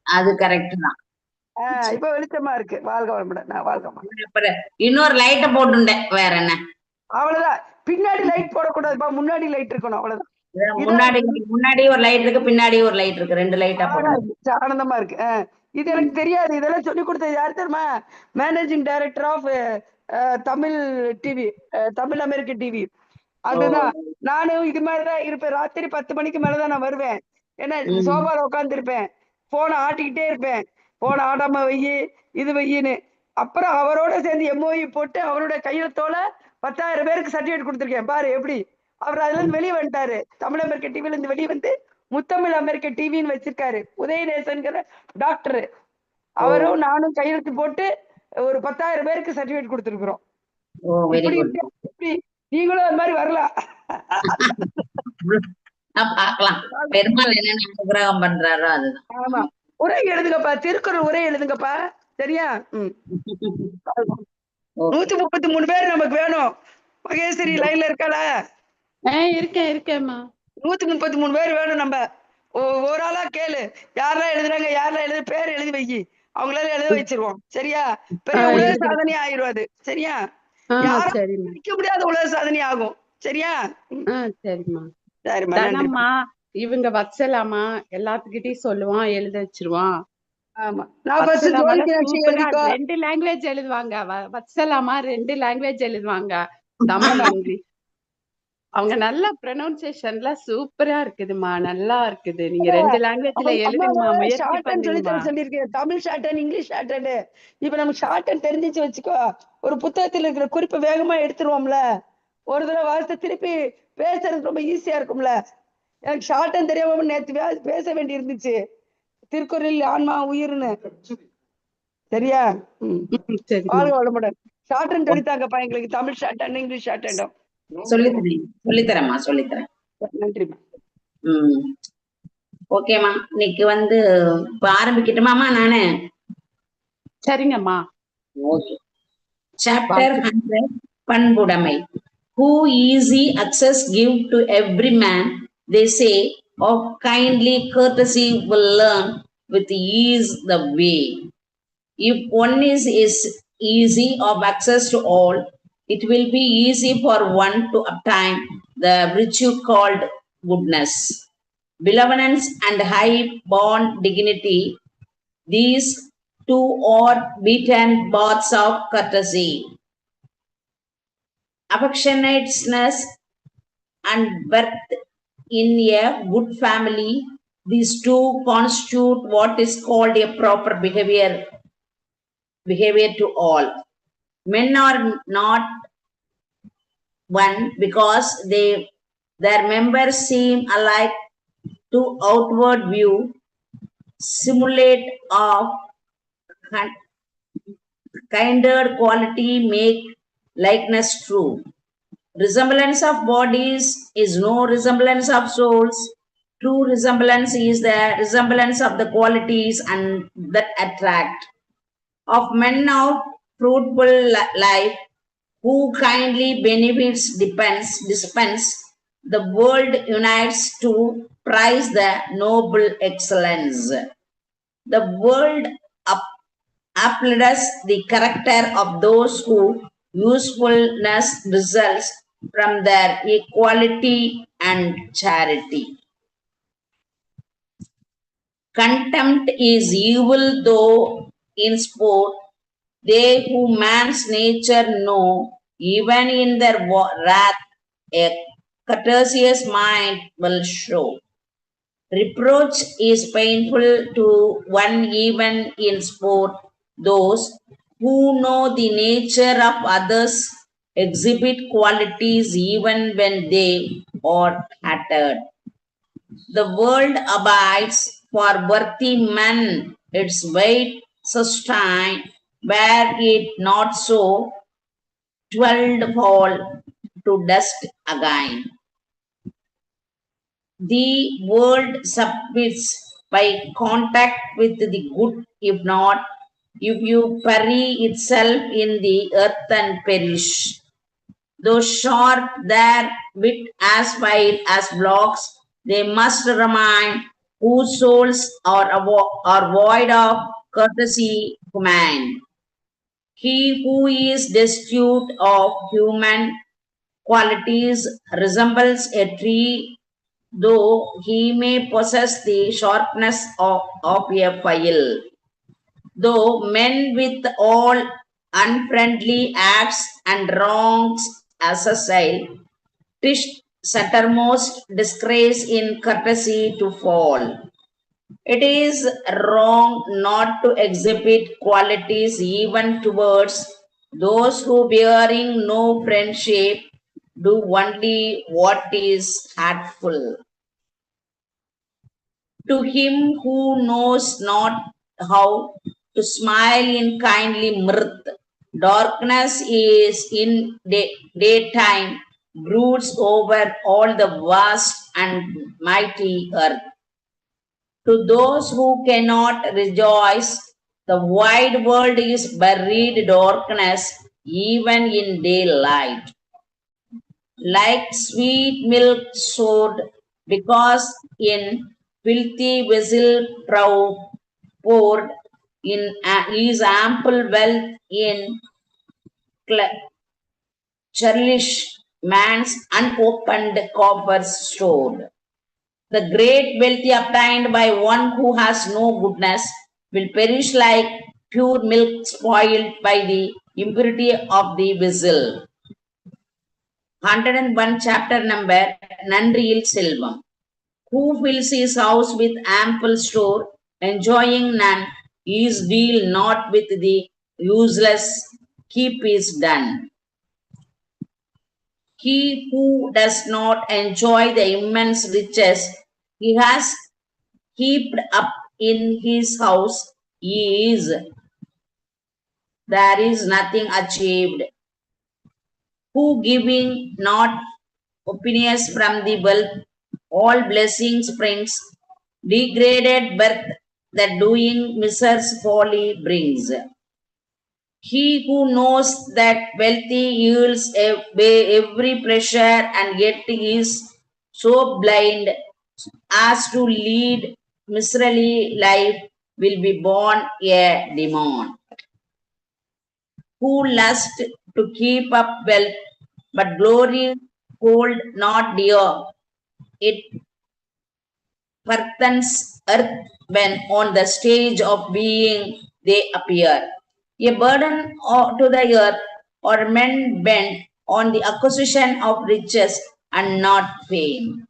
அது கரெக்ட் தான். இப்ப வெளிச்சமா இருக்கு. வாழ்க வளமுடன். நான் வாழ்கமா. இன்னொரு லைட்ட போட்டுட்டேன். வேற என்ன? அவ்வளவுதான். பின்னாடி லைட் போடக்கூடாதுப்பா, முன்னாடி லைட் இருக்கணும். அவ்வளவுதான். முன்னாடி ஒரு லைட் இருக்கு, பின்னாடி ஒரு லைட் இருக்கு. 2 லைட்டா போட்டு ஆனந்தமா இருக்கு. இது எனக்கு தெரியாது. இதெல்லாம் சொல்லி கொடுத்தது யாரு தெரியுமா? Managing director of Tamil TV, Tamil American TV. அதுதான். நானும் இது மாதிரிதான் இருப்பேன். ராத்திரி 10 மணிக்கு மேலதான் நான் வருவேன். ஏன்னா சோபால உட்கார்ந்து இருப்பேன். போனை ஆட்டிக்கிட்டே இருப்பேன். போனை ஆடாம வையி, இது வையின்னு. அப்புறம் அவரோட சேர்ந்து எம்ஓஇ போட்டு அவருடைய கையெழுத்தோட 10,000 பேருக்கு சர்டிபிகேட் கொடுத்துருக்கேன். பாரு எப்படி. அவர் அதுல இருந்து வெளியே வந்துட்டாரு. தமிழ் அமெரிக்க டிவில இருந்து வெளியே வந்து முத்தமிழ் அமெரிக்க டிவின்னு வச்சிருக்காரு. உதயநேசன்கிற டாக்டர். அவரும் நானும் கையெழுத்து போட்டு ஒரு 10,000 பேருக்கு சர்டிபிகேட் கொடுத்துருக்கிறோம். நீங்களும் அது மாதிரி வரலாம். பார்க்கலாம். பெருமாள் என்ன அனுகிரகம் பண்றாரோ அதுதான். ஆமா. உரை எழுதுங்கப்பா, திருக்குறள் உரை எழுதுங்கப்பா. சரியா? 133 பேர் நமக்கு வேணும். மகேஸ்வரி லைன்ல இருக்காளா? இருக்கேம்மா. 133 பேர் வேணும். நம்ம ஒரு ஆளா கேளு. யாரெல்லாம் எழுதுறாங்க, யாரெல்லாம் எழுது, பேர் எழுதி வைக்கி. அவங்களால எழுத வச்சிருவோம். சரியா? பெரிய உலக சாதனை ஆயிரும் அது. சரியா? யாரும் நிக்க முடியாத உலக சாதனை ஆகும். சரியா? சரிம்மா. சரிம்மா. இவங்க வச்சலாமா, எல்லாத்துக்கிட்டையும் சொல்லுவான், எழுத வச்சிருவான். ஆமா. நான் ஃபர்ஸ்ட் 2 லாங்குவேஜ் எழுதுவாங்க. வச்சலாமா 2 லாங்குவேஜ் எழுதுவாங்க. தமிழ், இங்கிலீஷ். அவங்க நல்ல ப்ரொனன்சியேஷன்ல சூப்பரா இருக்குதுமா. நல்லா இருக்குது. நீங்க 2 லாங்குவேஜ்ல எழுதுங்கம்மா, முயற்சி பண்ணுங்கம்மா. சொல்லிருக்கேன். Tamil short and English short and. இப்ப நம்ம ஷார்ட் அண்ட் தெரிஞ்சிச்சு வச்சுக்கோ, ஒரு புத்தகத்துல இருக்கிற குறிப்பு வேகமா எடுத்துருவோம்ல. ஒரு தடவை வார்த்தை திருப்பி பேசுறது ரொம்ப ஈஸியா இருக்கும்ல. எனக்கு ஷார்ட் அண்ட் தெரியாம நேத்து பேச வேண்டி இருந்துச்சு. திருக்குறள் ஆன்மா உயிர்னு. சரியா? வாழ்க வளமுடன். ஷார்ட் அண்ட் சொல்லித்தாங்கப்பா எங்களுக்கு. Tamil short and English short and சொல்லித்தரேம்மா, சொல்லித்தரேன். நன்றிம்மா. ஓகேம்மா. இன்னைக்கு இப்ப ஆரம்பிக்கட்டுமாமா? நானு சரிங்கம்மா. ஓகே. சாப்டர் 100, பண்புடைமை. Who easy access give to every man, they say, of kindly courtesy will learn with ease the way. If one is easy of access to all, it will be easy for one to obtain the virtue called goodness. Benevolence and high-born dignity, these two are beaten baths of courtesy. Affectionateness and birth in a good family, these two constitute what is called a proper behavior to all. Men are not one because their members seem alike to outward view, simulate of kinder quality make likeness true. Resemblance of bodies is no resemblance of souls. True resemblance is the resemblance of the qualities and that attract. Of men of fruitful life, who kindly benefits dispense, the world unites to prize the noble excellence. The world applauds the character of those whose usefulness results from their equality and charity. Contempt is evil though in sport, they who man's nature know, even in their wrath, a courteous mind will show. Reproach is painful to one even in sport. Those who know the nature of others exhibit qualities even when they are hattered. The world abides for worthy men its weight sustain, were it not so, 'twill fall to dust again. The world submits by contact with the good, if not, if you bury itself in the earth and perish. Though sharp their wit as wide as blocks, they must remain whose souls are void of courtesy command. He who is destitute of human qualities resembles a tree, though he may possess the sharpness of a file. Though men with all unfriendly acts and wrongs assail, 'tis uttermost disgrace in courtesy to fall. It is wrong not to exhibit qualities even towards those who, bearing no friendship, do only what is hurtful. To him who knows not how to smile in kindly mirth, darkness is in daytime, broods over all the vast and mighty earth. To those who cannot rejoice, the wide world is buried darkness even in daylight. Like sweet milk stored, because in filthy vessel poured in is ample wealth in churlish man's unopened coffers stored. The great wealth obtained by one who has no goodness will perish like pure milk spoiled by the impurity of the vessel. 101 chapter number Nandriyil Selvam. Who fills his house with ample store, enjoying none, his deal not with the useless, keep is done. He who does not enjoy the immense riches he has heaped up in his house is, there is nothing achieved. Who giving not opinions from the wealth, all blessing springs, degraded birth that doing miser's folly brings. He who knows that wealthy yields every pressure and yet is so blind as to lead miserly life will be born a demon. Who lust to keep up wealth, but glory hold not dear. It perthens earth when on the stage of being they appear. A burden to the earth, or men bent on the acquisition of riches and not fame.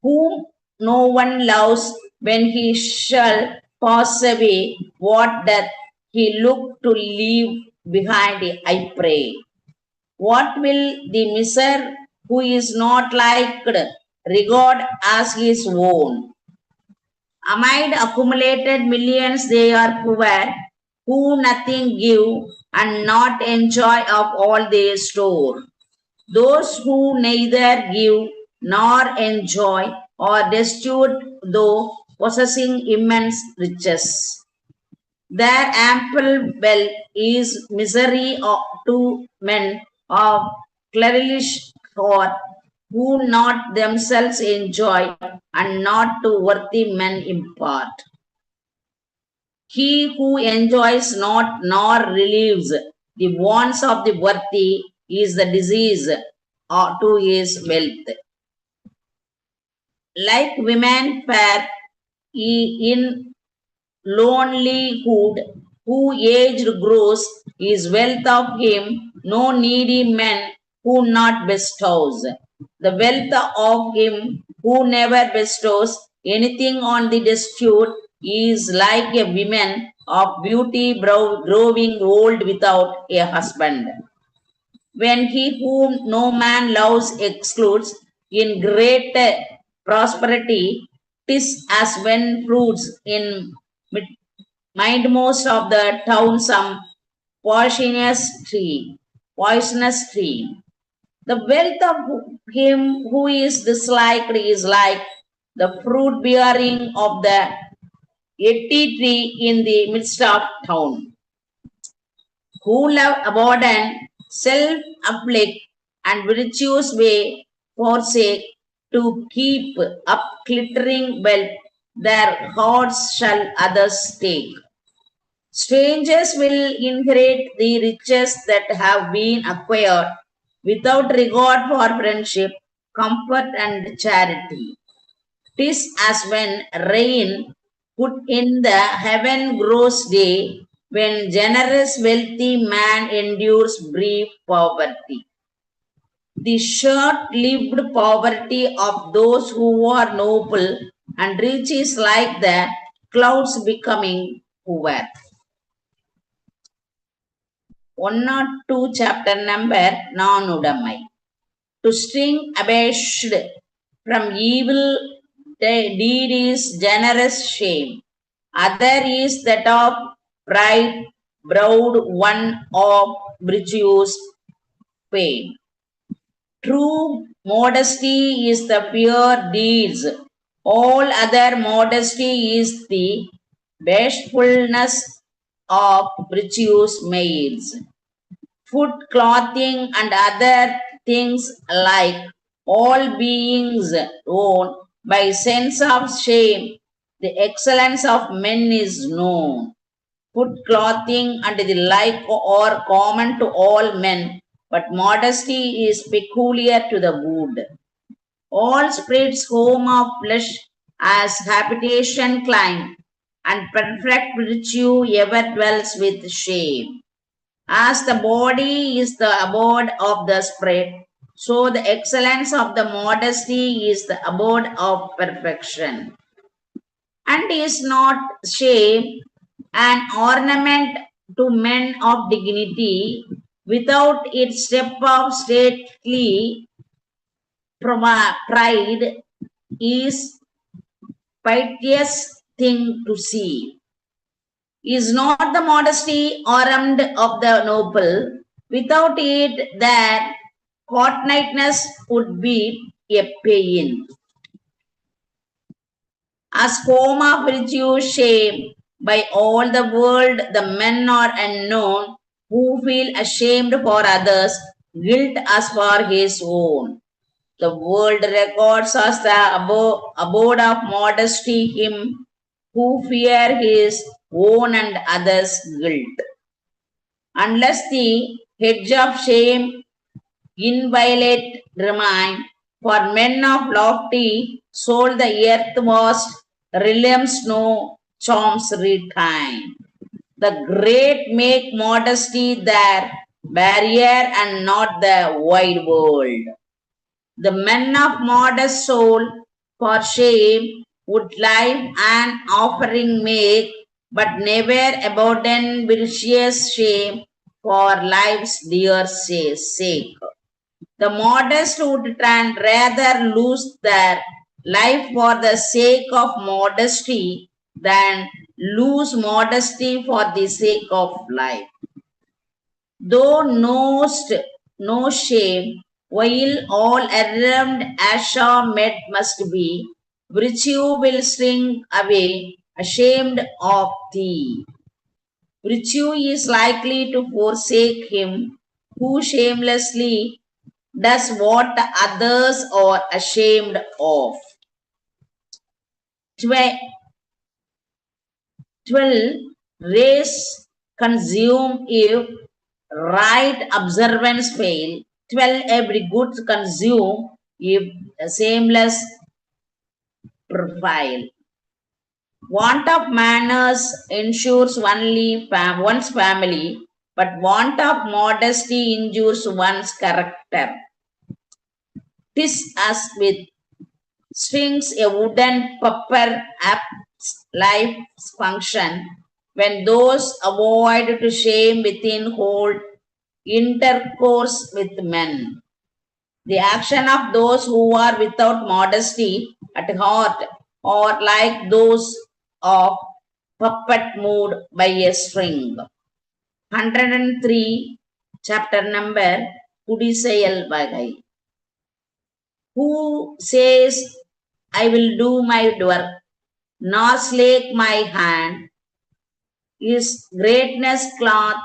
Whom no one loves when he shall pass away, what doth he look to leave behind, I pray? What will the miser who is not liked regard as his own? Amid accumulated millions they are poor, who nothing give and not enjoy of all they store. Those who neither give nor enjoy are destitute though possessing immense riches. Their ample wealth is misery to men of clerish thought who not themselves enjoy and not to worthy men impart. He who enjoys not nor relieves the wants of the worthy is the disease to his wealth. Like women fair in lonelyhood, who aged grows, is wealth of him, no needy man who not bestows. The wealth of him who never bestows anything on the destitute is like a woman of beauty growing old without a husband. When he whom no man loves excludes, in great prosperity, 'tis as when fruits in mindmost of the town some poisonous tree. The wealth of him who is disliked is like the fruit bearing of the yeti tree in the midst of town. Who love abundant, self afflict, and virtuous way forsake, to keep up glittering wealth, their hoards shall others take. Strangers will inherit the riches that have been acquired without regard for friendship, comfort, and charity. 'Tis as when rain put in the heaven grows day, when generous wealthy man endures brief poverty. The short-lived poverty of those who are noble and rich is like the clouds becoming poor. 102 chapter number non-udamai. To string abashed from evil deed is generous shame. Other is that of pride, proud one of virtuous pain. True modesty is the pure deeds. All other modesty is the bashfulness of virtuous males. Food, clothing, and other things alike, all beings own by sense of shame, the excellence of men is known. Food, clothing, and the like are common to all men, but modesty is peculiar to the good. All spirits home of flesh as habitation climb, and perfect virtue ever dwells with shame. As the body is the abode of the spirit, so the excellence of the modesty is the abode of perfection. And is not shame an ornament to men of dignity, without its step of stately pride is piteous thing to see. Is not the modesty armed of the noble? Without it, their fortnightness would be a pain. As form of virtue shame by all the world, the men are unknown who feel ashamed for others, guilt as for his own. The world records as the abode of modesty him who fear his own and others' guilt. Unless the hedge of shame inviolate remain, for men of lofty soul the earth vast realms no charms retain. The great make modesty their barrier and not the wide world. The men of modest soul for shame would life an offering make, but never abandon vicious shame for life's dear sake. The modest would rather lose their life for the sake of modesty than lose modesty for the sake of life. Thou knowest no shame, while all around Asha met must be, virtue will shrink away, ashamed of thee. Virtue is likely to forsake him who shamelessly does what others are ashamed of. 12. Race consume if right observance fail. 12. Every good consume if shameless profile. Want of manners ensures only one's family, but want of modesty injures one's character. 'Tis as with strings a wooden pepper app's life's function, when those avoid to shame within hold intercourse with men. The action of those who are without modesty at heart are like those of puppet moved by a string. 103 chapter number Kudisayal Bagai. Who says, I will do my work, nor slake my hand, is greatness cloth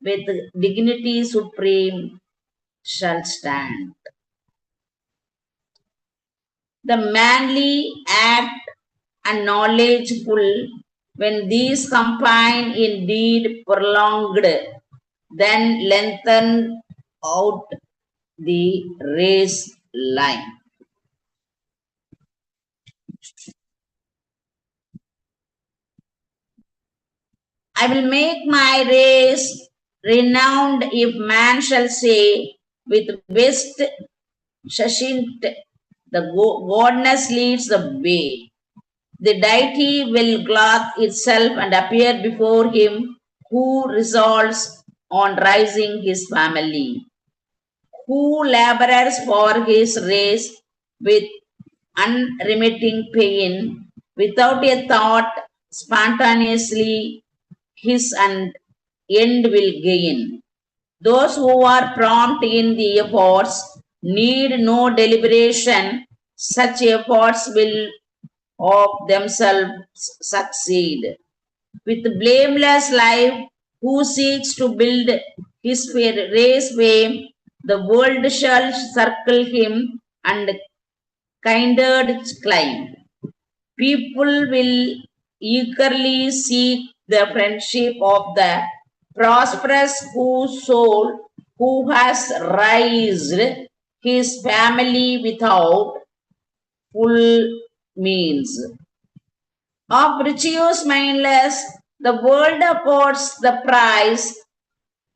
with dignity supreme shall stand. The manly act and knowledgeful, when these combine in deed prolonged, then lengthen out the race line. I will make my race renowned if man shall say, with best Shashint, the goddess leads the way. The deity will clothe itself and appear before him who resolves on rising his family, who labors for his race with unremitting pain, without a thought, spontaneously his and end will gain. Those who are prompt in the efforts need no deliberation. Such efforts will of themselves succeed. With blameless life, who seeks to build his race fame, the world shall circle him and kindred climb. People will eagerly seek the friendship of the prosperous whose soul, who has raised his family without full means. Of riches mindless, the world affords the prize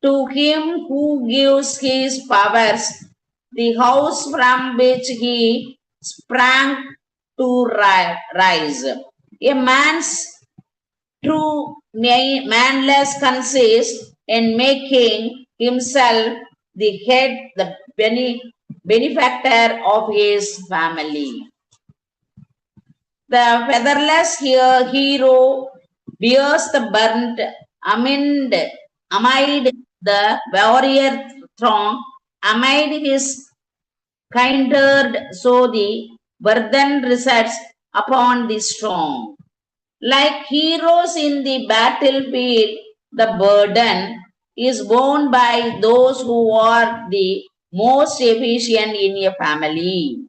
to him who gives his powers the house from which he sprang to rise. A man's true manless consists in making himself the head, the benefactor of his family. The featherless hero bears the burnt amid the warrior throng, amid his kindred, so the burden rests upon the strong. Like heroes in the battlefield, the burden is borne by those who are the most efficient in a family.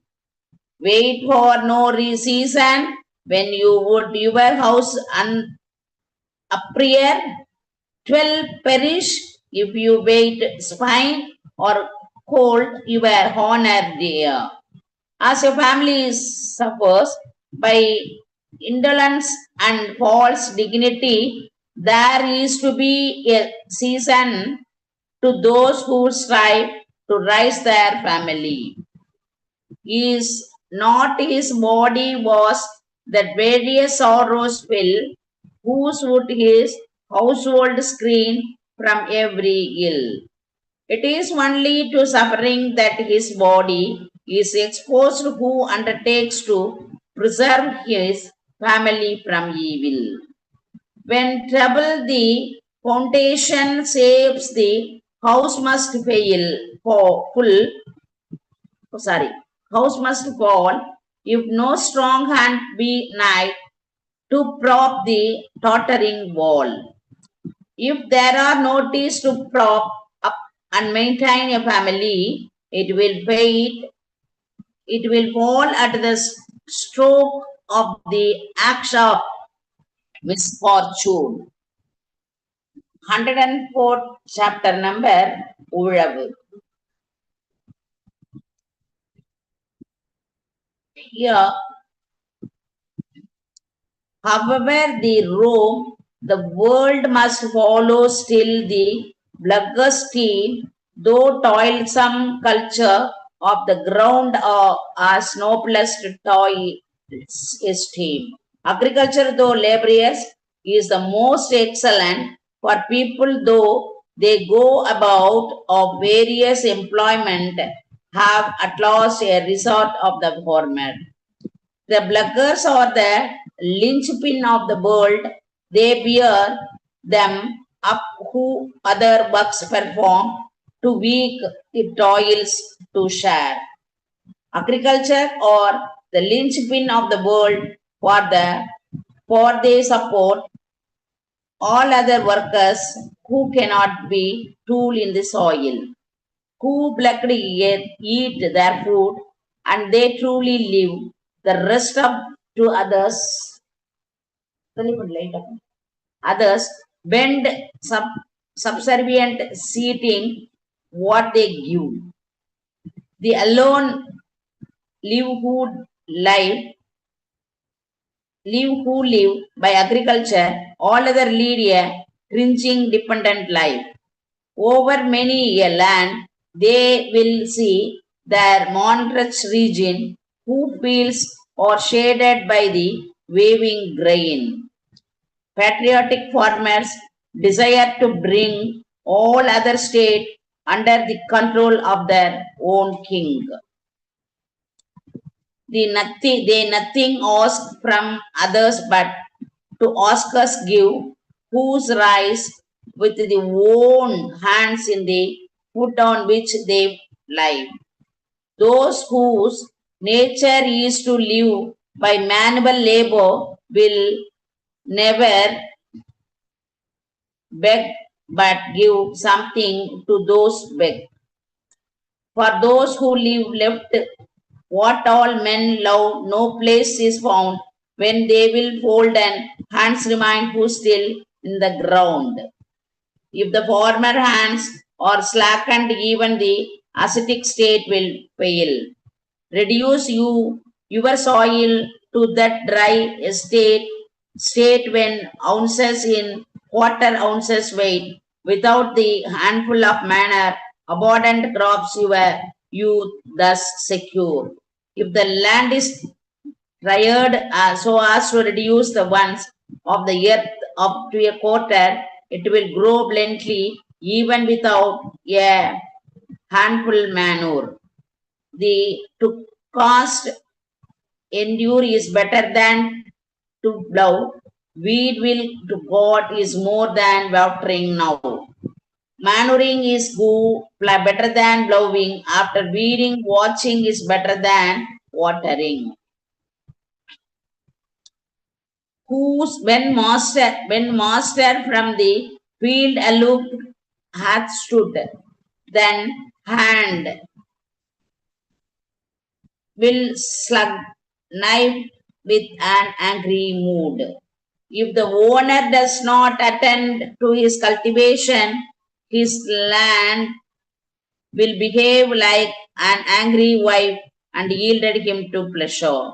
Wait for no season when you would your house uprear, 12 perish if you wait spine or cold your honor dear. As your family suffers by indolence and false dignity, there is to be a season to those who strive to rise their family. Is not his body was that various sorrows fill, whose would his household screen from every ill. It is only to suffering that his body is exposed who undertakes to preserve his family from evil. When trouble the foundation saves the house must fail for full sorry, house must fall if no strong hand be nigh to prop the tottering wall. If there are no teeth to prop up and maintain a family, it will fall at the stroke of the axe of misfortune. 104th chapter number உழவு. Here, however, the world must follow still the bloodthirsty, though toilsome culture of the ground as noblest toil esteem. Agriculture, though laborious, is the most excellent for people, though they go about of various employment, have at last a resort of the former. The beggars are the linchpin of the world. They bear them up who other works perform, to weak it toils to share. Agriculture or the linchpin of the world, for they support all other workers who cannot be tool in the soil, who blackly eat their food, and they truly live the rest of to others bend subservient seating what they give. The alone live who live live who live by agriculture, all other lead a cringing dependent life. Over many a land, they will see their monstrous region, who fields are shaded by the waving grain. Patriotic farmers desire to bring all other states under the control of their own king. They nothing ask from others but to ask us give, whose rise with the own hands in the foot on which they lie. Those whose nature is to live by manual labor will never beg but give something to those beg. For those who live left, what all men love, no place is found when they will fold and hands remain who still in the ground. If the former hands are slackened, even the ascetic state will fail. Reduce your soil to that dry state when ounces in quarter ounces weight, without the handful of manner, abundant crops you thus secure. If the land is tired so as to reduce the ones of the earth up to a quarter, it will grow plenty even without a handful manure. The to cast endure is better than to plow. Weed will to God is more than watering now. Manuring is better than blowing. After weeding, watching is better than watering. Whose when master from the field aloof hath stood, then hand will slug knife with an angry mood. If the owner does not attend to his cultivation, his land will behave like an angry wife and yielded him to pleasure.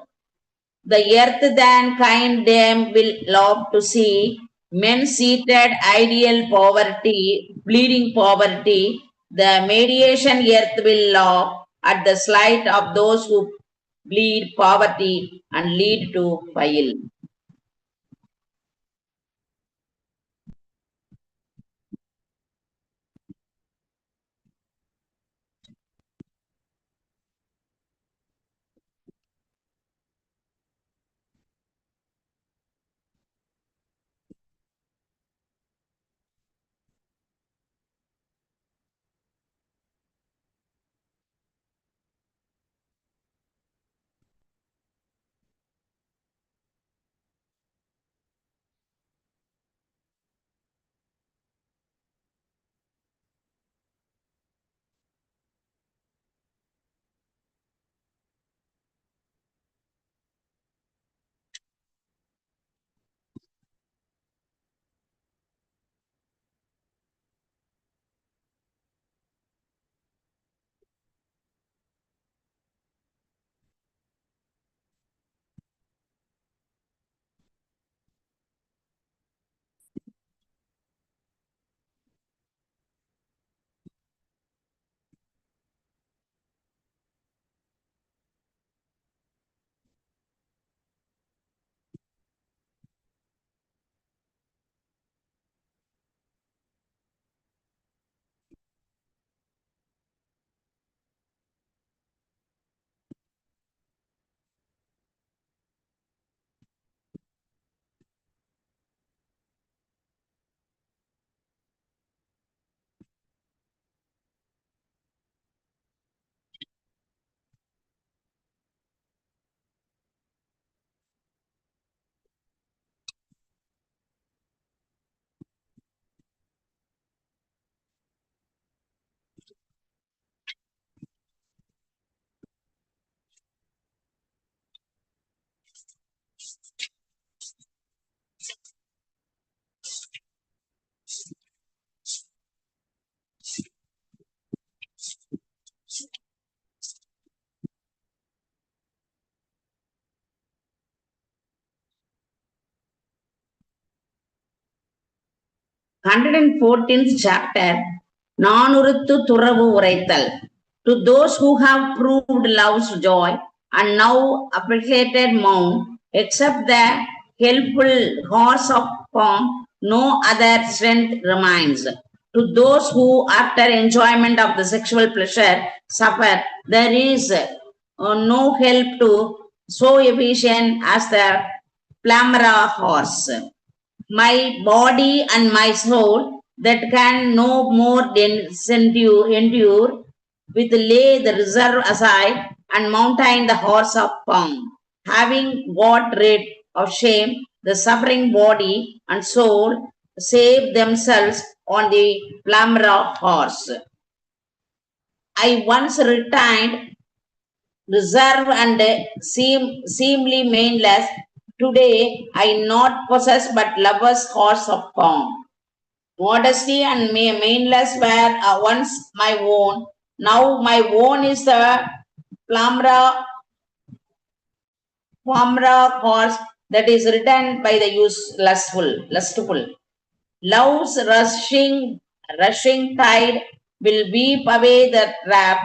The earth than kind dame will love to see men seated ideal poverty, bleeding poverty. The mediation earth will laugh at the slight of those who bleed poverty and lead to file. 114th chapter, நானுறுத்து துறவு உரைத்தல். To those who have proved love's joy and now appreciated mount, except the helpful horse of palm, no other strength remains. To those who, after enjoyment of the sexual pleasure, suffer, there is no help to so efficient as the Plamara horse. My body and my soul that can no more endure with lay the reserve aside and mountain the horse of palm. Having got rid of shame, the suffering body and soul save themselves on the Plamra horse. I once retained reserve and seemly mainless. Today I not possess but lover's horse of palm. Modesty and mainless were once my own. Now my own is the Plamra horse that is ridden by the lustful. Love's rushing tide will weep away the trap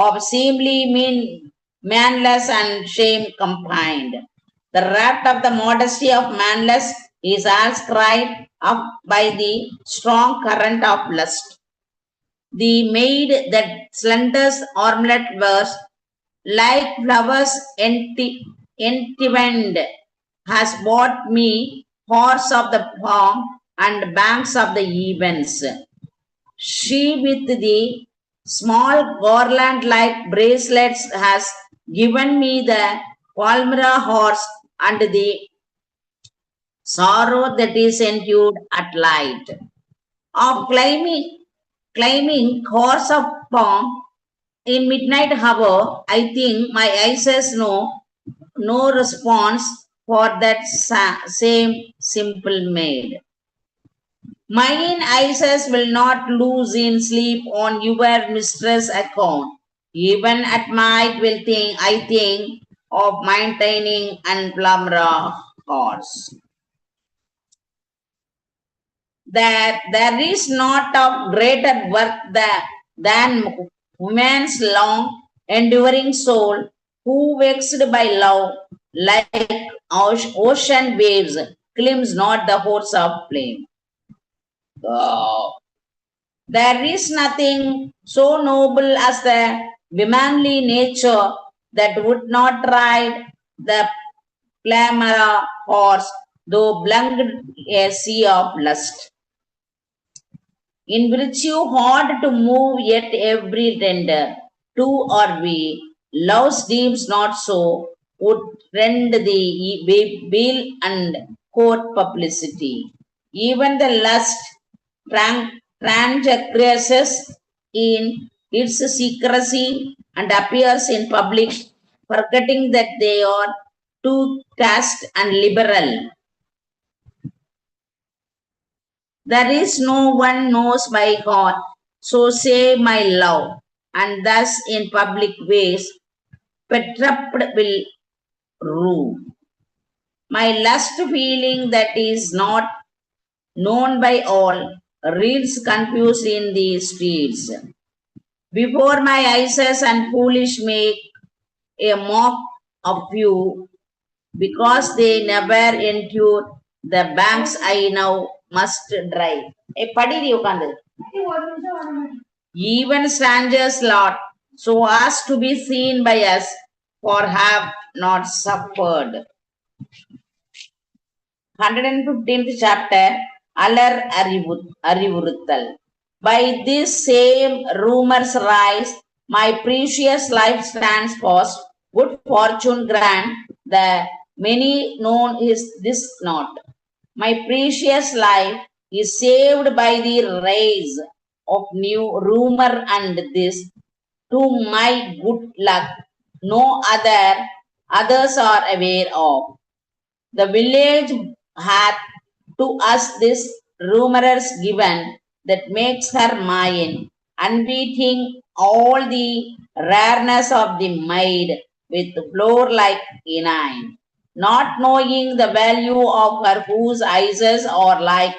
of seemly manless and shame combined. The raft of the modesty of manless is as cried up by the strong current of lust. The maid that slenders armlet wears, like flowers entwined, has bought me horse of the palm and banks of the events. She with the small garland like bracelets has given me the Palmyra horse and the sorrow that is endured at light. Of climbing horse of palm in midnight hour, I think my eyes no response for that same simple maid. Mine eyes will not lose in sleep on your mistress' account. Even at night I think of maintaining and Plamra horse. There is not of greater worth than woman's long enduring soul, who vexed by love, like ocean waves, climbs not the horse of flame. There is nothing so noble as the womanly nature that would not ride the Plamara horse, though blunged a sea of lust. In virtue hard to move, yet every tender, two or we, love's deems not so, would rend the bill and court publicity. Even the lust transgresses in its secrecy and appears in public, forgetting that they are too caste and liberal. There is no one knows my heart, so say my love, and thus in public ways, perturbed will rue. My lust feeling that is not known by all, reels confused in the streets. Before my eyes and foolish make a mock of you, because they never endure the banks I now must drive. Even strangers lot, so as to be seen by us, for have not suffered. 115th chapter, Alar Arivuruttal. By this same rumors rise, my precious life stands fast. Good fortune grant, the many known is this not. My precious life is saved by the rise of new rumor, and this, to my good luck, no others are aware of. The village hath to us this rumors given, that makes her mine, unbeating all the rareness of the maid with floor like inine, not knowing the value of her whose eyes are like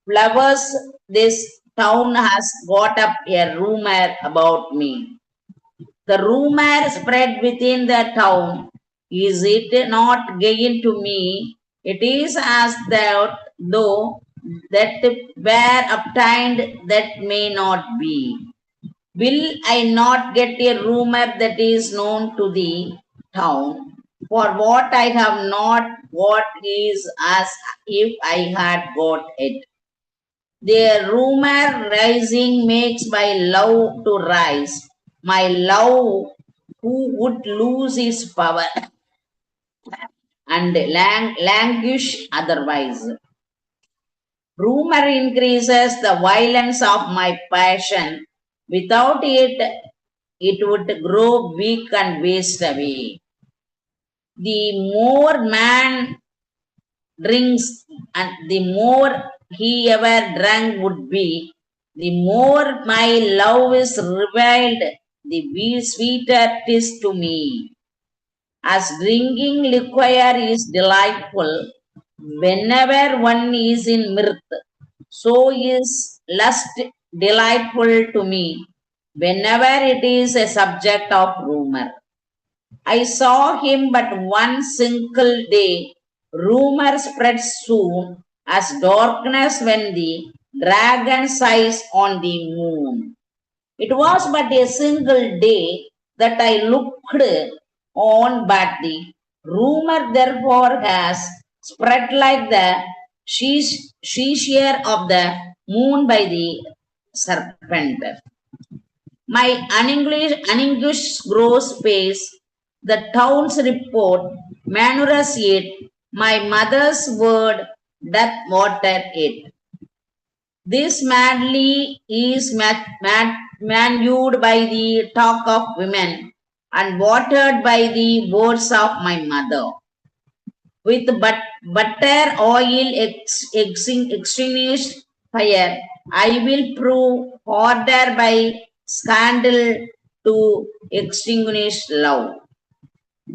flowers, this town has got up a rumor about me. The rumor spread within the town. Is it not gain to me? It is as though that were obtained that may not be. Will I not get a rumor that is known to the town? For what I have not, what is as if I had got it. The rumor rising makes my love to rise. My love who would lose his power and languish otherwise. Rumor increases the violence of my passion. Without it, it would grow weak and waste away. The more man drinks and the more he ever drank would be, the more my love is reviled, the sweeter it is to me. As drinking liquor is delightful whenever one is in mirth, so is lust delightful to me whenever it is a subject of rumor. I saw him but one single day. Rumor spreads soon as darkness when the dragon sighs on the moon. It was but a single day that I looked on, but the rumor therefore has spread like the sheer of the moon by the serpent. My unenglish grows pace, the town's report manures it, my mother's word doth water it. This madly is manured by the talk of women and watered by the words of my mother. With butter, oil, extinguished fire, I will prove harder by scandal to extinguish love.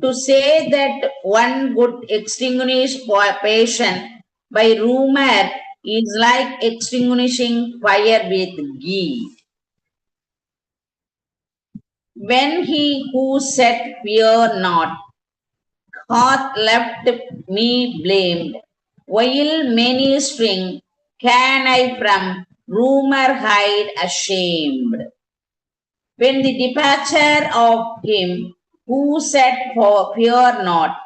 To say that one would extinguish passion by rumor is like extinguishing fire with ghee. When he who said fear not hath left me blamed, while many string can I from rumor hide ashamed. When the departure of him who said for fear not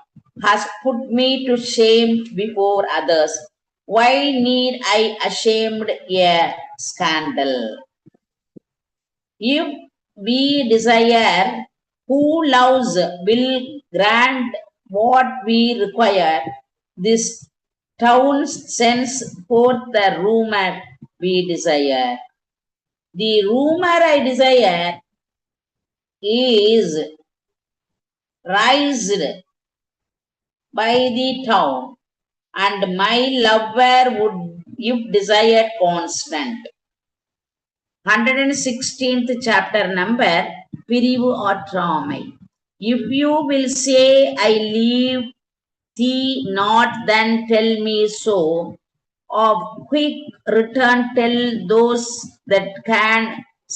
has put me to shame before others, why need I ashamed a scandal? If we desire, who loves will grant what we require. This town sends forth the rumor we desire. The rumor I desire is raised by the town, and my lover would, if desired, constant. 116th chapter number பிரிவு ஆற்றாமை. If you will say I leave thee not, then tell me so. Of quick return tell those that can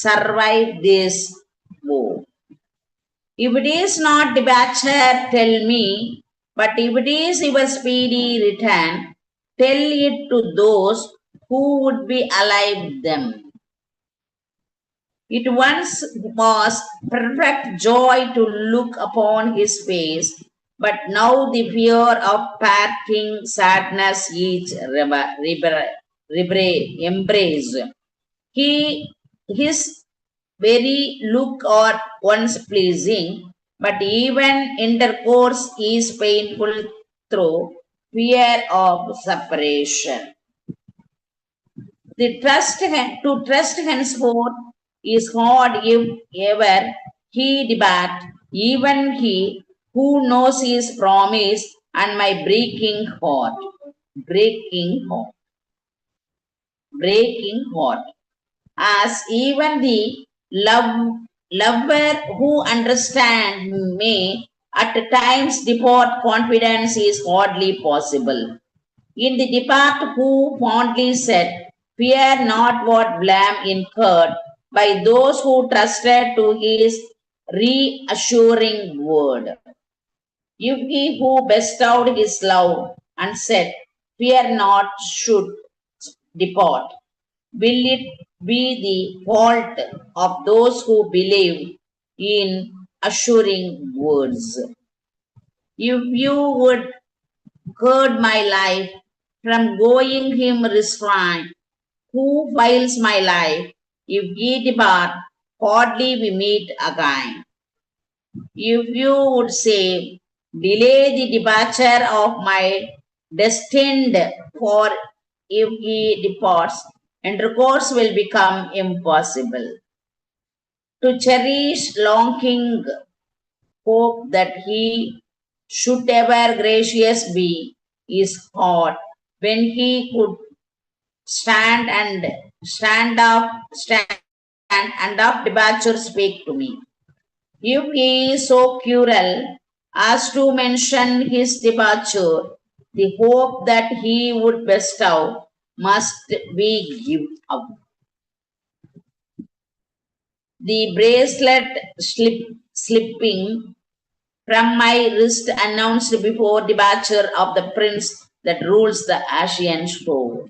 survive this woe. If it is not departure, tell me, but if it is your speedy return, tell it to those who would be alive them. It once was perfect joy to look upon his face, but now the fear of parting sadness each embrace. His very look are once pleasing, but even intercourse is painful through fear of separation. To trust henceforth is hard if ever he depart, even he who knows his promise and my breaking heart. Breaking heart. As even the lover who understands may at times depart, confidence is hardly possible. In the depart who fondly said, Fear not what blame incurred by those who trusted to his reassuring word. If he who bestowed his love and said, Fear not, should depart, will it be the fault of those who believe in assuring words? If you would guard my life from going him restrain, who files my life? If ye depart, hardly we meet again. If you would say, delay the departure of my destined, for if he departs, intercourse will become impossible. To cherish longing hope that he should ever gracious be is hard when he could stand and of departure speak to me. If he is so cruel as to mention his departure, the hope that he would bestow must be given up. The bracelet slipping from my wrist announced before departure of the prince that rules the Asian shore.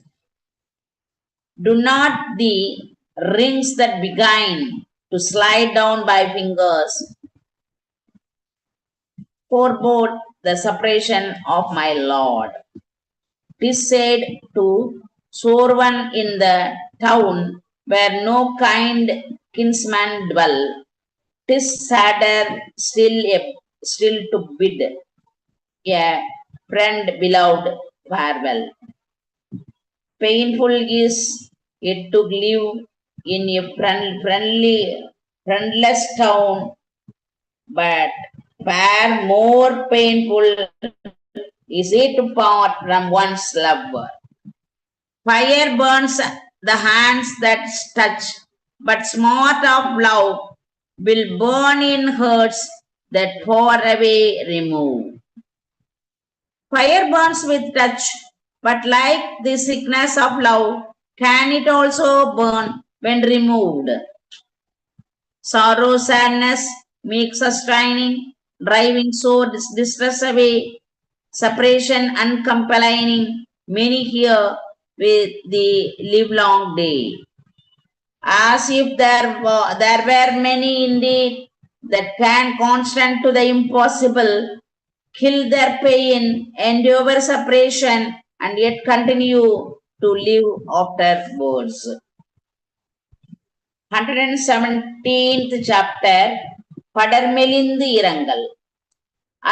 Do not the rings that begin to slide down by fingers forebode the separation of my Lord. 'Tis said to someone in the town where no kind kinsman dwell. 'Tis sadder still to bid a friend beloved farewell. Painful is it to live in a friendless town, but far more painful is it to part from one's lover. Fire burns the hands that touch, but smart of love will burn in hearts that far away remove. Fire burns with touch, but like the sickness of love, can it also burn when removed? Sorrow, sadness makes us straining, driving so distress away, separation uncomplaining, many here with the livelong day. As if there were many indeed that can constant to the impossible, kill their pain, endure separation, and yet continue to live afterwards. 117th chapter படர்மெலிந்து இரங்கல்.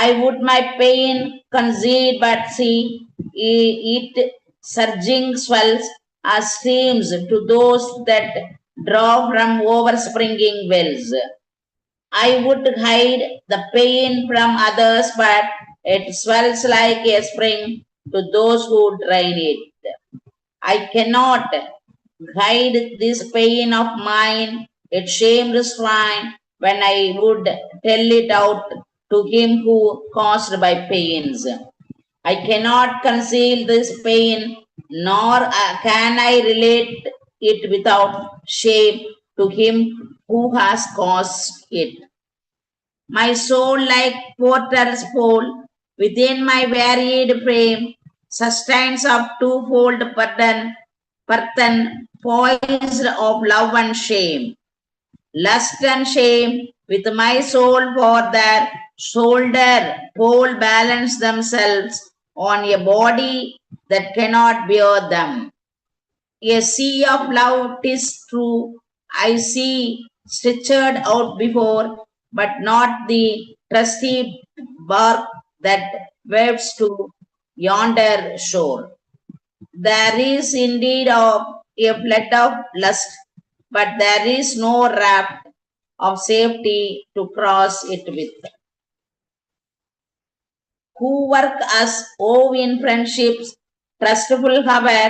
I would my pain concede, but see it surging swells as streams to those that draw from overspringing wells. I would hide the pain from others, but it swells like a spring to those who drain it. I cannot hide this pain of mine, its shame restrain, when I would tell it out to him who caused by pains. I cannot conceal this pain, nor can I relate it without shame to him who has caused it. My soul, like porter's pole, within my varied frame, sustains of twofold burden, poised of love and shame. Lust and shame, with my soul for their shoulder pole, balance themselves on a body that cannot bear them. A sea of love, 'tis true, I see stretched out before, but not the trusty bark that waves to yonder shore. There is indeed a flood of lust, but there is no raft of safety to cross it with. Who work as oh in friendships, trustful hover,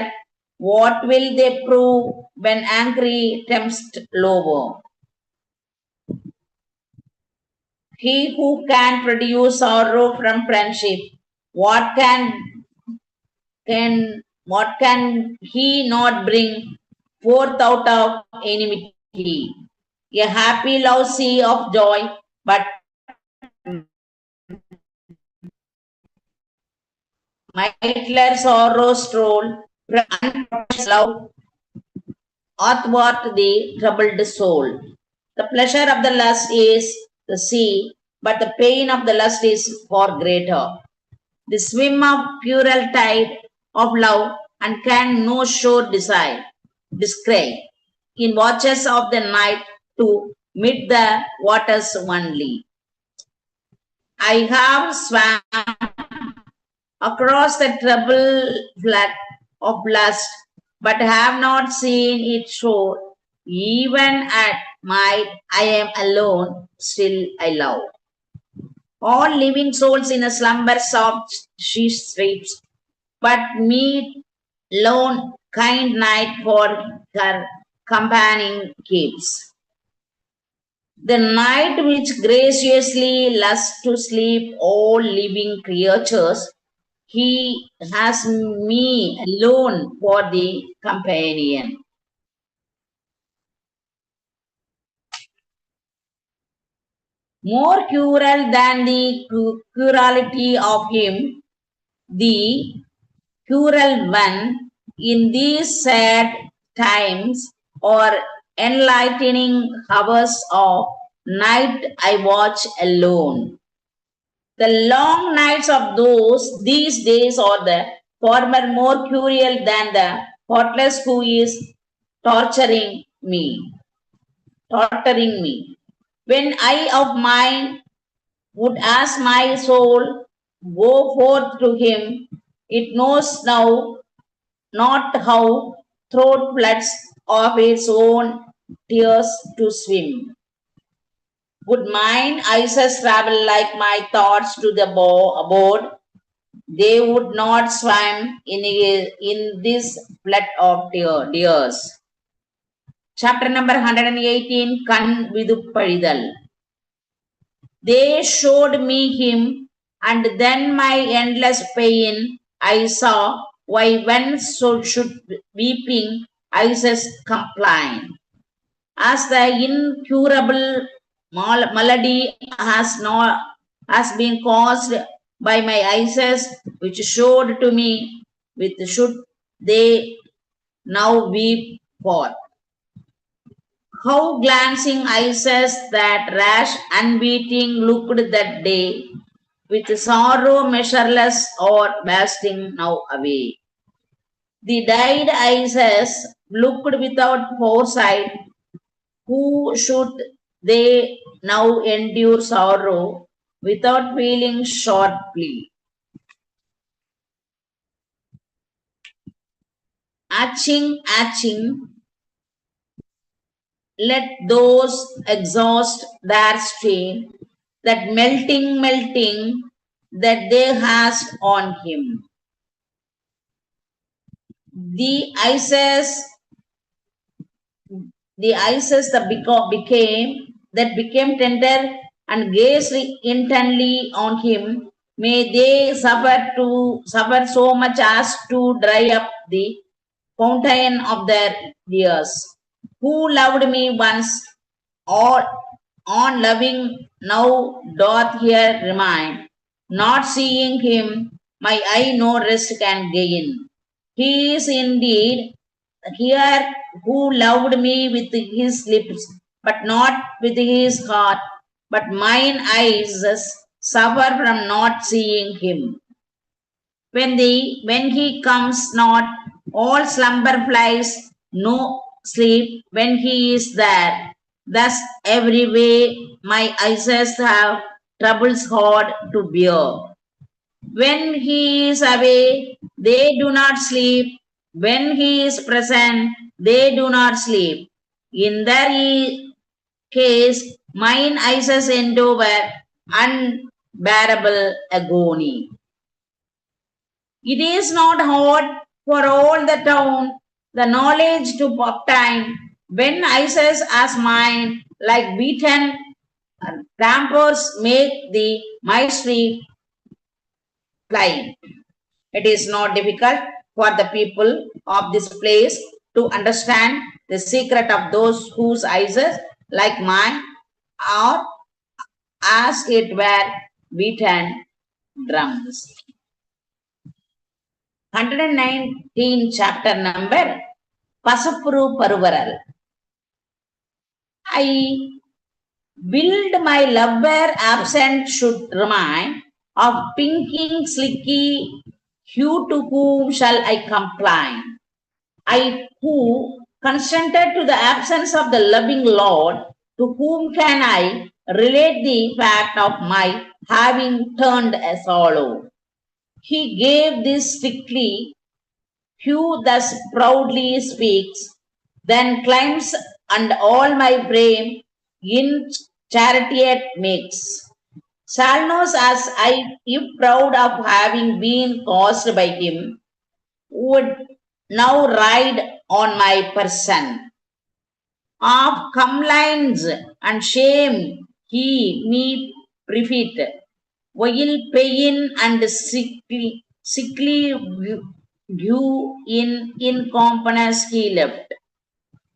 what will they prove when angry tempts lower? He who can produce sorrow from friendship, what can What can he not bring forth out of enmity? A happy love sea of joy, but mitler sorrow stroll from unprofessed love athwart the troubled soul. The pleasure of the lust is the sea, but the pain of the lust is far greater. The swim of purer tide of love and can no shore describe. In watches of the night to meet the waters only. I have swam across the troubled flood of lust, but have not seen it shore. Even at night I am alone, still I love. All living souls in a slumber soft she sleeps, but me lone kind night for her companion keeps. The night which graciously lusts to sleep all living creatures, he has me alone for the companion. More cruel than the cruelty of him, the cruel one in these sad times or enlightening hours of night I watch alone. The long nights of these days are the former more cruel than the thoughtless who is torturing me. When I of mine would ask my soul, go forth to him, it knows now not how throat floods of its own tears to swim. Would mine eyes travel like my thoughts to the board? They would not swim in this flood of tears. Chapter number 118, Kan Viduppadidal. They showed me him, and then my endless pain I saw why when so should weeping eyes complain. As the incurable malady has been caused by my eyes, which showed to me, with should they now weep for. How glancing eyes that rash unbeating looked that day, with sorrow measureless or bursting now away. The dyed eyes looked without foresight. Who should they now endure sorrow without feeling sharply? Aching, let those exhaust their strain, that melting that they has on him. The ices that became tender and gazed intently on him, may they suffer so much as to dry up the fountain of their tears. Who loved me once, all on loving now doth here remain. Not seeing him, my eye no rest can gain. He is indeed here who loved me with his lips, but not with his heart. But mine eyes suffer from not seeing him. When he comes not, all slumber flies, no sleep when he is there. Thus every way my eyes have troubles hard to bear. When he is away, they do not sleep. When he is present, they do not sleep. In their case, mine eyes endure unbearable agony. It is not hard for all the town the knowledge to obtain when Isis as mine, like beaten ramparts make my street plain. It is not difficult for the people of this place to understand the secret of those whose eyes, like mine, are as it were beaten drums. 119 chapter number Pasapuru Paruvaral. I willed my lover absent should remain, of pinking slicky hue to whom shall I complain? I who consented to the absence of the loving Lord, to whom can I relate the fact of my having turned a sorrow? He gave this strictly, who thus proudly speaks, then climbs and all my frame in chariot makes. Salnos as I, if proud of having been caused by him, would now ride on my person. Of complaints and shame he me prefit, while pain and sickly view in incompetence he left.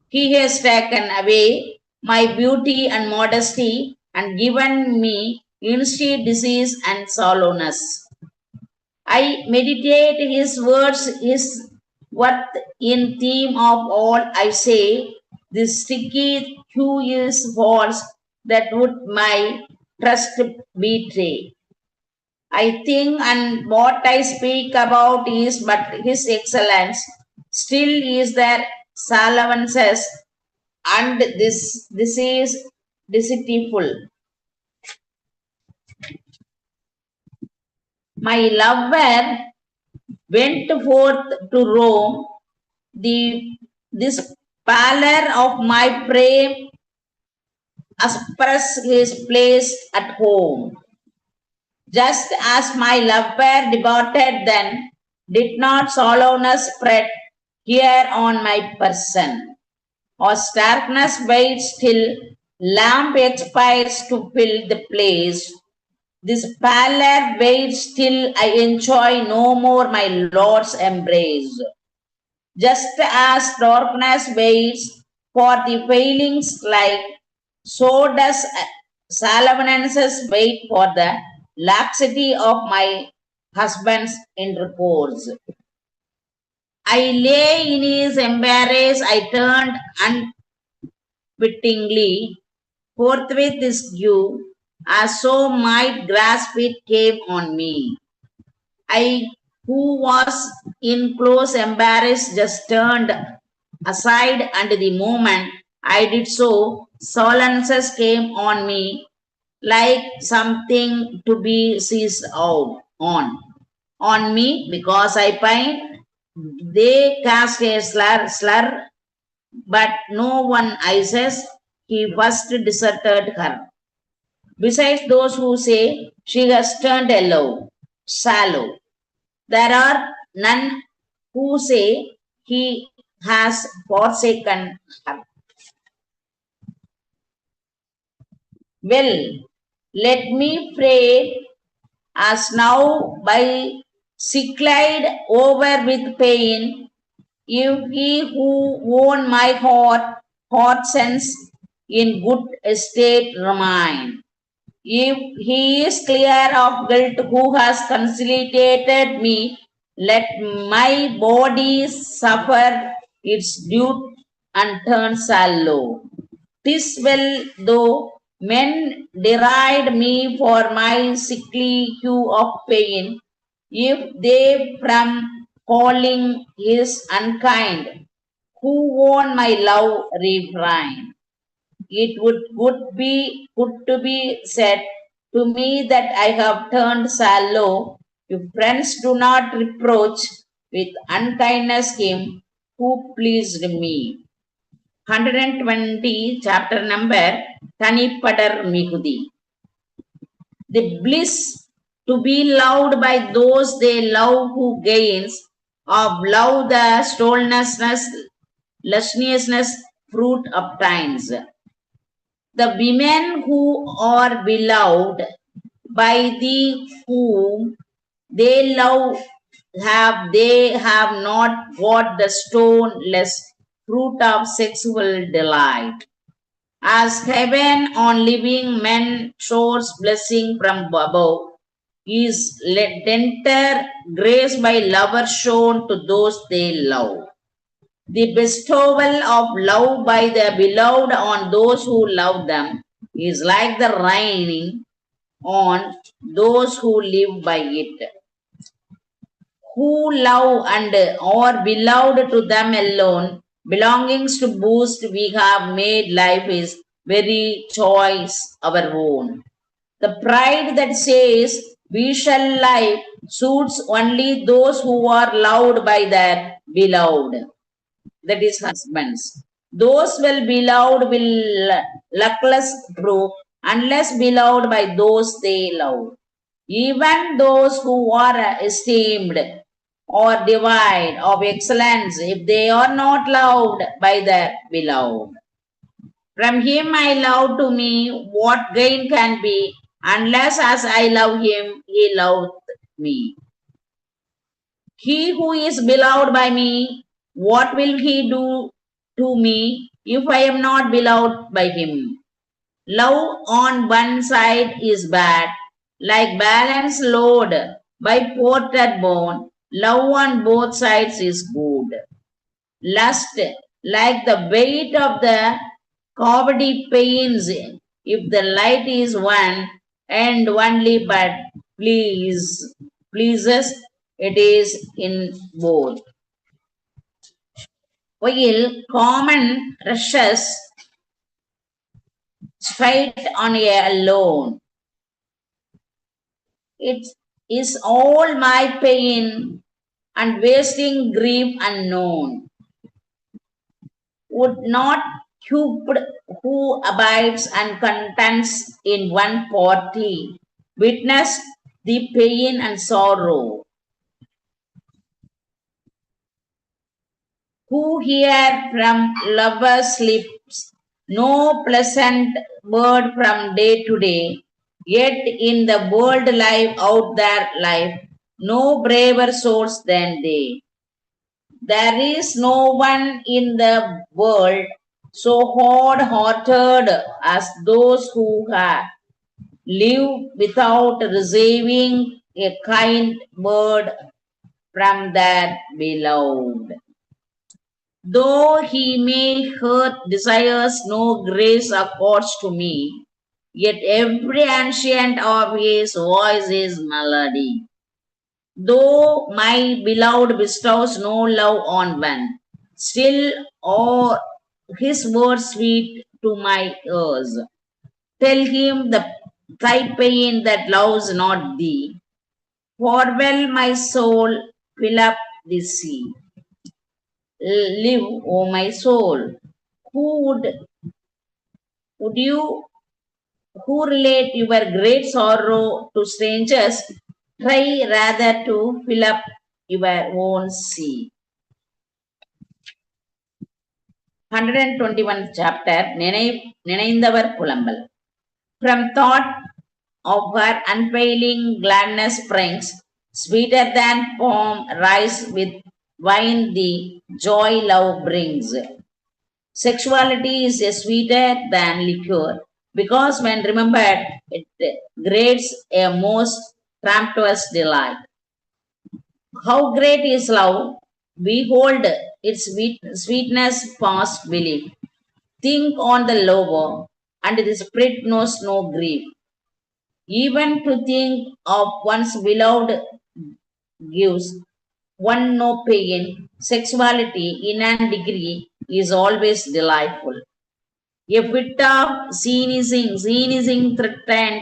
He has taken away my beauty and modesty and given me instead disease and sallowness. I meditate his words, his worth in theme of all I say. This sticky hue is false that would my trust betray. I think and what I speak about is but his excellence. Still is there salvances, and this is deceitful. My lover went forth to Rome, this pallor of my prey express his place at home. Just as my lover departed then, did not sallowness spread here on my person, or darkness waits till lamp expires to fill the place. This pallor waits till I enjoy no more my Lord's embrace. Just as darkness waits for the failing light, so does Salvanesis wait for the laxity of my husband's intercourse. I lay in his embrace, I turned unwittingly, forthwith this due, as so might grasp it came on me. I, who was in close embarrass, just turned aside, and the moment I did so, solences came on me like something to be seized out on me because I pined. They cast a slur, but no one I says he first deserted her. Besides those who say she has turned sallow, there are none who say he has forsaken her. Well, let me pray as now by sicklied over with pain, if he who own my heart sense in good estate remain. If he is clear of guilt who has conciliated me, let my body suffer its due and turn sallow. 'Tis well though men deride me for my sickly hue of pain, if they from calling is unkind, who own my love refrain. It would be good to be said to me that I have turned sallow, if friends do not reproach with unkindness him who pleased me. 120 chapter number Tanipadar Migudi. The bliss to be loved by those they love who gains of love the stolenness, lusciousness fruit obtains. The women who are beloved by the whom they love have not got the stoneless fruit of sexual delight. As heaven on living men showers blessing from above, is tender grace by lovers shown to those they love. The bestowal of love by the beloved on those who love them is like the raining on those who live by it. Who love and are beloved to them alone, belongings to boost we have made life is very choice our own. The pride that says we shall live suits only those who are loved by their beloved, that is husbands. Those well beloved will luckless prove unless beloved by those they love. Even those who are esteemed or divide of excellence, if they are not loved by their beloved. From him I love to me, what gain can be, unless as I love him, he loved me. He who is beloved by me, what will he do to me if I am not beloved by him? Love on one side is bad, like balance load by ported bone. Love on both sides is good. Lust, like the weight of the cavity pains, if the light is one and only but pleases, it is in both. While common rushes straight on a alone, it is all my pain and wasting grief unknown. Would not who abides and contents in one party witness the pain and sorrow? Who hear from lovers' lips no pleasant word from day to day, yet in the world live out their life no braver souls than they. There is no one in the world so hard-hearted as those who have lived without receiving a kind word from their beloved. Though he may hurt desires, no grace accords to me, yet every ancient of his voice is melody. Though my beloved bestows no love on one, still are his words sweet to my ears. Tell him thy pain that loves not thee. Farewell, my soul, fill up the sea. Live, O my soul. Who would you who relate your great sorrow to strangers? Try rather to fill up your own sea. 121th chapter, நினைந்தவர் புலம்பல். From thought of her unfailing gladness springs, sweeter than palm rise with wine the joy love brings. Sexuality is sweeter than liquor because when remembered, it grades a most rapturous delight. How great is love! Behold its sweetness past belief. Think on the lover, and the spirit knows no grief. Even to think of one's beloved gives one no pain. Sexuality in a degree is always delightful. A fit of sneezing threatened,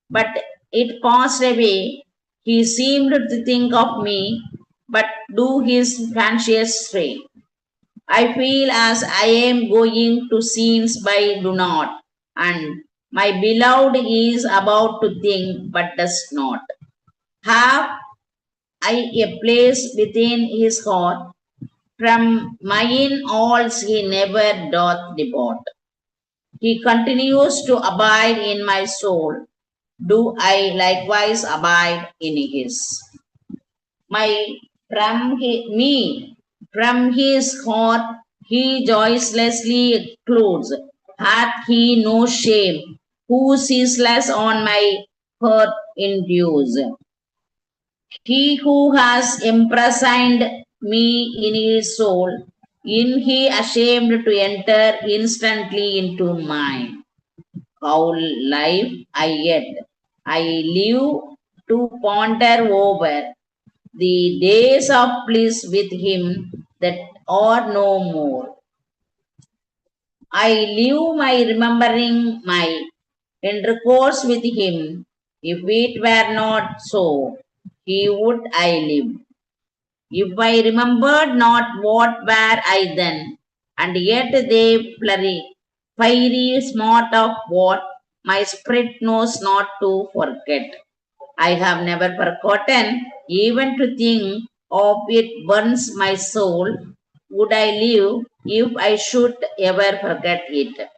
but it passed away. He seemed to think of me, but do his fancious stray. I feel as I am going to scenes by do not, and my beloved is about to think but does not. Have I a place within his heart? From mine alls he never doth depart. He continues to abide in my soul. Do I likewise abide in his? From his heart he joylessly excludes. Hath he no shame, who ceaseless on my hurt induce? He who has imprisoned me in his soul, in he ashamed to enter instantly into mine. How life I yet I live to ponder over the days of bliss with him that are no more. I live my remembering my intercourse with him. If it were not so, he would I live. If I remembered not what were I then, and yet they fiery smart of what my spirit knows not to forget. I have never forgotten, even to think of it burns my soul. Would I live if I should ever forget it?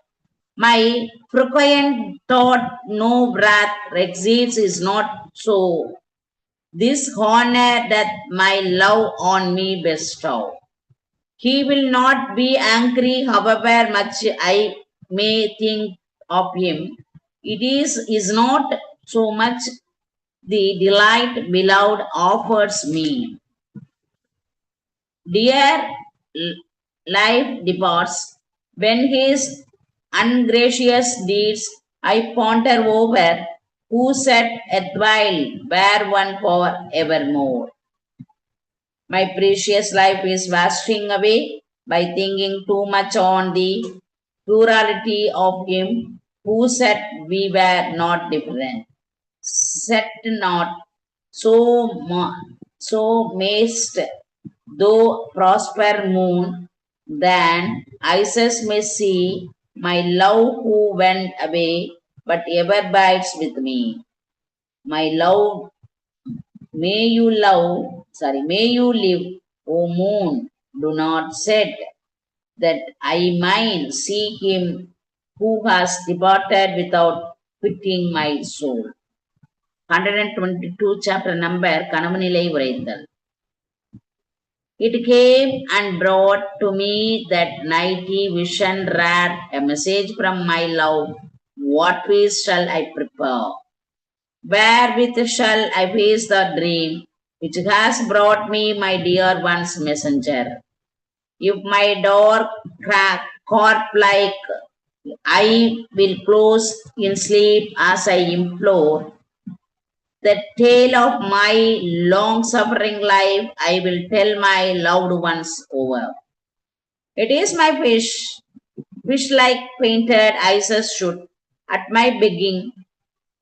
My frequent thought no wrath exceeds is not so. This honor that my love on me bestow. He will not be angry, however much I may think of him. Is not so much the delight beloved offers me. Dear life departs, when his ungracious deeds I ponder over, who said erstwhile were one for evermore. My precious life is wasting away by thinking too much on the plurality of him who said we were not different. Set not so so mayst though prosper moon, then Isis may see my love who went away, but ever bides with me. My love, may you live, O moon, do not set that I might see him who has departed without quitting my soul. 122 chapter number கனவுநிலை உரைத்தல். It came and brought to me that nighty vision rare, a message from my love. What feast shall I prepare? Wherewith shall I face the dream which has brought me my dear one's messenger? If my door crack corp like I will close in sleep as I implore the tale of my long suffering life I will tell my loved ones over. It is my wish like painted ices should, at my begging,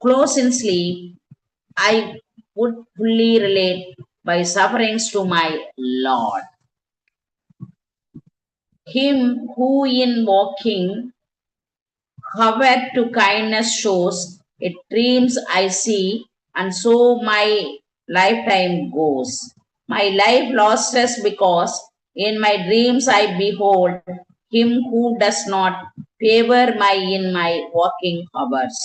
close in sleep, I would fully relate my sufferings to my Lord. Him who in walking hover to kindness shows, it dreams I see, and so my lifetime goes. My life lost us because in my dreams I behold him who does not favor my in my walking hours.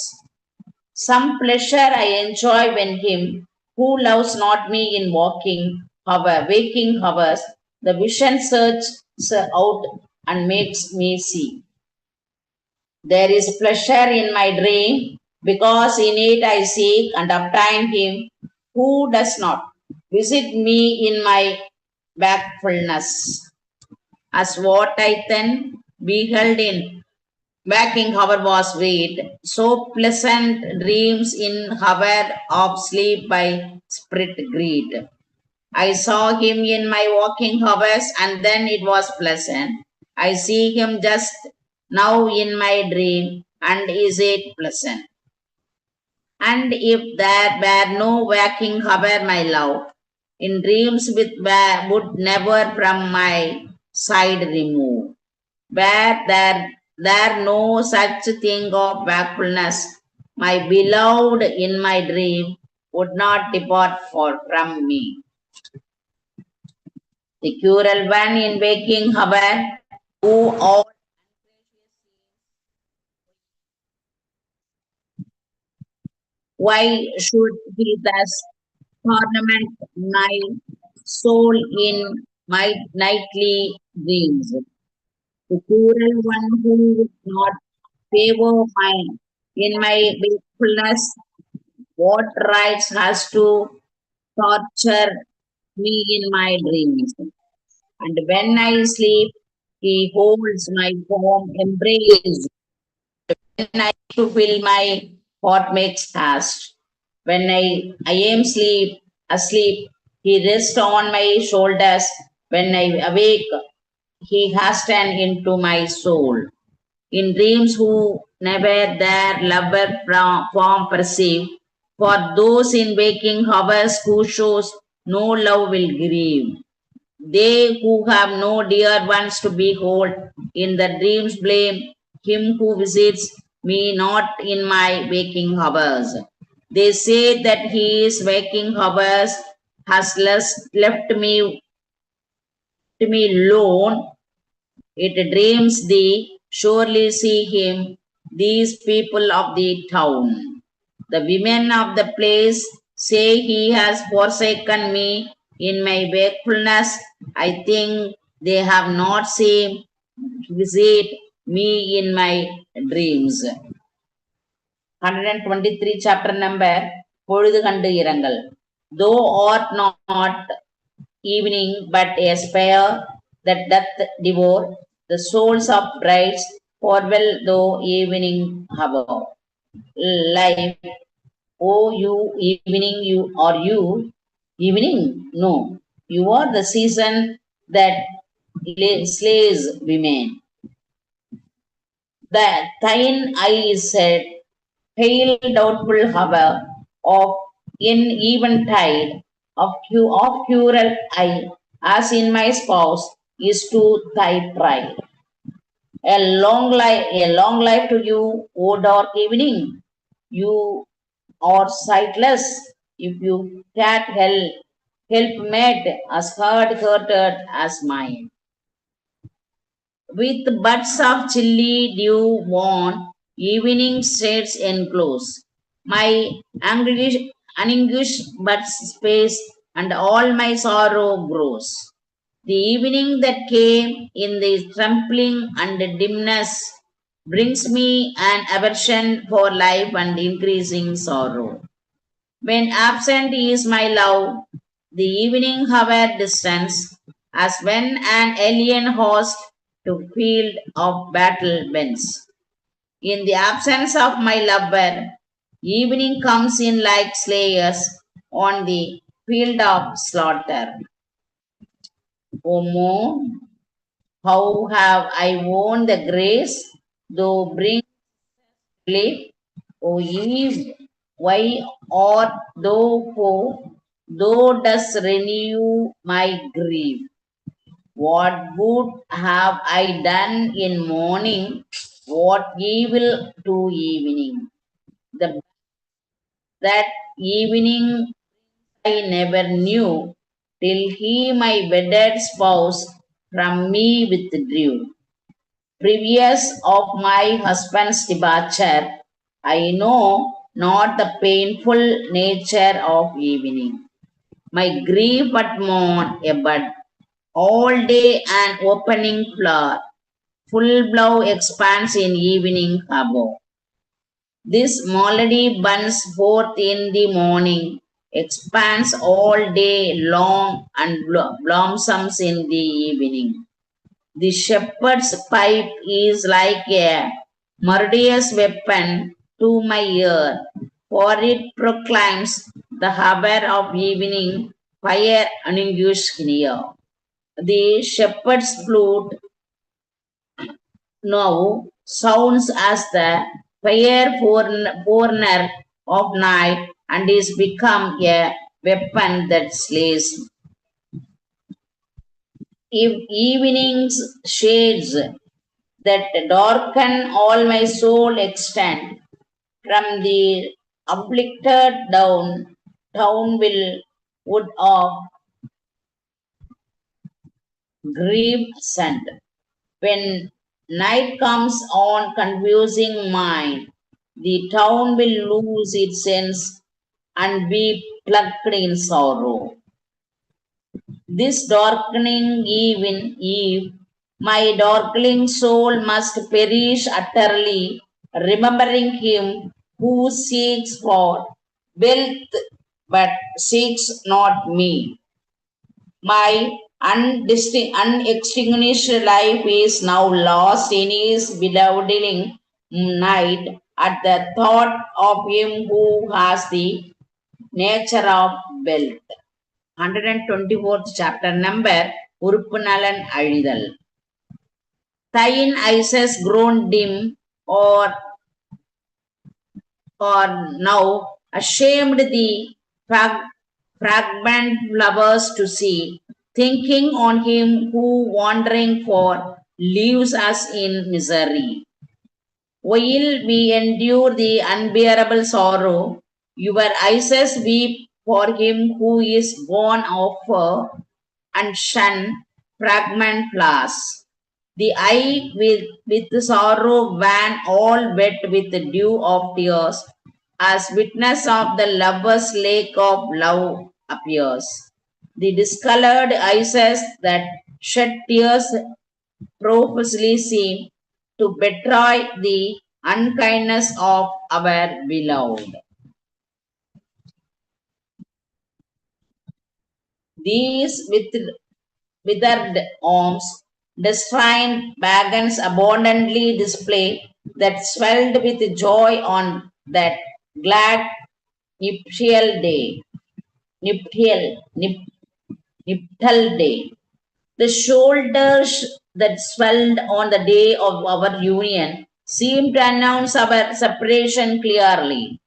Some pleasure I enjoy when him who loves not me in waking hours, the vision searches out and makes me see. There is pleasure in my dream because in it I seek and obtain him who does not visit me in my wakefulness. As what I then beheld in waking hour was great, so pleasant dreams in hour of sleep by spirit greet. I saw him in my walking hours, and then it was pleasant. I see him just now in my dream, and is it pleasant? And if there were no waking hour, my love, in dreams would never from my side remove. Were there no such thing of wakefulness, my beloved in my dream would not depart from me. The cruel one in waking hour, who all why should he thus torment my soul in my nightly dreams. The cruel one who would not favor in my wakefulness, what rights has to torture me in my dreams. And when I sleep, he holds my warm embrace. When I to feel my heart makes fast. When I am asleep, he rests on my shoulders. When I awake, he has turned into my soul. In dreams who never their lover form perceive, for those in waking hours who shows no love will grieve. They who have no dear ones to behold, in the dreams blame him who visits me not in my waking hours. They say that his waking hours has left me alone. It dreams thee, surely see him, these people of the town. The women of the place say he has forsaken me in my wakefulness. I think they have not seen visit me in my dreams. 123 chapter number பொழுது கண்டு இரங்கல். Thou art not evening but a spare that doth devour the souls of brides, farewell though evening hour. Life, oh you evening, you are you evening? No, you are the season that slays women. The thine eye is said, pale doubtful hour of in eventide of cruel eye, as in my spouse is to thy pride. A long life to you, O dark evening. You are sightless. If you cat help made as hard-hearted as mine. With buds of chilly dew worn, evening shades enclose. My anguish buds space, and all my sorrow grows. The evening that came in the trembling and dimness brings me an aversion for life and increasing sorrow. When absent is my love, the evening hover distance, as when an alien host to field of battle bends. In the absence of my lover, evening comes in like slayers on the field of slaughter. O moon, how have I won the grace, though bring relief? O eve, why art thou poor? Thou dost renew my grief. What good have I done in morning? What evil to evening? The that evening I never knew, till he my wedded spouse from me withdrew. Previous of my husband's departure, I know not the painful nature of evening. My grief at morn a bud, all day an opening flower, full blow expands in evening above. This malady burns forth in the morning, expands all day long, and blossoms in the evening. The shepherd's pipe is like a murderous weapon to my ear, for it proclaims the hour of evening, fire unanguished near. The shepherd's flute now sounds as the fire foreigner of night and is become a weapon that slays. If evening's shades that darken all my soul extend, from the afflicted town will wood of grief send. When night comes on confusing mind, the town will lose its sense and be plucked in sorrow. This darkening eve, my darkling soul must perish utterly, remembering him who seeks for wealth but seeks not me. My unextinguished life is now lost in his bedeviling night at the thought of him who has the nature of wealth. 124th chapter number உறுப்பு நலன் அழிதல். Thine eyes grown dim or now ashamed the fragment flowers to see, thinking on him who wandering for leaves us in misery. While we endure the unbearable sorrow, your eyes weep for him who is born of fur and shun fragment flowers. The eye with sorrow wan, all wet with the dew of tears, as witness of the lover's lake of love appears. The discolored eyes that shed tears profusely seem to betray the unkindness of our beloved. These withered arms, destined wagons abundantly display that swelled with joy on that glad nuptial day. Nuptial day. The shoulders that swelled on the day of our union seemed to announce our separation clearly.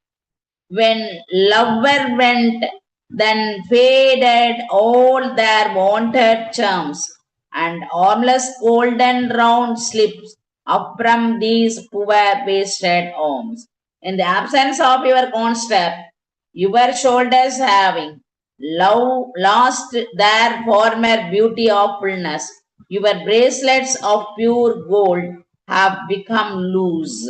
When lover went, then faded all their wonted charms, and armless golden round slips up from these poor wasted arms. In the absence of your constant, your shoulders having lost their former beauty of fullness, your bracelets of pure gold have become loose.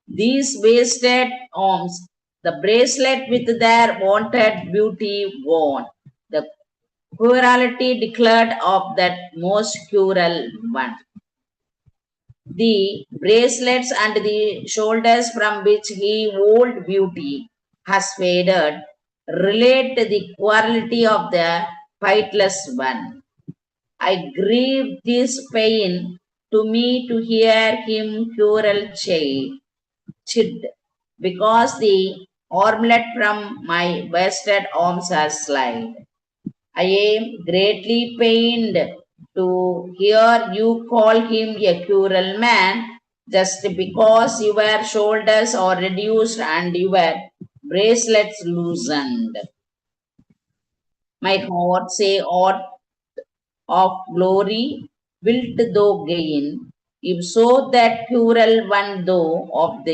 These wasted arms, the bracelet with their wanted beauty worn, the cruelty declared of that most cruel one. The bracelets and the shoulders from which he old beauty has faded relate to the quality of the pitiless one. I grieve this pain to me to hear him cruel chid, because the armlet from my wasted arms has slid. I am greatly pained to hear you call him a cruel man, just because your shoulders are reduced and your bracelets loosened. My heart say aught of glory wilt thou gain, if so that cruel one thou of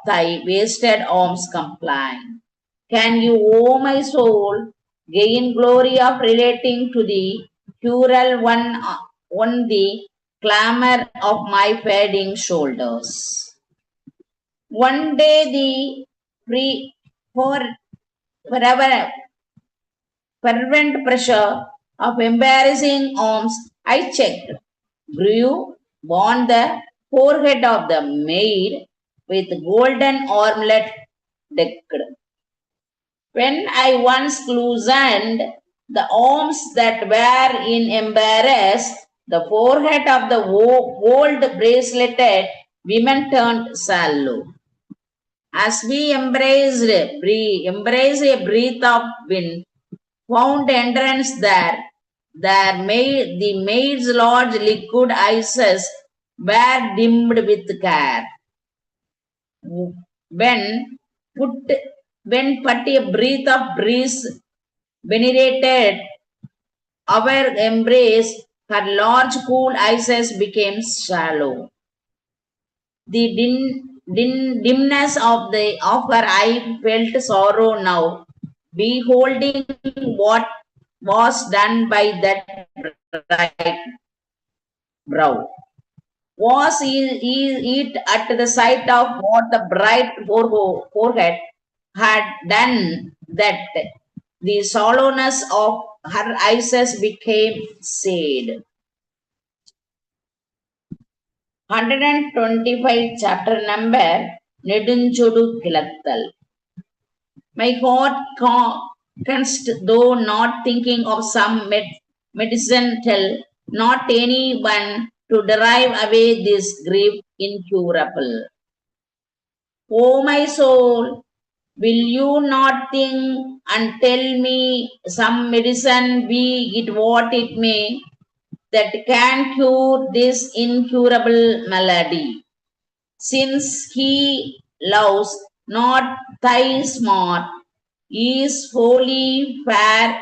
thy wasted arms compline. Can you, O my soul, gain glory of relating to the cruel one on the clamor of my fading shoulders? One day the free for forever fervent pressure of embarrassing arms, I checked, grew on the forehead of the maid with golden armlet decked. When I once loosened the arms that were in embarrass, the forehead of the gold braceleted women turned sallow. As we embrace a breath of wind, found entrance there. The maid's large liquid eyes were dimmed with care. When but a breath of breeze venerated our embrace, her large cool eyes became shallow. The dimness of her eye felt sorrow now, beholding what was done by that bright brow. Was it at the sight of what the bright forehead had done that the sallowness of her eyes became sad. 125 chapter number Nedunchodu Kilattal. My heart const, though not thinking of some medicine tell, not anyone to drive away this grief incurable. O my soul, will you not think and tell me some medicine, be it what it may, that can cure this incurable malady? Since he loves not thy smart, is wholly fair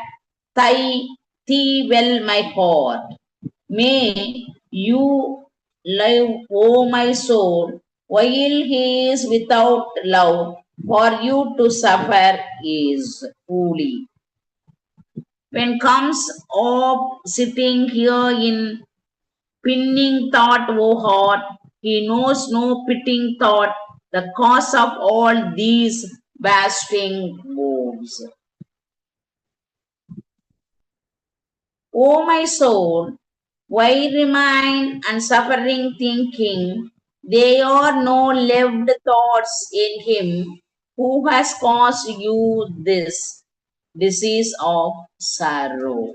thee well my heart. May you love, O my soul, while he is without love, for you to suffer is fully. When comes of sitting here in pinning thought, O heart, he knows no pitying thought, the cause of all these wasting woes. O my soul, why remain and suffering thinking? They are no left thoughts in him who has caused you this disease of sorrow.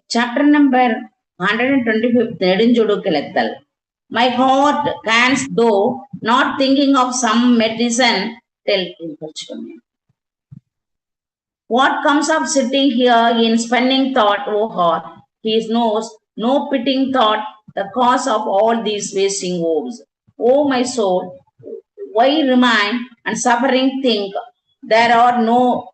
Chapter number 125th Nedunjodu Kilathal. My heart canst though not thinking of some medicine tell what comes of sitting here in spinning thought, O heart? He knows no pitying thought, the cause of all these wasting woes. O my soul, why remain and suffering think there are no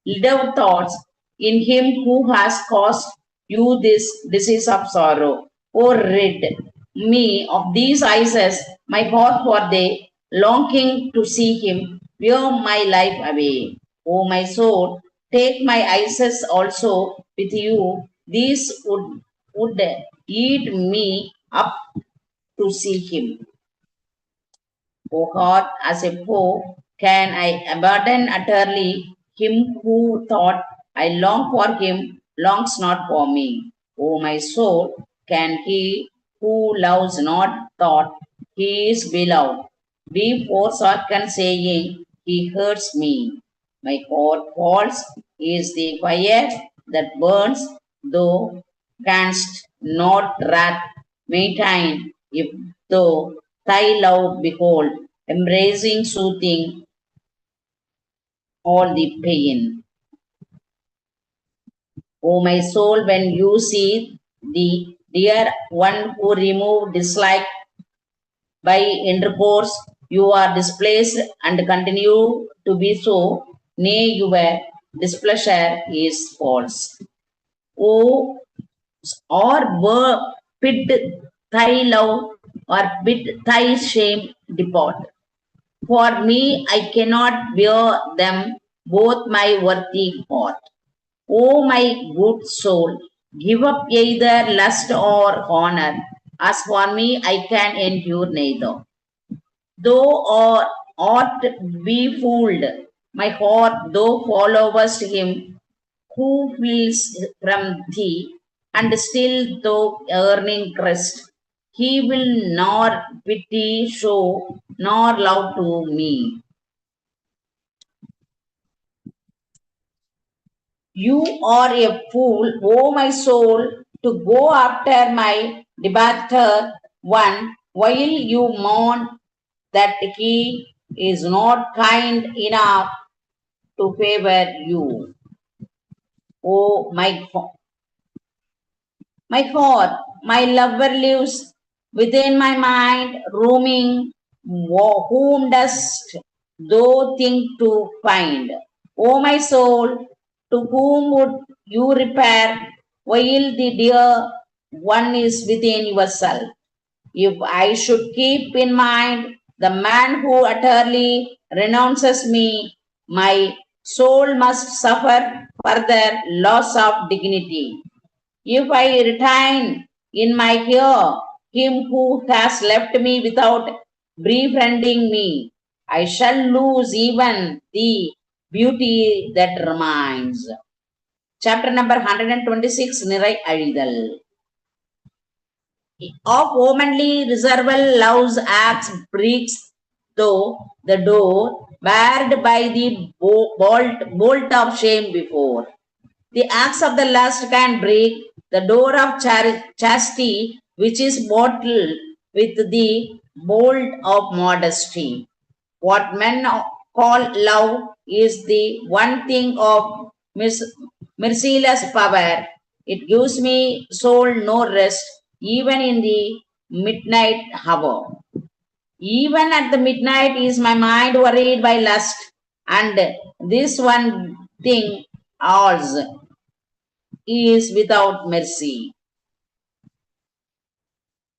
little thoughts in him who has caused you this disease of sorrow? O rid me of these eyes, my heart for they, longing to see him, wear my life away. O my soul, take my eyes also with you. These would eat me up to see him. O heart, as a foe, can I abandon utterly him who thought I long for him, longs not for me? O my soul, can he who loves not thought he is beloved be forsaken, saying he hurts me? My heart falls is the fire that burns, thou canst not wrath maintain, if thou thy love behold, embracing, soothing all the pain. O my soul, when you see the Dear one who removed dislike by intercourse, you are displaced and continue to be so. Nay, your displeasure is false. O or were bid thy love or bid thy shame depart. For me, I cannot bear them both my worthy heart. O my good soul, give up either lust or honor. As for me, I can endure neither. Thou art be fooled, my heart, thou followest him who flees from thee, and still thou earning crest. He will nor pity show, nor love to me. You are a fool, O my soul, to go after my departed one, while you mourn that he is not kind enough to favor you. Oh my God, my lover lives within my mind, roaming, whom dost thou think to find? O my soul, to whom would you repair, while the dear one is within yourself? If I should keep in mind the man who utterly renounces me, my soul must suffer further loss of dignity. If I retain in my care him who has left me without befriending me, I shall lose even the beauty that remains. Chapter number 126 Nirai Alidal. Of womanly reserval love's acts breaks though the door, barred by the bolt of shame before. The acts of the lust can break the door of chastity, which is bottled with the bolt of modesty. What men call love is the one thing of merciless power. It gives me soul no rest, even in the midnight hour. Even at the midnight is my mind worried by lust, and this one thing also is without mercy.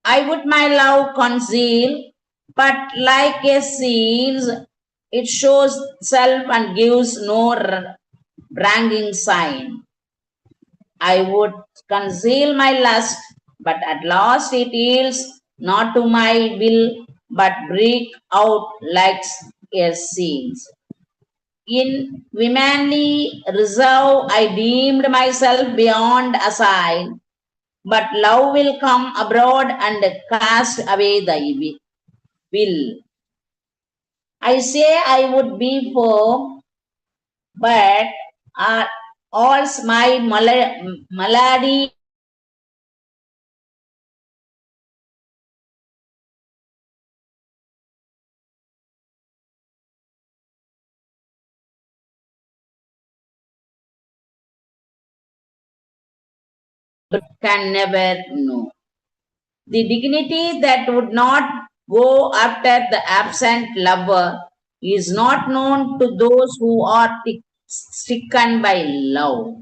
I would my love conceal, but like a seal, it shows self and gives no branding sign. I would conceal my lust, but at last it yields not to my will, but break out like a seal. In womanly reserve, I deemed myself beyond aside, but love will come abroad and cast away thy will. I say I would be firm, but all's my malady can never know. The dignity that would not go after the absent lover is not known to those who are stricken by love.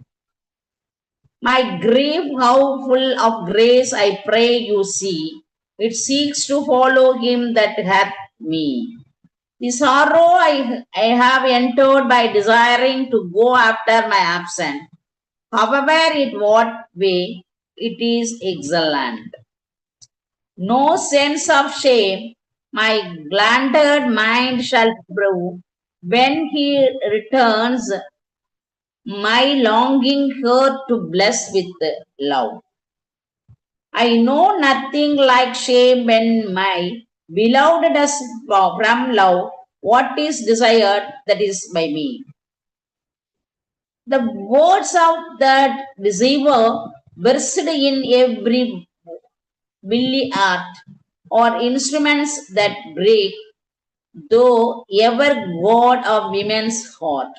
My grief, how full of grace, I pray you see. It seeks to follow him that hath me. The sorrow I have entered by desiring to go after my absent. However, in what way, it is excellent. No sense of shame my glanted mind shall prove when he returns my longing heart to bless with love. I know nothing like shame when my beloved does from love what is desired that is by me. The words of that deceiver versed in every willy art or instruments that break, though ever God of women's heart,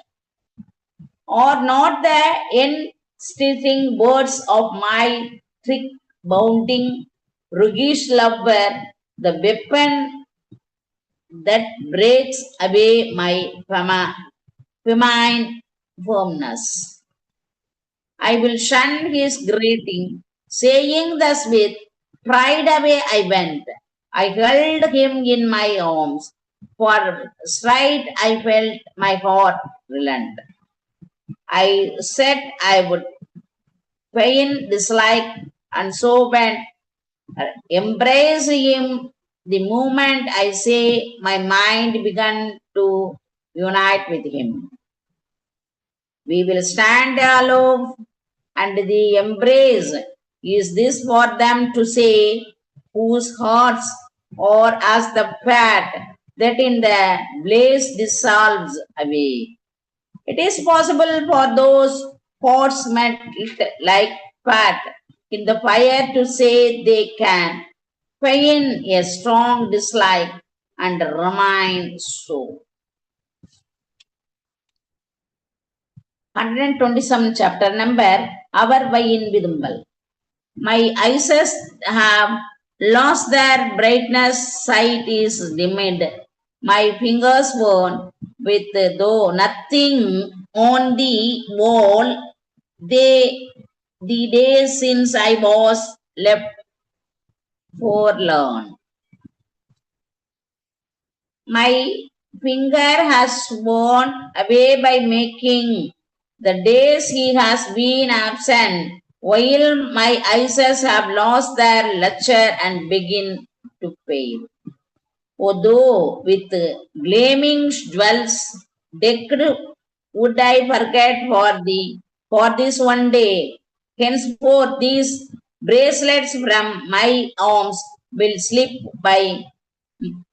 or not the enstilling words of my trick bounding, roguish lover, the weapon that breaks away my feminine firmness. I will shun his greeting, saying thus with pride away I went. I held him in my arms, for straight I felt my heart relent. I said I would fain dislike, and so went, embrace him. The moment I say, my mind began to unite with him. We will stand aloof and the embrace. Is this for them to say, whose hearts are as the fat that in the blaze dissolves away? It is possible for those hearts met like fat in the fire to say they can feign a strong dislike and remain so. 127 chapter number Our Vayin Vidumbal. My eyes have lost their brightness, sight is dimmed. My fingers worn with though nothing on the wall. They the days since I was left forlorn. My finger has worn away by making the days he has been absent, while my eyes have lost their luster and begin to fade. Although with gleaming jewels decked, would I forget for this one day. Henceforth these bracelets from my arms will slip by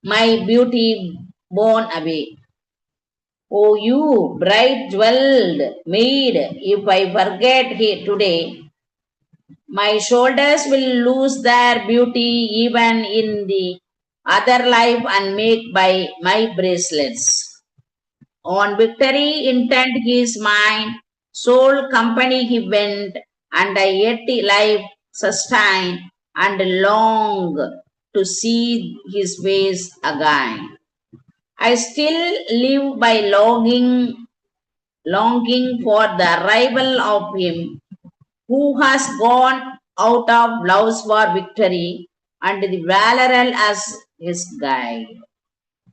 my beauty borne away. Oh, you bright jeweled maid, if I forget here today, my shoulders will lose their beauty even in the other life and make by my bracelets. On victory intent he is mine, sole company he went, and I yet life sustain and long to see his face again. I still live by longing for the arrival of him who has gone out of loves for victory and the valorous as his guide.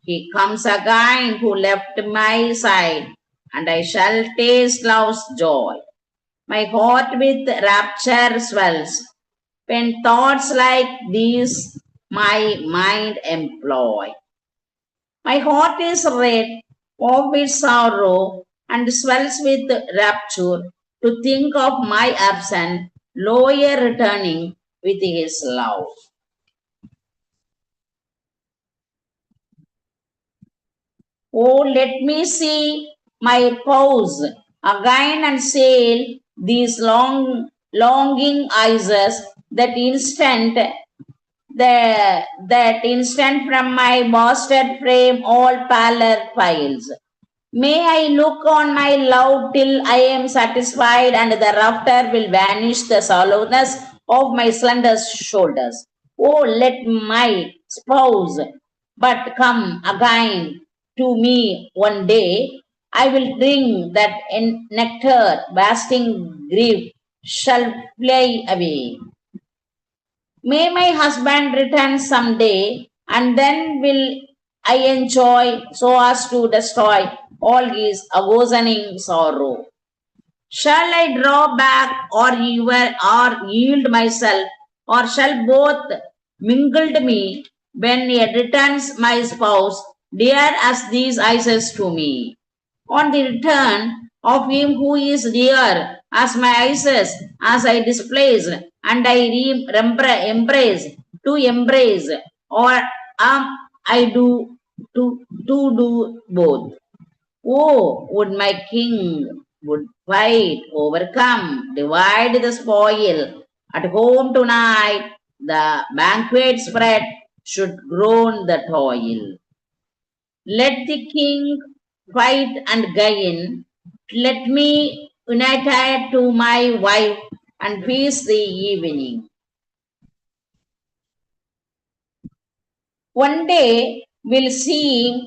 He comes again who left my side, and I shall taste love's joy. My heart with rapture swells when thoughts like these my mind employ. My heart is red of its sorrow and swells with rapture to think of my absent lawyer returning with his love. Oh, let me see my pose again and sail these longing eyes that instant from my bastard frame all pallor files. May I look on my love till I am satisfied, and thereafter will vanish the sallowness of my slender shoulders. Oh, let my spouse but come again to me one day. I will drink that nectar, wasting grief shall fly away. May my husband return some day, and then will I enjoy so as to destroy all his agoning sorrow. Shall I draw back or yield myself, or shall both mingled me when it returns my spouse, dear as these eyes to me? On the return of him who is dear as my eyes, as I displace, and I embrace, or I to do both. Oh, would my king would fight, overcome, divide the spoil. At home tonight, the banquet spread should groan the toil. Let the king fight and gain. Let me united to my wife and feast the evening. One day will seem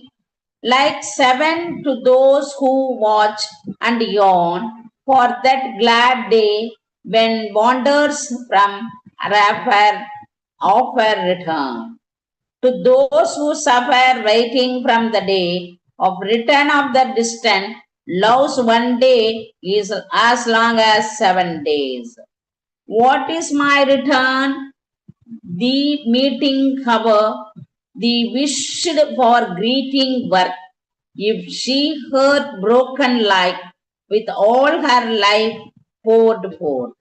like 7 to those who watch and yawn for that glad day when wanders from Rapha offer return. To those who suffer waiting from the day of return of the distant, love's one day is as long as 7 days. What is my return? The meeting hour, the wished for greeting work. If she heard broken like with all her life poured forth.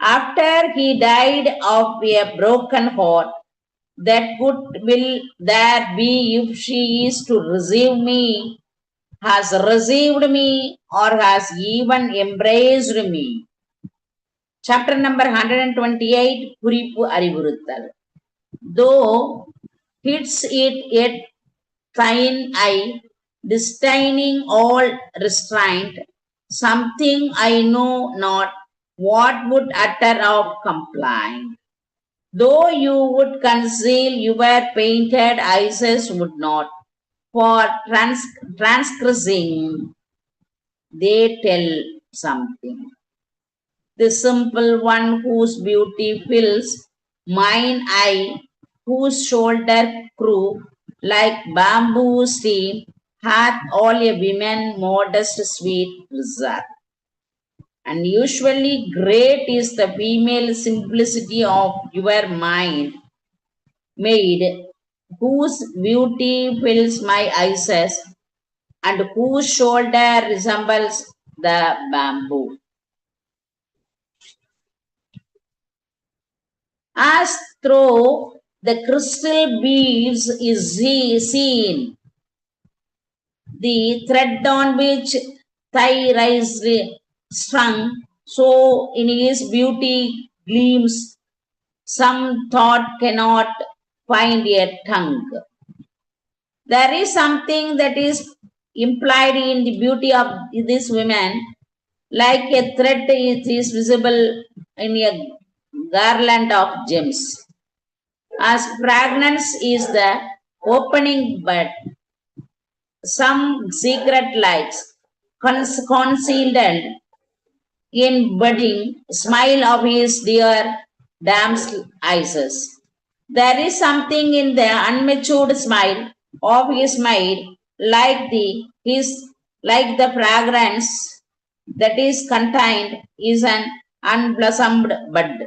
After he died of a broken heart, that good will there be if she is to receive me, has received me, or has even embraced me. Chapter number 128, Puripu Arivuruttal. Though hits it yet thine eye, disdaining all restraint, something I know not what would utter of complaint. Though you would conceal your painted eyes would not, for transgressing they tell something. The simple one whose beauty fills mine eye, whose shoulder crew like bamboo stream, hath all a woman modest sweet reserve. And usually great is the female simplicity of your mind, maid, whose beauty fills my eyes, and whose shoulder resembles the bamboo. As through the crystal beads is seen, the thread on which thy rise strung, so in his beauty gleams, some thought cannot find a tongue. There is something that is implied in the beauty of this woman, like a thread it is visible in a garland of gems. As fragrance is the opening bud, some secret lights concealed in budding smile of his dear damsel eyes. There is something in the unmatured smile of his maid, like the fragrance that is contained is an unblossomed bud.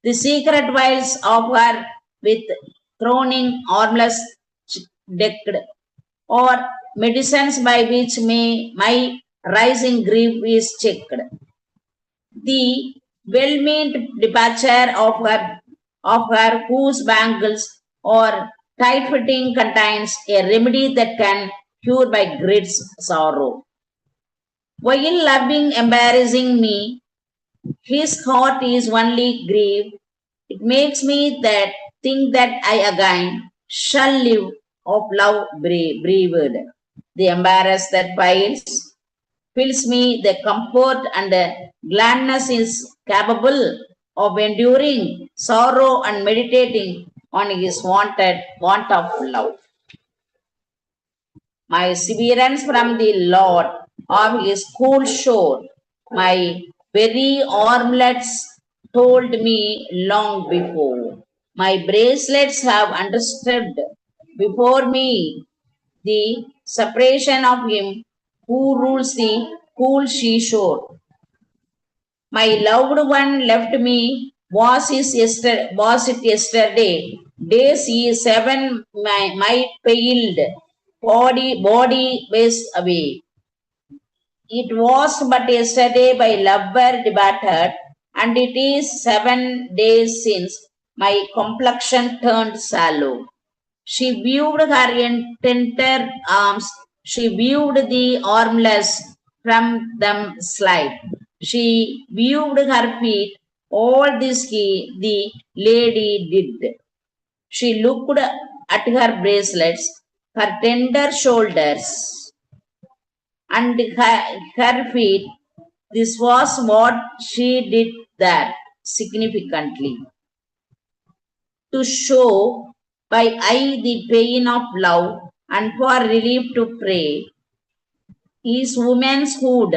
The secret vials of her with crowning armless decked, or medicines by which may my rising grief is checked. The well-meant departure of her whose bangles or tight fitting contains a remedy that can cure my great sorrow. While loving embarrassing me, his heart is only grief. It makes me that think that I again shall live of love breathed. The embarrass that fills me the comfort and the gladness is capable of enduring sorrow and meditating on his want of love. My severance from the Lord of his cool shore, my very armlets told me long before. My bracelets have understood before me the separation of him who rules the cool seashore. My loved one left me. Was it yesterday? Days is 7 my paled body was away. It was but yesterday my lover departed, and it is 7 days since my complexion turned sallow. She viewed her tender arms, she viewed the armless from them slide. She viewed her feet, all this the lady did. She looked at her bracelets, her tender shoulders, and her feet. This was what she did there significantly to show by the pain of love, and for relief to pray, is woman's hood.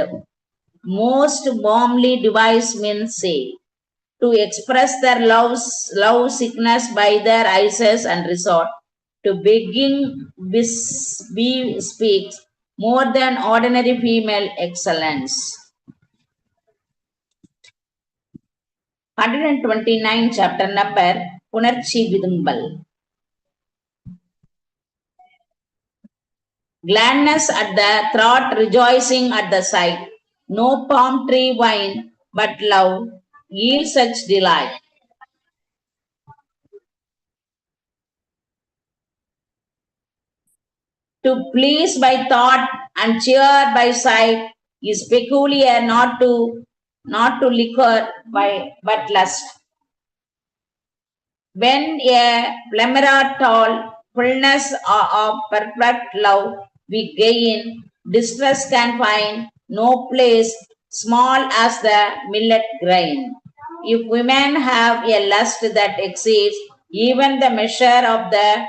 Most warmly devised men say, to express their love sickness by their eyes and resort to begging speaks more than ordinary female excellence. 129 chapter number Punarchi Vidumbal. Gladness at the throat, rejoicing at the sight. No palm tree wine, but love yields such delight. To please by thought and cheer by sight is peculiar, not to liquor by but lust. When a plumera tall, fullness of perfect love we gain, distress can find no place, small as the millet grain. If women have a lust that exceeds even the measure of the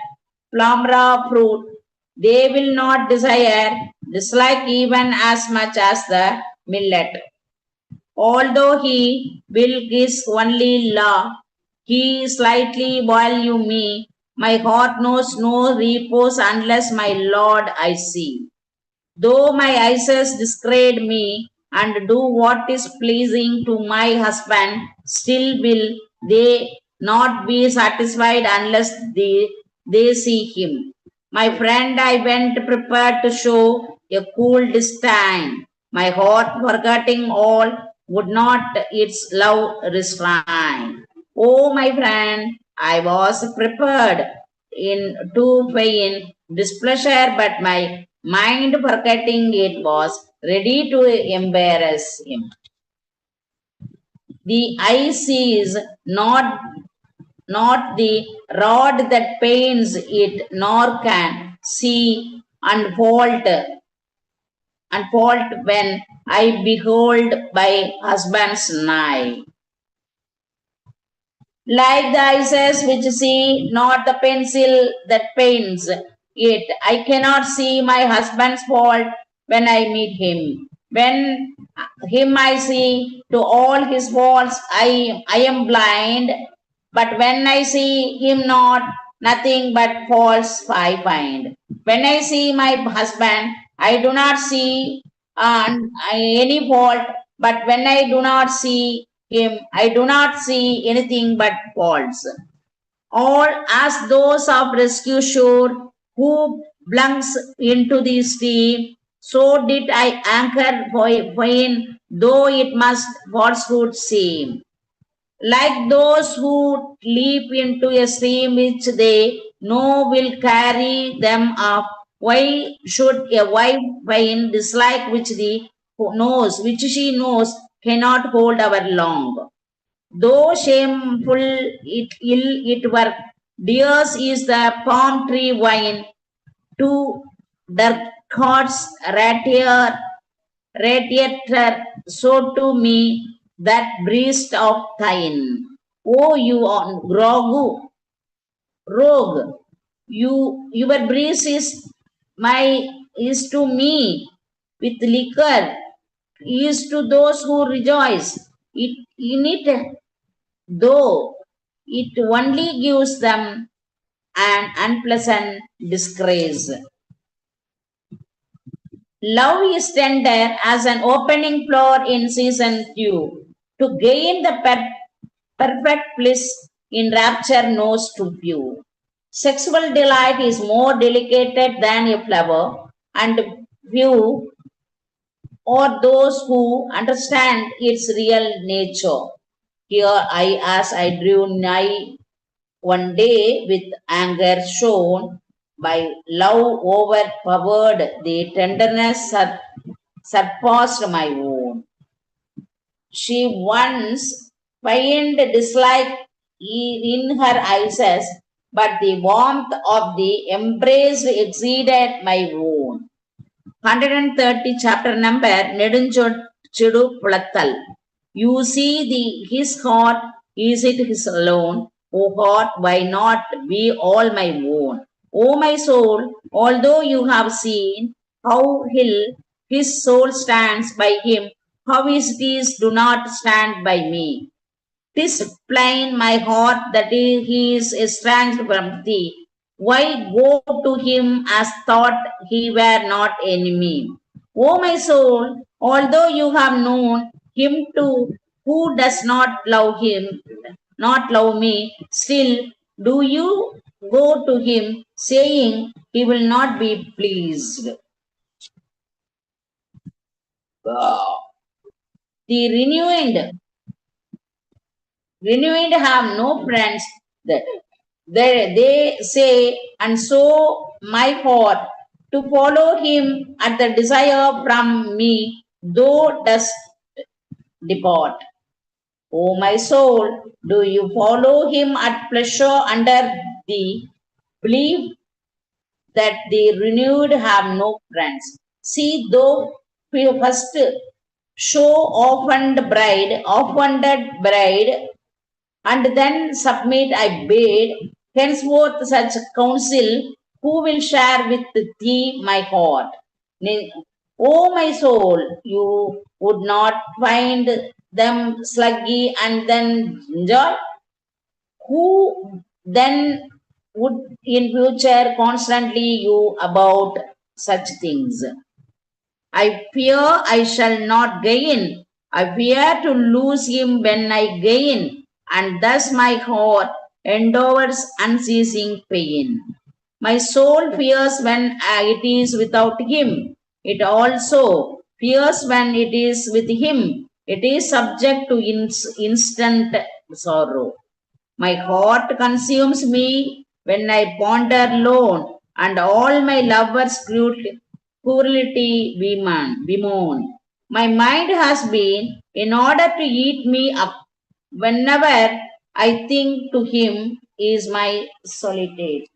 plumera fruit, they will not dislike even as much as the millet. Although he will give only law, he slightly value me. My heart knows no repose unless my Lord I see. Though my eyes disgrade me and do what is pleasing to my husband, still will they not be satisfied unless they see him. My friend, I went prepared to show a cool disdain. My heart, forgetting all, would not its love restrain. Oh, my friend, I was prepared in to feign displeasure, but my mind, forgetting it, was ready to embarrass him. The eye sees not the rod that pains it, nor can see unfold when I behold my husband's nigh. Like the eyes which see not the pencil that paints it, I cannot see my husband's fault when I meet him. When him I see to all his faults, I am blind, but when I see him not, nothing but faults I find. When I see my husband, I do not see any fault, but when I do not see him, I do not see anything but faults. All as those of rescue shore who plunges into the stream, so did I anchor fain, though it must falsehood seem. Like those who leap into a stream which they know will carry them off, why should a wife feign dislike which she knows cannot hold our long? Though shameful ill it were, dears is the palm tree wine to Darkhart's radiator, so to me that breast of thine. Oh, you on rogue, your breast is to me with liquor, is to those who rejoice in it, though it only gives them an unpleasant disgrace. Love is tender as an opening flower in season dew. To gain the perfect bliss in rapture knows to view. Sexual delight is more delicate than a flower, and few are those who understand its real nature. Here I, as I drew nigh one day with anger shown by love overpowered, the tenderness surpassed my own. She once feigned dislike in her eyes, but the warmth of the embrace exceeded my own. 130 chapter number Nedunchodu Pulattal. You see his heart, is it his alone? O heart, why not be all my own? O my soul, although you have seen how his soul stands by him, how his deeds do not stand by me. 'Tis plain, my heart, that he is estranged from thee. Why go to him as thought he were not enemy? O my soul, although you have known him too, who does not love me, still do you go to him, saying he will not be pleased. The renewed have no friends. They say, and so my heart to follow him at the desire from me, thou dost depart. O my soul, do you follow him at pleasure under the belief that the renewed have no friends? See, though we first show offended bride, and then submit, I bade. Henceforth, such counsel, who will share with thee my heart? O my soul, you would not find them sluggy and then enjoy? Who then would in future constantly you about such things? I fear I shall not gain. I fear to lose him when I gain, and thus my heart endures unceasing pain. My soul fears when it is without him. It also fears when it is with him. It is subject to instant sorrow. My heart consumes me when I ponder alone, and all my lovers' cruelty bemoan. My mind has been in order to eat me up. Whenever I think to him is my solitude.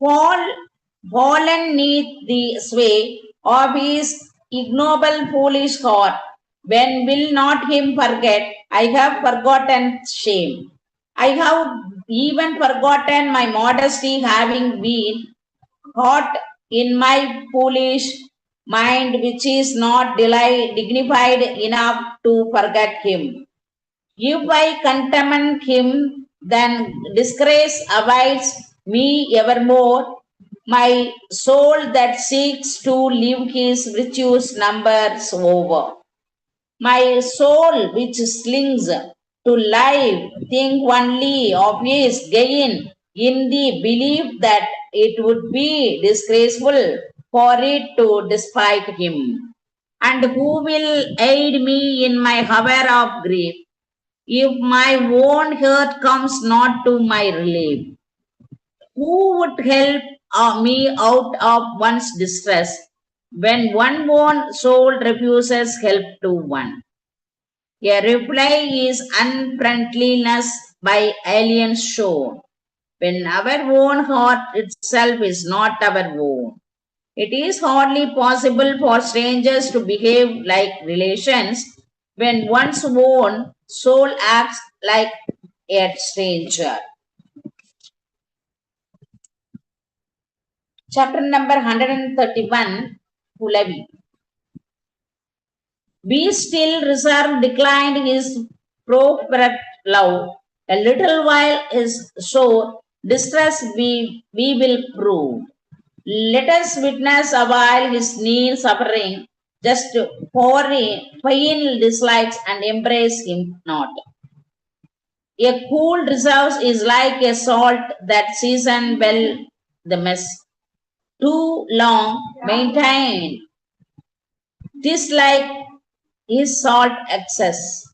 Fallen neath the sway of his ignoble foolish heart. When will not him forget? I have forgotten shame. I have even forgotten my modesty, having been caught in my foolish mind, which is not dignified enough to forget him. If I contemn him, then disgrace awaits me evermore. My soul that seeks to live his virtues numbers over. My soul which slings to life think only of his gain in the belief that it would be disgraceful for it to despite him. And who will aid me in my hour of grief? If my own hurt comes not to my relief, who would help me out of one's distress when one own soul refuses help to one? A reply is unfriendliness by aliens shown when our own heart itself is not our own. It is hardly possible for strangers to behave like relations when one's own soul acts like a stranger. Chapter number 131, Pulavi. Be still, reserve declined his proffered love. A little while is sore, distress we will prove. Let us witness a while his near suffering, just for pain dislikes and embrace him not. A cool reserve is like a salt that season well the mess. Too long maintained, dislike is salt excess.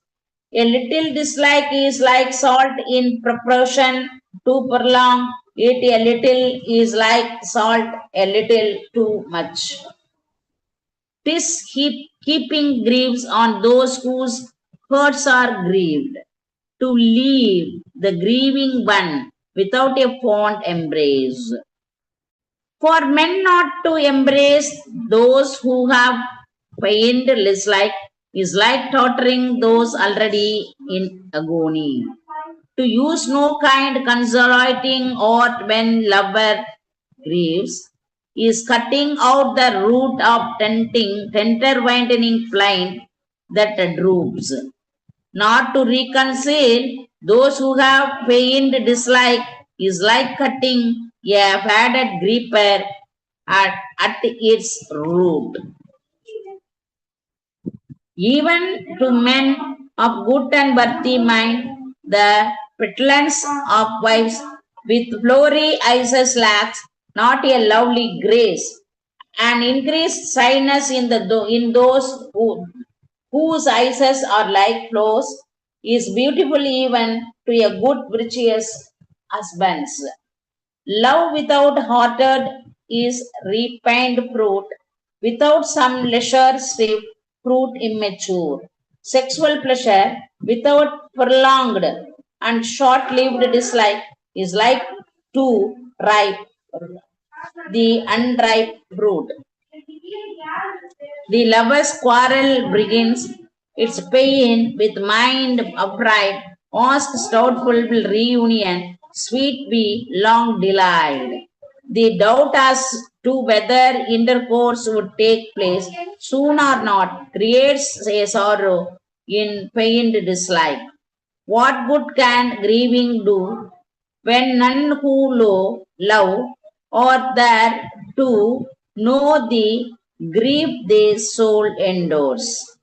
A little dislike is like salt in proportion to prolong it a little is like salt a little too much. 'Tis keeping grieves on those whose hearts are grieved, to leave the grieving one without a fond embrace. For men not to embrace those who have pained is like torturing those already in agony. To use no kind consolating or when lover grieves is cutting out the root of tender widening plant that droops. Not to reconcile those who have feigned dislike is like cutting a faded creeper at its root. Even to men of good and worthy mind, the petulance of wives with flowery eyes lacks not a lovely grace, and increased shyness in those whose eyes are like flowers is beautiful even to a good virtuous husband's. Love without hearted is refined fruit, without some leisure strip, fruit immature. Sexual pleasure without prolonged and short lived dislike is like to ripe the unripe fruit. The lover's quarrel begins its pain with mind upright, asks doubtful reunion, sweet be long delayed. The doubt as to whether intercourse would take place soon or not creates a sorrow in pained dislike. What good can grieving do when none who love are there to know the grief their soul endures?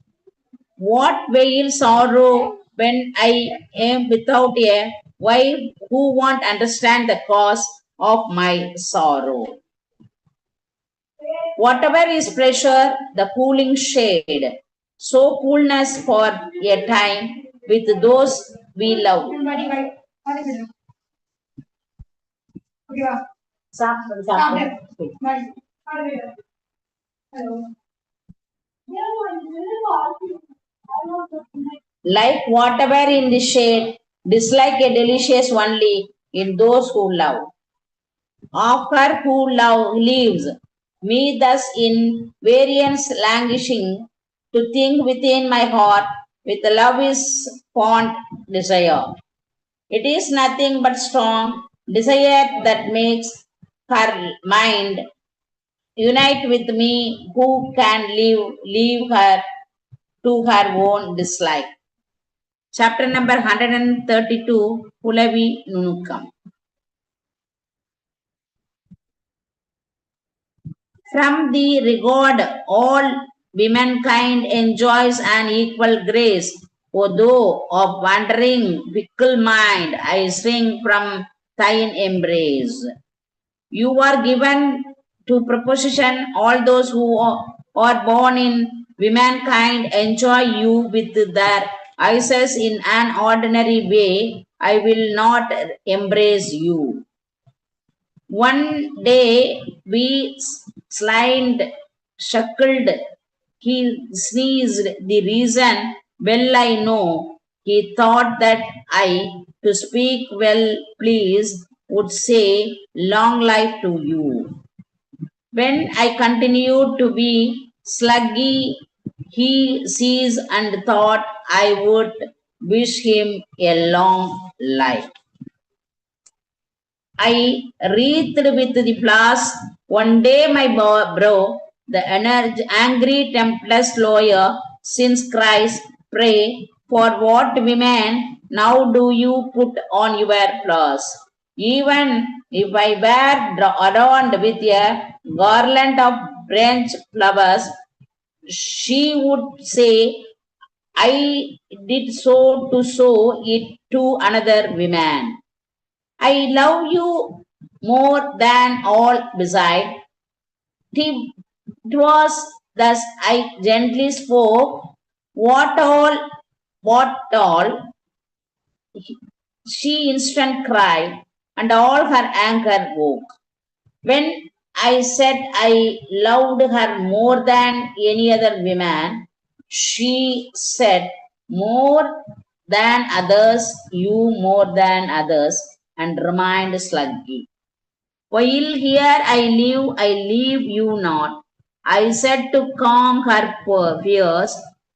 What veil sorrow when I am without a wife who won't understand the cause of my sorrow? Whatever is pleasure, the cooling shade, so coolness for a time with those we love. Like whatever in the shade, dislike a delicious only in those who love. Of her who leaves me thus in variance languishing, to think within my heart with love is fond desire. It is nothing but strong desire that makes her mind unite with me who can leave her to her own dislike. Chapter number 132 Pulavi Nunukam. From the regard, all womankind enjoys an equal grace. Although of wandering, fickle mind, I shrink from thine embrace. You are given to proposition all those who are born in womankind enjoy you with their eyes in an ordinary way. I will not embrace you. One day we slimed, shuckled, he sneezed. The reason well I know. He thought that I, to speak well please, would say long life to you. When I continued to be sluggy, he sees and thought I would wish him a long life. I wreathed with the flowers. One day, my bro, the angry tempest lawyer, since Christ, pray for what women now do you put on your flowers? Even if I were adorned with a garland of branch flowers, she would say, I did so to sow it to another woman. I love you more than all beside. It was thus I gently spoke. What all, she instant cried, and all her anger woke. When I said I loved her more than any other woman, she said, more than others, you more than others, and remained sluggy. While here I live you not. I said to calm her fears.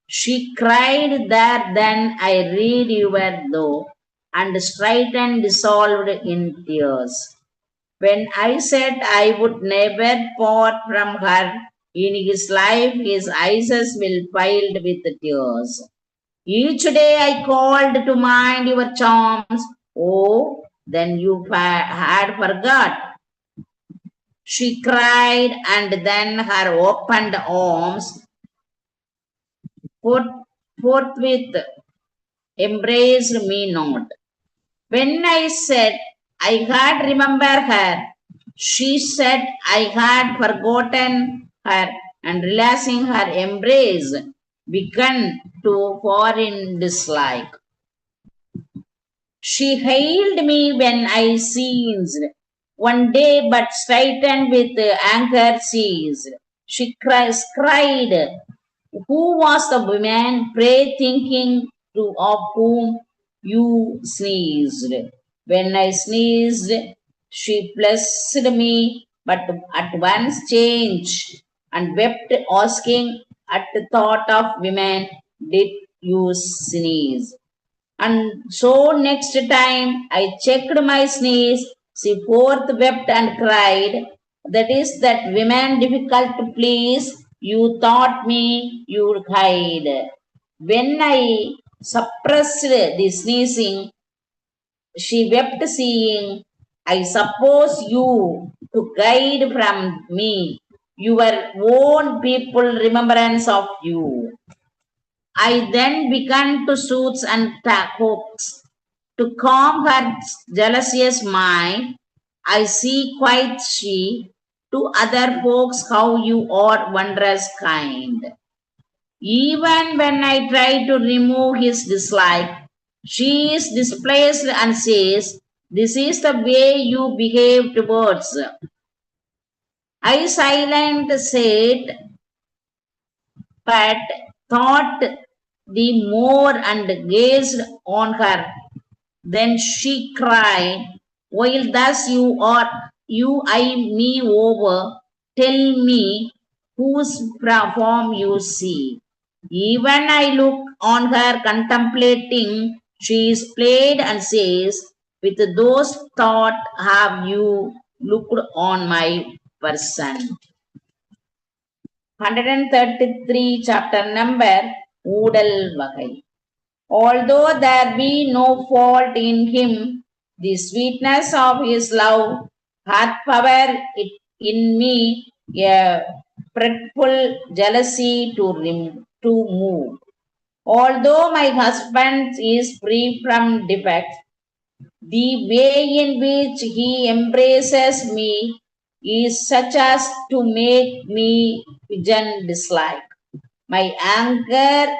She cried there, then I read your though, and straightened dissolved in tears. When I said I would never part from her in his life, his eyes will filled with tears. Each day I called to mind your charms. Oh, then you had forgot. She cried, and then her opened arms forthwith embraced me not. When I said I had remembered her, she said I had forgotten her, and relaxing her embrace, began to fall in dislike. She hailed me when I ceased. One day, but straightened with anger ceased. She cried, who was the woman, pray, thinking to of whom you sneezed? When I sneezed, she blessed me, but at once changed and wept, asking, at the thought of women, did you sneeze? And so next time I checked my sneeze, she forth wept and cried, that is that women difficult to please, you thought me you'd hide. When I suppressed the sneezing, she wept seeing, I suppose you to guide from me, your own people remembrance of you. I then began to soothe and coax. To calm her jealous mind, I see quite she to other folks how you are wondrous kind. Even when I try to remove his dislike, she is displeased and says, this is the way you behave towards. I silent said, but thought the more and gazed on her. Then she cried, while thus you eye me over, tell me whose form you see. Even I look on her contemplating, she is played and says, with those thought have you looked on my person. 133 chapter number Udal Vagai. Although there be no fault in him, the sweetness of his love hath power in me a fretful jealousy to move. Although my husband is free from defects, the way in which he embraces me is such as to make me pigeon dislike. My anger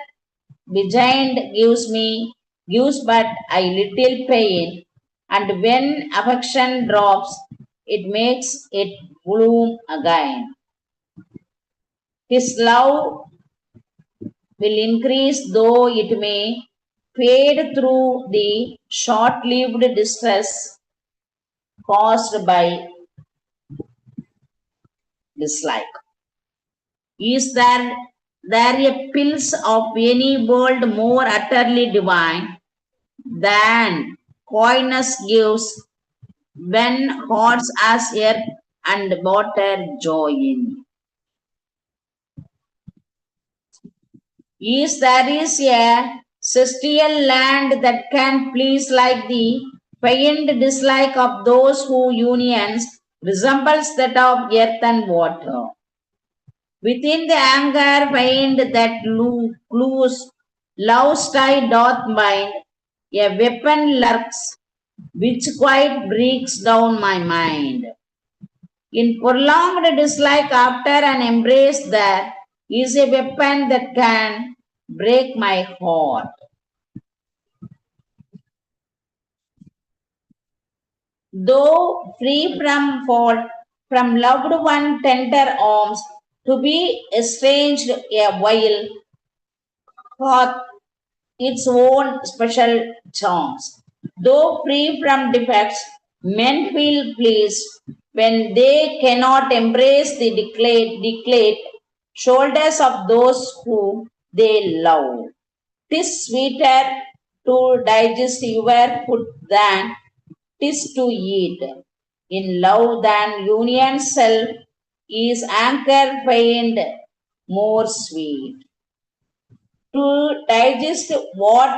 behind gives but a little pain, and when affection drops, it makes it bloom again. His love will increase, though it may fade through the short-lived distress caused by dislike. Is there a pills of any world more utterly divine than coyness gives when hearts as earth and water join? There is a celestial land that can please like the feigned dislike of those whose unions resembles that of earth and water. Within the anger find that clues, love style doth bind, a weapon lurks, which quite breaks down my mind. In prolonged dislike after an embrace there is a weapon that can break my heart. Though free from fault, from loved one tender arms, to be estranged a while hath its own special charms. Though free from defects, men feel pleased when they cannot embrace the declared. shoulders of those whom they love. 'Tis sweeter to digest your food than 'tis to eat. In love than union self is anchor find more sweet. To digest what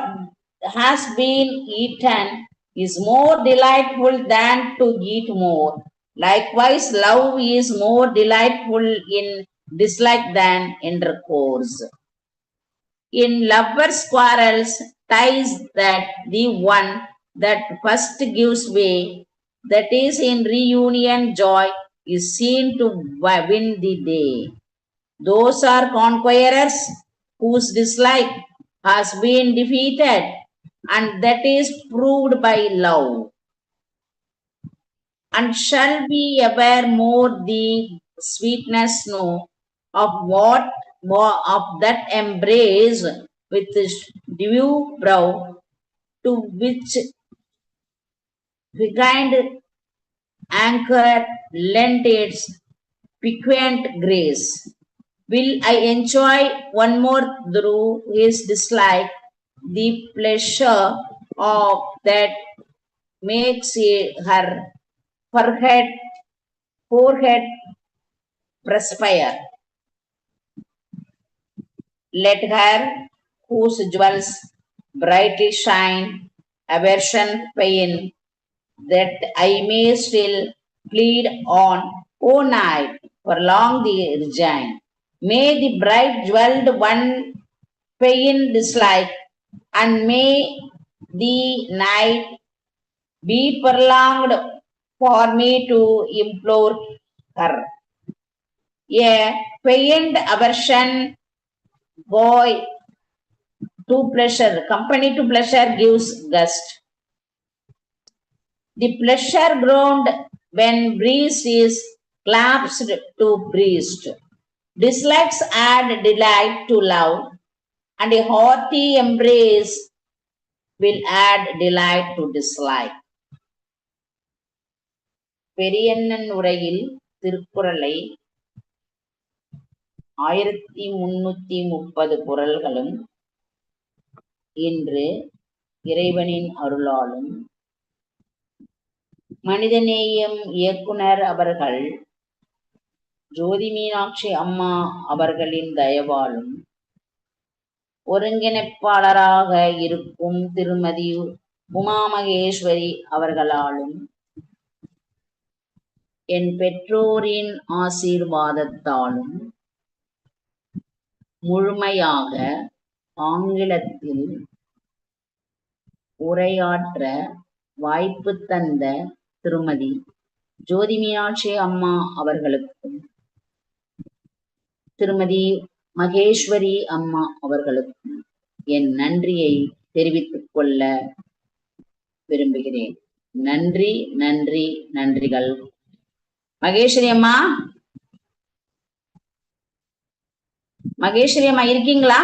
has been eaten is more delightful than to eat more. Likewise, love is more delightful in dislike than intercourse. In lovers' quarrels, ties that the one that first gives way, that is, in reunion joy, is seen to win the day. Those are conquerors whose dislike has been defeated, and that is proved by love. And shall we ever more the sweetness know of what of that embrace with dew brow to which regained anchor lent its piquant grace? Will I enjoy one more through his dislike the pleasure of that makes her forehead perspire? Let her whose jewels brightly shine aversion pain that I may still plead on, O night, for long the resign. May the bright jeweled one pain dislike, and may the night be prolonged for me to implore her. A pained aversion boy to pleasure, company to pleasure gives gust. The pleasure ground when breast is clasped to breast. Dislikes add delight to love, and a hearty embrace will add delight to dislike. பெரியண்ணன் உரையில் திருக்குறளை 1330 குறள்களும் இன்று இறைவனின் அருளாலும் மனிதநேயம் இயக்குனர் அவர்கள் ஜோதி மீனாட்சி அம்மா அவர்களின் தயவாலும் ஒருங்கிணைப்பாளராக இருக்கும் திருமதி உமா மகேஸ்வரி அவர்களாலும் என் பெற்றோரின் ஆசீர்வாதத்தாலும் முழுமையாக ஆங்கிலத்தில் உரையாற்ற வாய்ப்பு தந்த திருமதி ஜோதி மீனாட்சி அம்மா அவர்களுக்கும் திருமதி மகேஸ்வரி அம்மா அவர்களுக்கும் என் நன்றியை தெரிவித்துக் கொள்ள விரும்புகிறேன். நன்றி நன்றி நன்றிகள். மகேஸ்வரி அம்மா, மகேஸ்வரி அம்மா இருக்கீங்களா?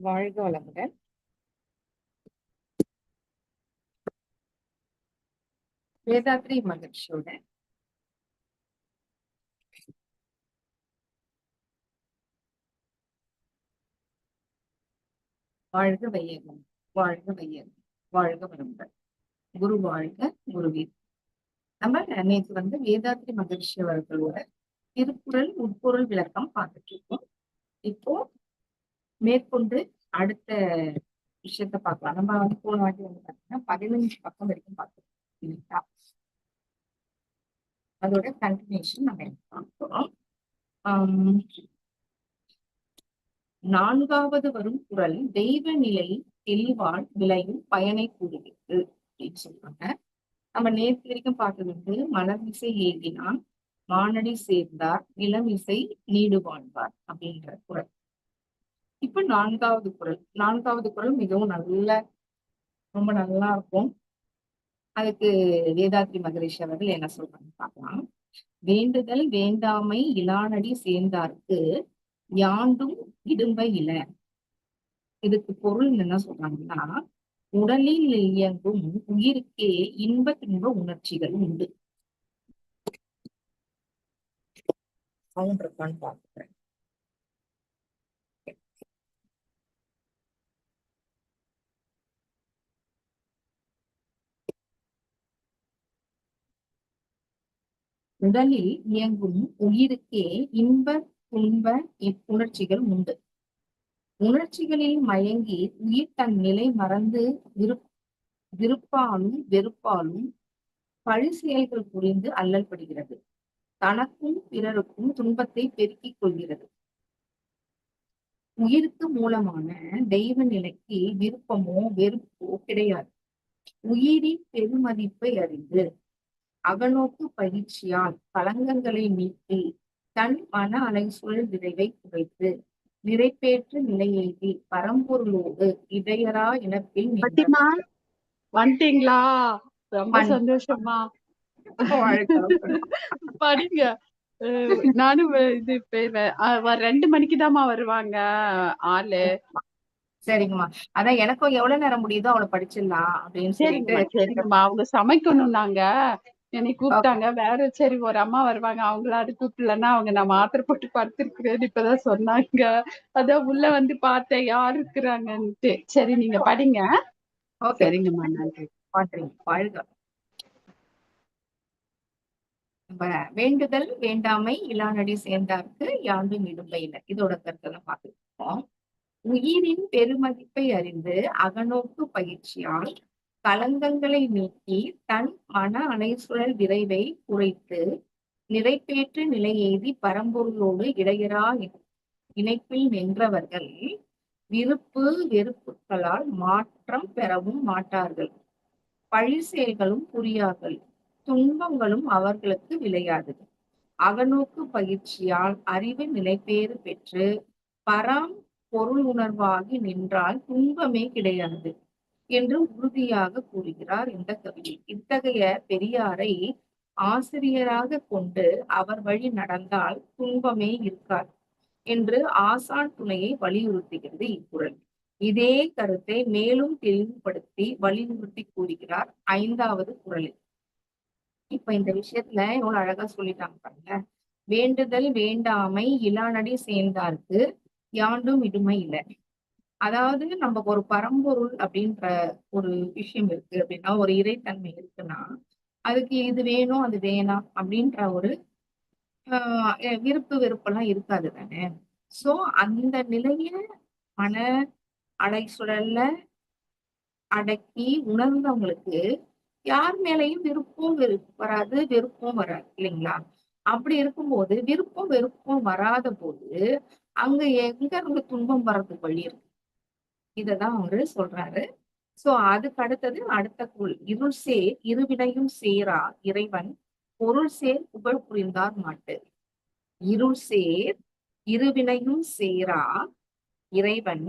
வாழ்க வளமுடன். வேதாத்ரி மகிழ்ச்சியோட வாழ்க வையகம், வாழ்க வையகம், வாழ்க வளமுடன். குரு வாழ்க, குருவீர். நம்ம நேற்று வேதாத்ரி மகிழ்ச்சி அவர்களோட திருக்குறள் உட்பொருள் விளக்கம் பார்த்துட்டு இருக்கோம். இப்போ மேற்கொண்டு அடுத்த விஷயத்த பார்க்கலாம். நம்ம போன வாட்டி பாத்தீங்கன்னா 15 பக்கம் வரைக்கும் பார்த்துருக்கோம். அதோட கண்டினியூஷன் நம்ம பார்க்கிறோம். 4வது வரும் குறள் தெய்வ நிலை தெளிவால் விளையும் பயனை கூறுகிறது அப்படின்னு சொல்றாங்க. நம்ம நேற்று வரைக்கும் பார்த்தது மலர் இசை ஏகினான் மானடி சேர்ந்தார் நிலம் இசை நீடு வாழ்வார் அப்படின்ற குறள். இப்ப 4வது குறள் மிகவும் ரொம்ப நல்லா இருக்கும். அதுக்கு வேதாத்ரி மகரிஷி அவர்கள் என்ன சொல்றாங்க பார்க்கலாம். வேண்டுதல் வேண்டாமை இலானடி சேர்ந்தார்க்கு யாண்டும் இடும்பை இல. இதுக்கு பொருள் என்ன சொல்றாங்கன்னா, உடலில் இயங்கும் உயிருக்கே இன்ப துன்ப உணர்ச்சிகள் உண்டு. சவுண்ட் இருக்கான்னு பார்க்கிறேன். உடலில் இயங்கும் உயிருக்கே இன்ப துன்ப உணர்ச்சிகள் உண்டு. உணர்ச்சிகளில் மயங்கி உயிர் தன் நிலை மறந்து விருப்பாலும் வெறுப்பாலும் பழி செயல்கள் புரிந்து அல்லல் படுகிறது. தனக்கும் பிறருக்கும் துன்பத்தை பெருக்கிக் கொள்கிறது. உயிருக்கு மூலமான தெய்வ நிலைக்கு விருப்பமோ வெறுப்போ கிடையாது. உயிரின் பெருமதிப்பை அறிந்து அகநோக்கு பயிற்சியால் களங்கங்களை நீக்கி தன் மன அலைசூழல் விரைவை குறைத்து நிறைப்பேற்று நிலையெய்தி பரம்பொருளோடு இடையரா இனத்தில் வந்துட்டீங்களா? ரொம்ப சந்தோஷமா படிங்க. நானும் இது 2 மணிக்குதாம்மா வருவாங்க ஆளு. சரிங்கம்மா. அதான் எனக்கும் எவ்வளவு நேரம் முடியுதோ அவ்வளவு படிச்சிடலாம் அப்படின்னு சொல்லிட்டு. சரிங்கம்மா. அவங்க சமைக்கணும். நாங்க என்னை கூப்பிட்டாங்க வேற. சரி ஒரு அம்மா வருவாங்க, அவங்களாவது கூப்பிடலன்னா அவங்க நான் மாத்திரை போட்டு படுத்திருக்கிறேன்னு இப்பதான் சொன்னாங்க. அதான் உள்ள பார்த்தேன் யார் இருக்கிறாங்கன்ட்டு. சரி நீங்க படிங்க. சரிங்கம்மா, நன்றி. வாழ்க. வேண்டுதல் வேண்டாமை இலானடி சேர்ந்தார்க்கு யாண்டும் இடும்பையினர். இதோட கருத்தெல்லாம் பார்த்துருக்கோம். உயிரின் பெருமதிப்பை அறிந்து அகநோக்கு பயிற்சியால் களங்கங்களை நீக்கி தன் மன அலைசுழல் விரைவை குறைத்து நிறைப்பேற்று நிலையெய்தி பரம்பொருளோடு இடையரா இணைப்பில் நின்றவர்கள் விருப்பு வெறுப்புகளால் மாற்றம் பெறவும் மாட்டார்கள். பழி செயல்களும் புரியார்கள். துன்பங்களும் அவர்களுக்கு விளையாதது. அகநோக்கு பயிற்சியால் அறிவு நிலைபேறு பெற்று பரம் பொருள் உணர்வாகி நின்றால் துன்பமே கிடையாது என்று உறுதியாக கூறுகிறார் இந்த கவியில். இத்தகைய பெரியாரை ஆசிரியராக கொண்டு அவர் வழி நடந்தால் துன்பமே இருக்காது என்று ஆசான் துணையை வலியுறுத்துகிறது இக்குறள். இதே கருத்தை மேலும் தெளிவுபடுத்தி வலியுறுத்தி கூறுகிறார் 5வது குறளில். இப்ப இந்த விஷயத்துல இவ்வளவு அழகா சொல்லிட்டாங்க பாருங்க. வேண்டுதல் வேண்டாமை இலானடி சேர்ந்தார்க்கு யாண்டும் இடுமை இல்லை. அதாவது நம்ம ஒரு பரம்பொருள் அப்படின்ற ஒரு விஷயம் இருக்கு அப்படின்னா, ஒரு இறைத்தன்மை இருக்குன்னா அதுக்கு இது வேணும் அது வேணாம் அப்படின்ற ஒரு விருப்பு வெறுப்பெல்லாம் இருக்காது தானே. சோ அந்த நிலைய மன அலை சுழல்ல அடக்கி உணர்ந்தவங்களுக்கு யார் மேலையும் விருப்பம் வராது, வெறுப்பும் வராது இல்லைங்களா. அப்படி இருக்கும்போது விருப்பம் வெறுப்பும் வராத போது அங்க எங்க இருந்து துன்பம் வர்றதுக்கு வழி இருக்கு. இததான் அவரு சொல்றாரு. சோ அதுக்கு அடுத்தது அடுத்த குறள். இருள் சேர் இருவினையும் சேரா இறைவன் பொருள் சேர் புகழ் புரிந்தார் மாட்டு. இருள் சேர் இருவினையும் சேரா இறைவன்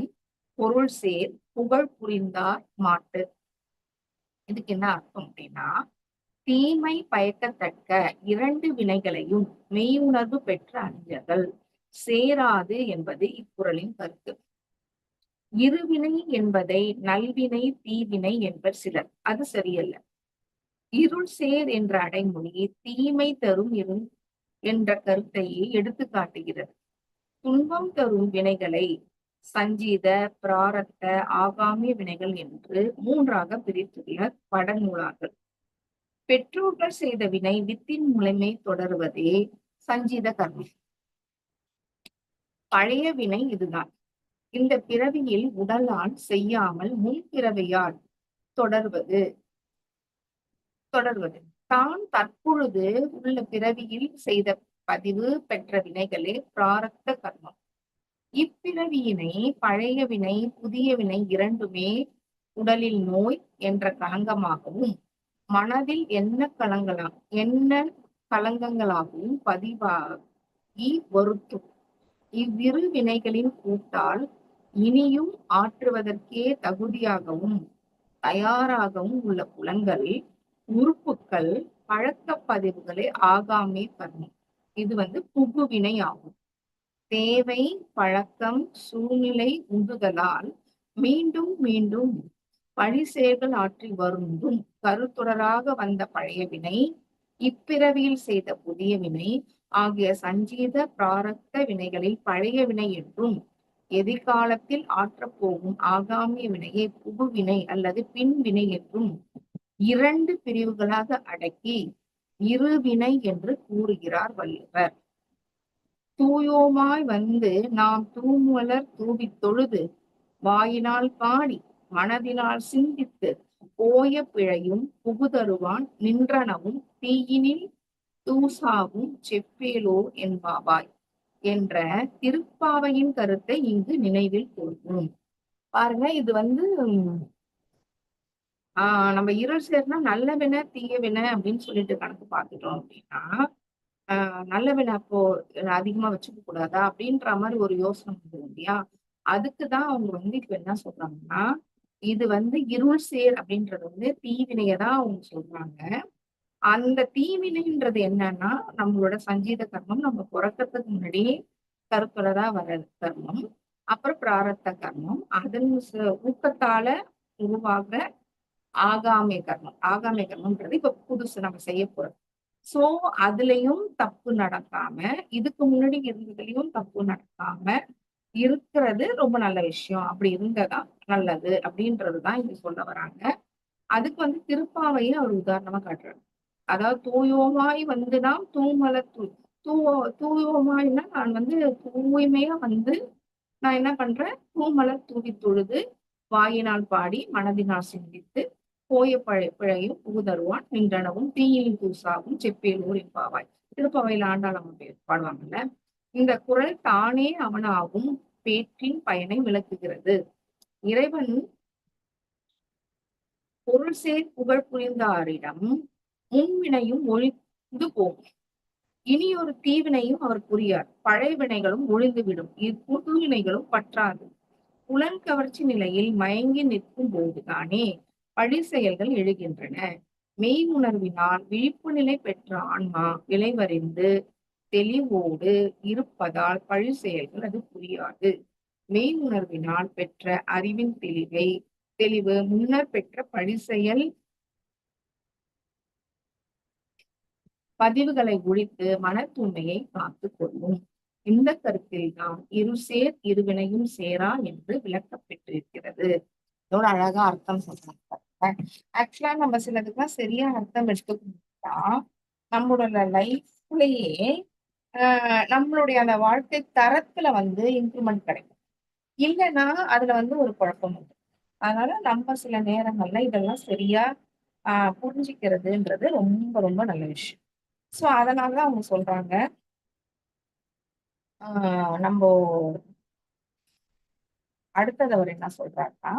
பொருள் சேர் புகழ் புரிந்தார் மாட்டு. இதுக்கு என்ன அர்த்தம் அப்படின்னா, தீமை பயக்கத்தக்க 2 வினைகளையும் மெய் உணர்வு பெற்ற அறிஞர்கள் சேராது என்பது இக்குறளின் கருத்து. இருவினை என்பதை நல்வினை தீவினை என்பர் சிலர். அது சரியல்ல. இருள் சேர் என்ற அடைமொழி தீமை தரும் இருள் என்ற கருத்தையே எடுத்து காட்டுகிறது. துன்பம் தரும் வினைகளை சஞ்சீத, பிராரத்த, ஆகாமிய வினைகள் என்று 3ஆக பிரித்துள்ளனர் வடநூலார்கள். பெற்றோர்கள் செய்த வினை வித்தின் மூலமே தொடர்வதே சஞ்சீத கர்மம். பழைய வினை இதுதான். இந்த பிறவியில் உடலால் செய்யாமல் முன்பிறவியால் தொடர்வது தான் தற்பொழுது உள்ள பிறவியில் செய்த பதிவு பெற்ற வினைகளே பிராரத்த கர்மம். இப்பிறவியினை பழைய வினை புதிய வினை இரண்டுமே உடலில் நோய் என்ற களங்கமாகவும் மனதில் என்ன களங்கங்களாகவும் பதிவாகி வருத்தும். இவ்விரு வினைகளின் கூட்டால் இனியும் ஆற்றுவதற்கே தகுதியாகவும் தயாராகவும் உள்ள புலன்கள் உறுப்புக்கள் பழக்க பதிவுகளே ஆகாமே கர்மம். இது புகுவினை ஆகும். தேவை, பழக்கம், சூழ்நிலை உந்துதலால் மீண்டும் மீண்டும் பழிசெயல்கள் ஆற்றி வருந்தும் கருத்துடராக வந்த பழைய வினை, இப்பிறவியில் செய்த புதிய வினை ஆகிய சஞ்சீத பிராரத்த வினைகளில் பழைய வினை என்றும், எதிர்காலத்தில் ஆற்றப்போகும் ஆகாமிய வினையை புகுவினை அல்லது பின்வினை என்றும் 2 பிரிவுகளாக அடக்கி இருவினை என்று கூறுகிறார் வள்ளுவர். தூயோமாய் வந்து நாம் தூமலர் தூவித் தொழுது வாயினால் பாடி மனதினால் சிந்தித்து போய பிழையும் புகுதருவான் நின்றனவும் தீயினில் தூசாவும் செப்பேலோ என்பாவாய் என்ற திருப்பாவையின் கருத்தை இங்கு நினைவில் கொள்வோம். பாருங்க, இது நம்ம இருள் சேர்னா நல்ல வினை தீய வினை அப்படின்னு சொல்லிட்டு கணக்கு பார்த்துட்டோம் அப்படின்னா, நல்ல வினை அப்போ அதிகமா வச்சுக்க கூடாதா அப்படின்ற மாதிரி ஒரு யோசனை வந்துடும் இல்லையா? அதுக்குதான் அவங்க இப்ப என்ன சொல்றாங்கன்னா, இது இருள் சேர் அப்படின்றது தீவினையதான் அவங்க சொல்றாங்க. அந்த தீவினைன்றது என்னன்னா, நம்மளோட சஞ்சீத கர்மம், நம்ம பிறக்கிறதுக்கு முன்னாடியே கருத்துள்ளதா வர கர்மம், அப்புறம் பிராரத்த கர்மம், அதன் ஊக்கத்தால உருவாகிற ஆகாமிய கர்மம். ஆகாமிய கர்மம்ன்றது இப்ப புதுசு நம்ம செய்ய போறோம். சோ அதுலயும் தப்பு நடக்காம, இதுக்கு முன்னாடி இருந்ததுலயும் தப்பு நடக்காம இருக்கிறது ரொம்ப நல்ல விஷயம். அப்படி இருந்ததா நல்லது அப்படின்றதுதான் இங்க சொல்ல வராங்க. அதுக்கு திருப்பாவையை அவர் உதாரணமா காட்டுறாரு. அதாவது தூயோமாய் வந்துதான் தூமலர் தூயோமாய்னா நான் தூய்மையா நான் என்ன பண்றேன், தூமலர் தூவி தொழுது வாயினால் பாடி மனதினால் சிந்தித்து போய பிழையும் புகுதருவான் நின்றனவும் தீயிலும் தூசாவும் செப்பேலூர் என்பாவாய். திருப்பாவையில் ஆண்டாளம் பாடுவாங்கல்ல, இந்த குரல் தானே அவனாகும் பேற்றின் பயனை விளக்குகிறது. இறைவன் பொருள் சேர் புகழ் புரிந்தாரிடம் முன்வினையும் ஒழிந்து போகும், இனி ஒரு தீவினையும் அவர் புரியார். பழைய வினைகளும் ஒழிந்துவிடும், புதுவினைகளும் பற்றாது. புலன் கவர்ச்சி நிலையில் மயங்கி நிற்கும் போதுதானே பழி செயல்கள் எழுகின்றன. மெய் உணர்வினால் விழிப்பு நிலை பெற்ற ஆன்மா விளைவறிந்து தெளிவோடு இருப்பதால் பழி செயல்கள் அது புரியாது. மெய் உணர்வினால் பெற்ற அறிவின் தெளிவு முன்னர் பெற்ற பழி செயல் பதிவுகளை ஒழித்து மன தூய்மையை காத்துக் கொள்ளும். இந்த கருத்தில் தான் இருசேர் இருவினையும் சேரா என்று விளக்கப்பட்டிருக்கிறது. இதோட அழகா அர்த்தம் சொல்றாங்க. ஆக்சுவலா நம்ம சிலதுக்கெல்லாம் சரியா அர்த்தம் எடுத்துக்கிட்டா நம்மளோட லைஃப்லயே நம்மளுடைய அந்த வாழ்க்கை தரத்துல இம்ப்ரூவ்மெண்ட் கிடைக்கும். இல்லைன்னா அதுல ஒரு குழப்பம் உண்டு. அதனால நம்ம சில நேரங்கள்ல இதெல்லாம் சரியா புரிஞ்சுக்கிறதுன்றது ரொம்ப ரொம்ப நல்ல விஷயம். சோ அதனாலதான் அவங்க சொல்றாங்க, நம்ம அடுத்தது அவர் என்ன சொல்றாருன்னா,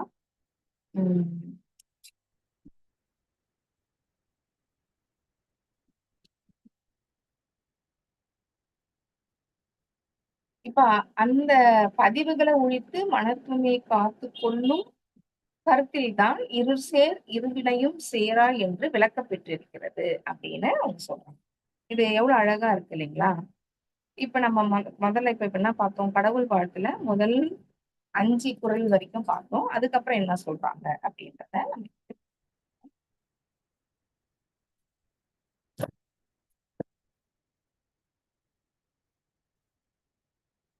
இப்ப அந்த பதிவுகளை ஒழித்து மன தூய்மையை காத்து கொள்ளும் கருத்தில் தான் இருசேர் இருவினையும் சேரா என்று விளக்கப்பெற்றிருக்கிறது அப்படின்னு அவங்க சொல்றாங்க. இது எவ்வளவு அழகா இருக்கு இல்லைங்களா? இப்ப நம்ம முதல்ல இப்ப என்ன பார்த்தோம், கடவுள் வாழ்த்துல முதல் 5 குறள் வரைக்கும் பார்த்தோம். அதுக்கப்புறம் என்ன சொல்றாங்க அப்படின்றத நம்ம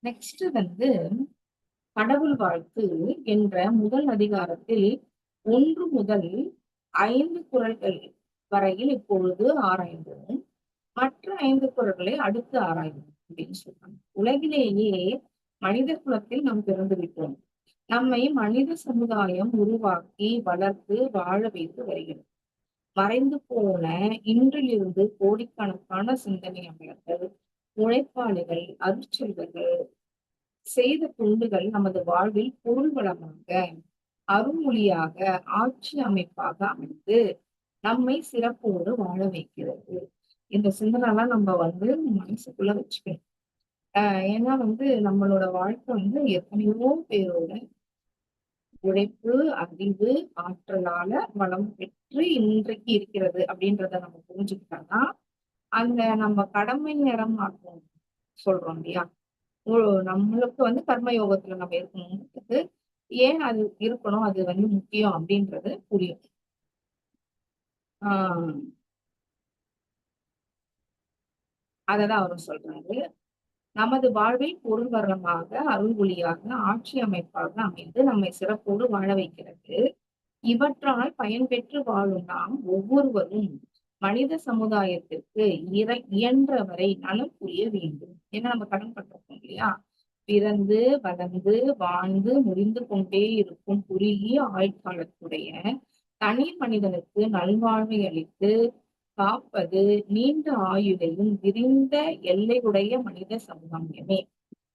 நெக்ஸ்ட் வந்து கடவுள் வாழ்த்து என்ற முதல் அதிகாரத்தில் 1 முதல் 5 குறள்கள் வரையில் இப்பொழுது ஆராய்ந்தோம். மற்ற 5 குறள்களை அடுத்து ஆராய்வோம் அப்படின்னு சொல்றாங்க. உலகிலேயே மனித குலத்தில் நாம் பிறந்து விட்டோம். நம்மை மனித சமுதாயம் உருவாக்கி வளர்த்து வாழ வைத்து வருகிறது. மறைந்து போன இன்றிலிருந்து கோடிக்கணக்கான சிந்தனையாளர்கள், உழைப்பாளிகள், அருட்செல்வர்கள் செய்த தொண்டுகள் நமது வாழ்வில் பொருள் வளமாக, அருள்மொழியாக, ஆட்சி அமைப்பாக அமைந்து நம்மை சிறப்போடு வாழ வைக்கிறது. இந்த சிந்தனைலாம் நம்ம வந்து மனசுக்குள்ள வச்சுக்கணும். ஏன்னா வந்து நம்மளோட வாழ்க்கை வந்து எத்தனையோ பேரோட உழைப்பு, அறிவு, ஆற்றலால வளம் பெற்று இன்றைக்கு இருக்கிறது அப்படின்றத நம்ம புரிஞ்சுக்கிட்டோம்னா, அந்த நம்ம கடமை நேரம் ஆகும் சொல்றோம் இல்லையா? நம்மளுக்கு வந்து கர்ம யோகத்துல நம்ம இருக்கணும்ன்றது ஏன் அது இருக்கணும், அது வந்து முக்கியம் அப்படின்றது புரியும். ஆஹ் அததான் அவரும் சொல்றாரு. நமது வாழ்வில் பொருள் வளமாக, அருள் ஒளியாக, ஆட்சி அமைப்பாக அமைந்து நம்மை சிறப்போடு வாழ வைக்கிறது. இவற்றால் பயன்பெற்று வாழும் நாம் ஒவ்வொருவரும் மனித சமுதாயத்திற்கு இயன்றவரை நலம் புரிய வேண்டும். ஏன்னா நம்ம கடன் பட்டிருக்கோம் இல்லையா? பிறந்து வளர்ந்து வாழ்ந்து முடிந்து கொண்டே இருக்கும் குறுகிய ஆயுட்காலத்துடைய தனி மனிதனுக்கு நல்வாழ்வை அளித்து காப்பது நீண்ட ஆயுளையும் விரிந்த எல்லையுடைய மனித சமுதாயமே.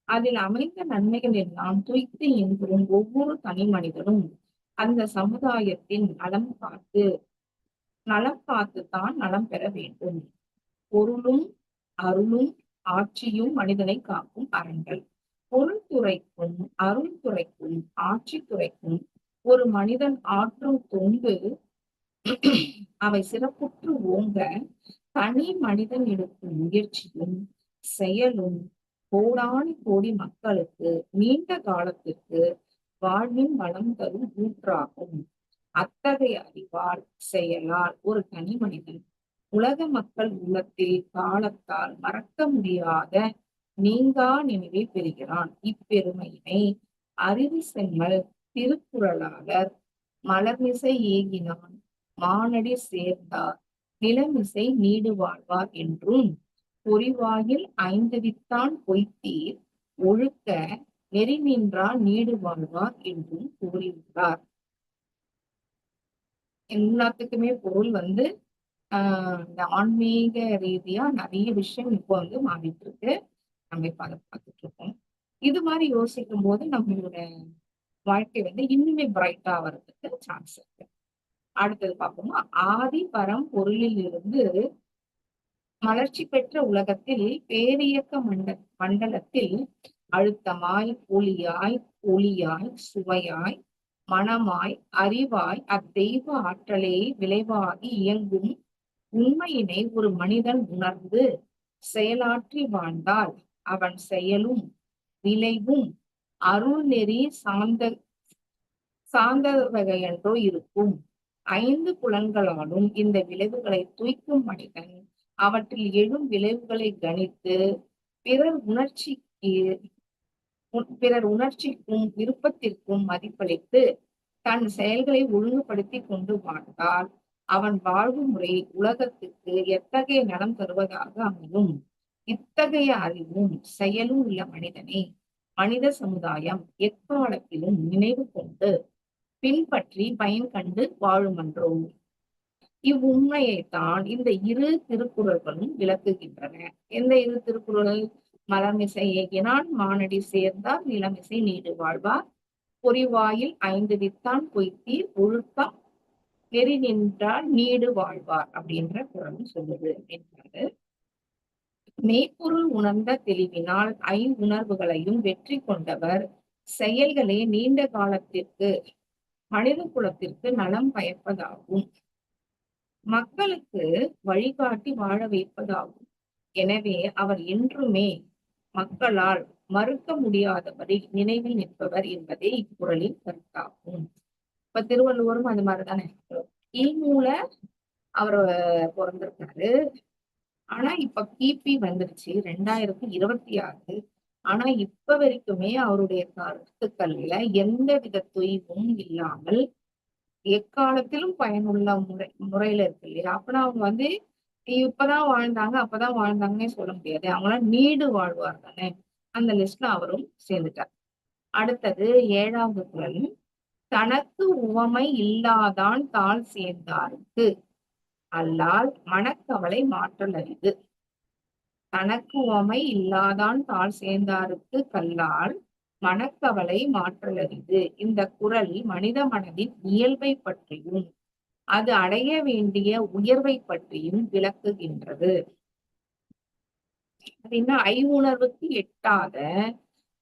அதில் அமைந்த நன்மைகள் எல்லாம் துய்த்து இன்புறும் ஒவ்வொரு தனி மனிதனும் அந்த சமுதாயத்தின் நலம் காத்துத்தான் நலம் பெற வேண்டும். பொருளும் அருளும் ஆட்சியும் மனிதனை காக்கும் அரண்கள். பொருள் துறைக்கும் அருள் துறைக்கும் ஆட்சி துறைக்கும் ஒரு மனிதன் ஆற்றும் தொண்டு அவை சிறப்புற்று ஓங்க தனி மனிதன் எடுக்கும் முயற்சியும் செயலும் கோடானி கோடி மக்களுக்கு நீண்ட காலத்திற்கு வாழ்வின் வளம் தரும் ஊற்றாகும். அத்தகைய அறிவால் செயலால் ஒரு தனி மனிதன் உலக மக்கள் உள்ளத்தில் காலத்தால் மறக்க முடியாத நீங்கா நினைவை பெறுகிறான். இப்பெருமையினை அறிவு செம்மல் திருக்குறளாளர் மலர்மிசை ஏகினான் மானடி சேர்ந்தார் நிலமிசை நீடு வாழ்வார் என்றும் பொறிவாயில் 5 வித்தான் பொய்த்தீர் ஒழுக்க நெறி நின்றால் நீடு வாழ்வார் என்றும் கூறியுள்ளார். எல்லாத்துக்குமே பொருள் வந்து இந்த ஆன்மீக ரீதியா நிறைய விஷயம் இப்போ வந்து மாறிட்டு இருக்கு. நம்ம இப்ப அதை பார்த்துட்டு இருக்கோம். இது மாதிரி யோசிக்கும் போது நம்மளோட வாழ்க்கை வந்து இன்னுமே பிரைட்டா வர்றதுக்கு சான்ஸ் இருக்கு. அடுத்தது பார்ப்போமா? ஆதி பரம் பொருளில் இருந்து மலர்ச்சி பெற்ற உலகத்தில் பேரியக்க மண்டலத்தில் அழுத்தமாய் ஒளியாய் சுவையாய் மனமாய் அறிவாய் அத்தெய்வ ஆற்றலே விளைவாகி இயங்கும் உண்மையினை ஒரு மனிதன் உணர்ந்து செயலாற்றி வாழ்ந்தால் அவன் செயலும் விளைவும் அருள் நெறி சார்ந்தவையன்றோ இருக்கும். 5 புலன்களாலும் இந்த விளைவுகளை தூய்க்கும் மனிதன் அவற்றில் எழும் விளைவுகளை கணித்து பிறர் உணர்ச்சிக்கும் விருப்பத்திற்கும் மதிப்பளித்து தன் செயல்களை ஒழுங்குபடுத்தி கொண்டு வாழ்ந்தால் அவன் வாழ்வு முறை உலகத்துக்கு எத்தகைய நலம் தருவதாக அமையும். இத்தகைய அறிவும் செயலும் உள்ள மனிதனை மனித சமுதாயம் எக்காலத்திலும் நினைவு கொண்டு பின்பற்றி பயன் கண்டு வாழுமன்றோ. இவ்வுண்மையைத்தான் இந்த 2 திருக்குறள்களும் விளக்குகின்றன. எந்த 2 திருக்குறள்? மலர்மிசை ஏகினான் மானடி சேர்ந்தார் நிலமிசை நீடு வாழ்வார் பொறிவாயில் 5 வித்தான் பொய்த்தீர் ஒழுக்கம் நெறி நின்றால் நீடு வாழ்வார் அப்படின்ற குறள் சொல்லுது அப்படின்றாரு. மெய்ப்பொருள் உணர்ந்த தெளிவினால் உணர்வுகளையும் வெற்றி கொண்டவர் செயல்களே நீண்ட காலத்திற்கு மனித குலத்திற்கு நலம் பயப்பதாகும், மக்களுக்கு வழிகாட்டி வாழ வைப்பதாகும். எனவே அவர் என்றுமே மக்களால் மறுக்க முடியாதபடி நினைவில் நிற்பவர் என்பதே இக்குறளின் கருத்தாகும். இப்ப திருவள்ளுவரும் அது மாதிரிதானே, கிமுல அவர் பிறந்திருக்காரு. ஆனா இப்ப கிபி வந்துருச்சு 2026. ஆனா இப்ப வரைக்குமே அவருடைய கருத்துக்கள்ல எந்த வித தொய்வும் இல்லாமல் எக்காலத்திலும் பயனுள்ள முறையில இருக்கு இல்லையா? அப்பனா அவங்க இப்பதான் வாழ்ந்தாங்க அப்பதான் வாழ்ந்தாங்கன்னே சொல்ல முடியாது. அவங்களாம் நீடு வாழ்வார் தானே. அந்த லிஸ்ட்ல அவரும் சேர்ந்துட்டார். அடுத்தது 7வது குறள். தனக்கு உவமை இல்லாதான் தாழ் சேர்ந்தாருக்கு அல்லால் மனக்கவலை மாற்றல் அரிது. தனக்கு உவமை இல்லாதான் தாழ் சேர்ந்தாருக்கு கல்லால் மனக்கவலை மாற்றல் அரிது. இந்த குறள் மனித மனதின் இயல்பை பற்றியும் அது அடைய வேண்டிய உயர்வை பற்றியும் விளக்குகின்றது. அப்படின்னா ஐவுணர்வுக்கு எட்டாத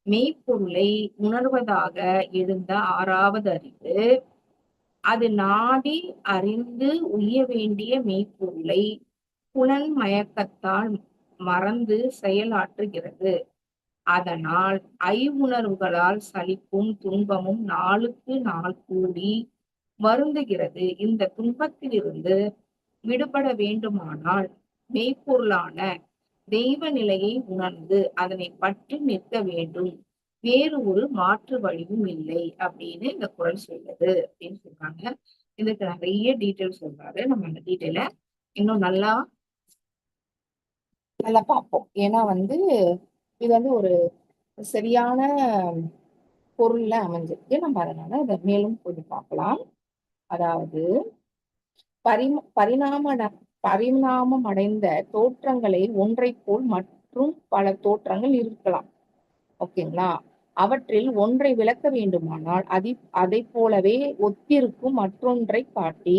மெய்ப்பொருளை உணர்வதாக எழுந்த 6வது அறிவு அது நாடி அறிந்து உய்ய வேண்டிய மெய்ப்பொருளை புலன் மயக்கத்தால் மறந்து செயலாற்றுகிறது. அதனால் ஐவுணர்வுகளால் சலிப்பும் துன்பமும் நாளுக்கு நாள் கூடி வருந்துகிறது. இந்த துன்பத்திலிருந்து விடுபட வேண்டுமானால் மெய்ப்பொருளான தெய்வ நிலையை உணர்ந்து அதனை பற்றி நிற்க வேண்டும். வேறு ஒரு மாற்று வழியும் இல்லை அப்படின்னு இந்த குறள் சொல்லுது அப்படின்னு சொல்றாங்க. இதுக்கு நிறைய டீட்டெயில் சொல்றாரு. நம்ம அந்த டீட்டெயில இன்னும் நல்லா நல்லா பார்ப்போம். ஏன்னா இது ஒரு சரியான பொருள்ல அமைஞ்சிருக்கு. நம்ம அதனால அதை மேலும் கொஞ்சம் பார்க்கலாம். அதாவது பரிணாமம் அடைந்த தோற்றங்களை ஒன்றை போல் மற்றும் பல தோற்றங்கள் இருக்கலாம். ஓகேங்களா? அவற்றில் ஒன்றை விளக்க வேண்டுமானால் அதை போலவே ஒத்திருக்கும் மற்றொன்றை காட்டி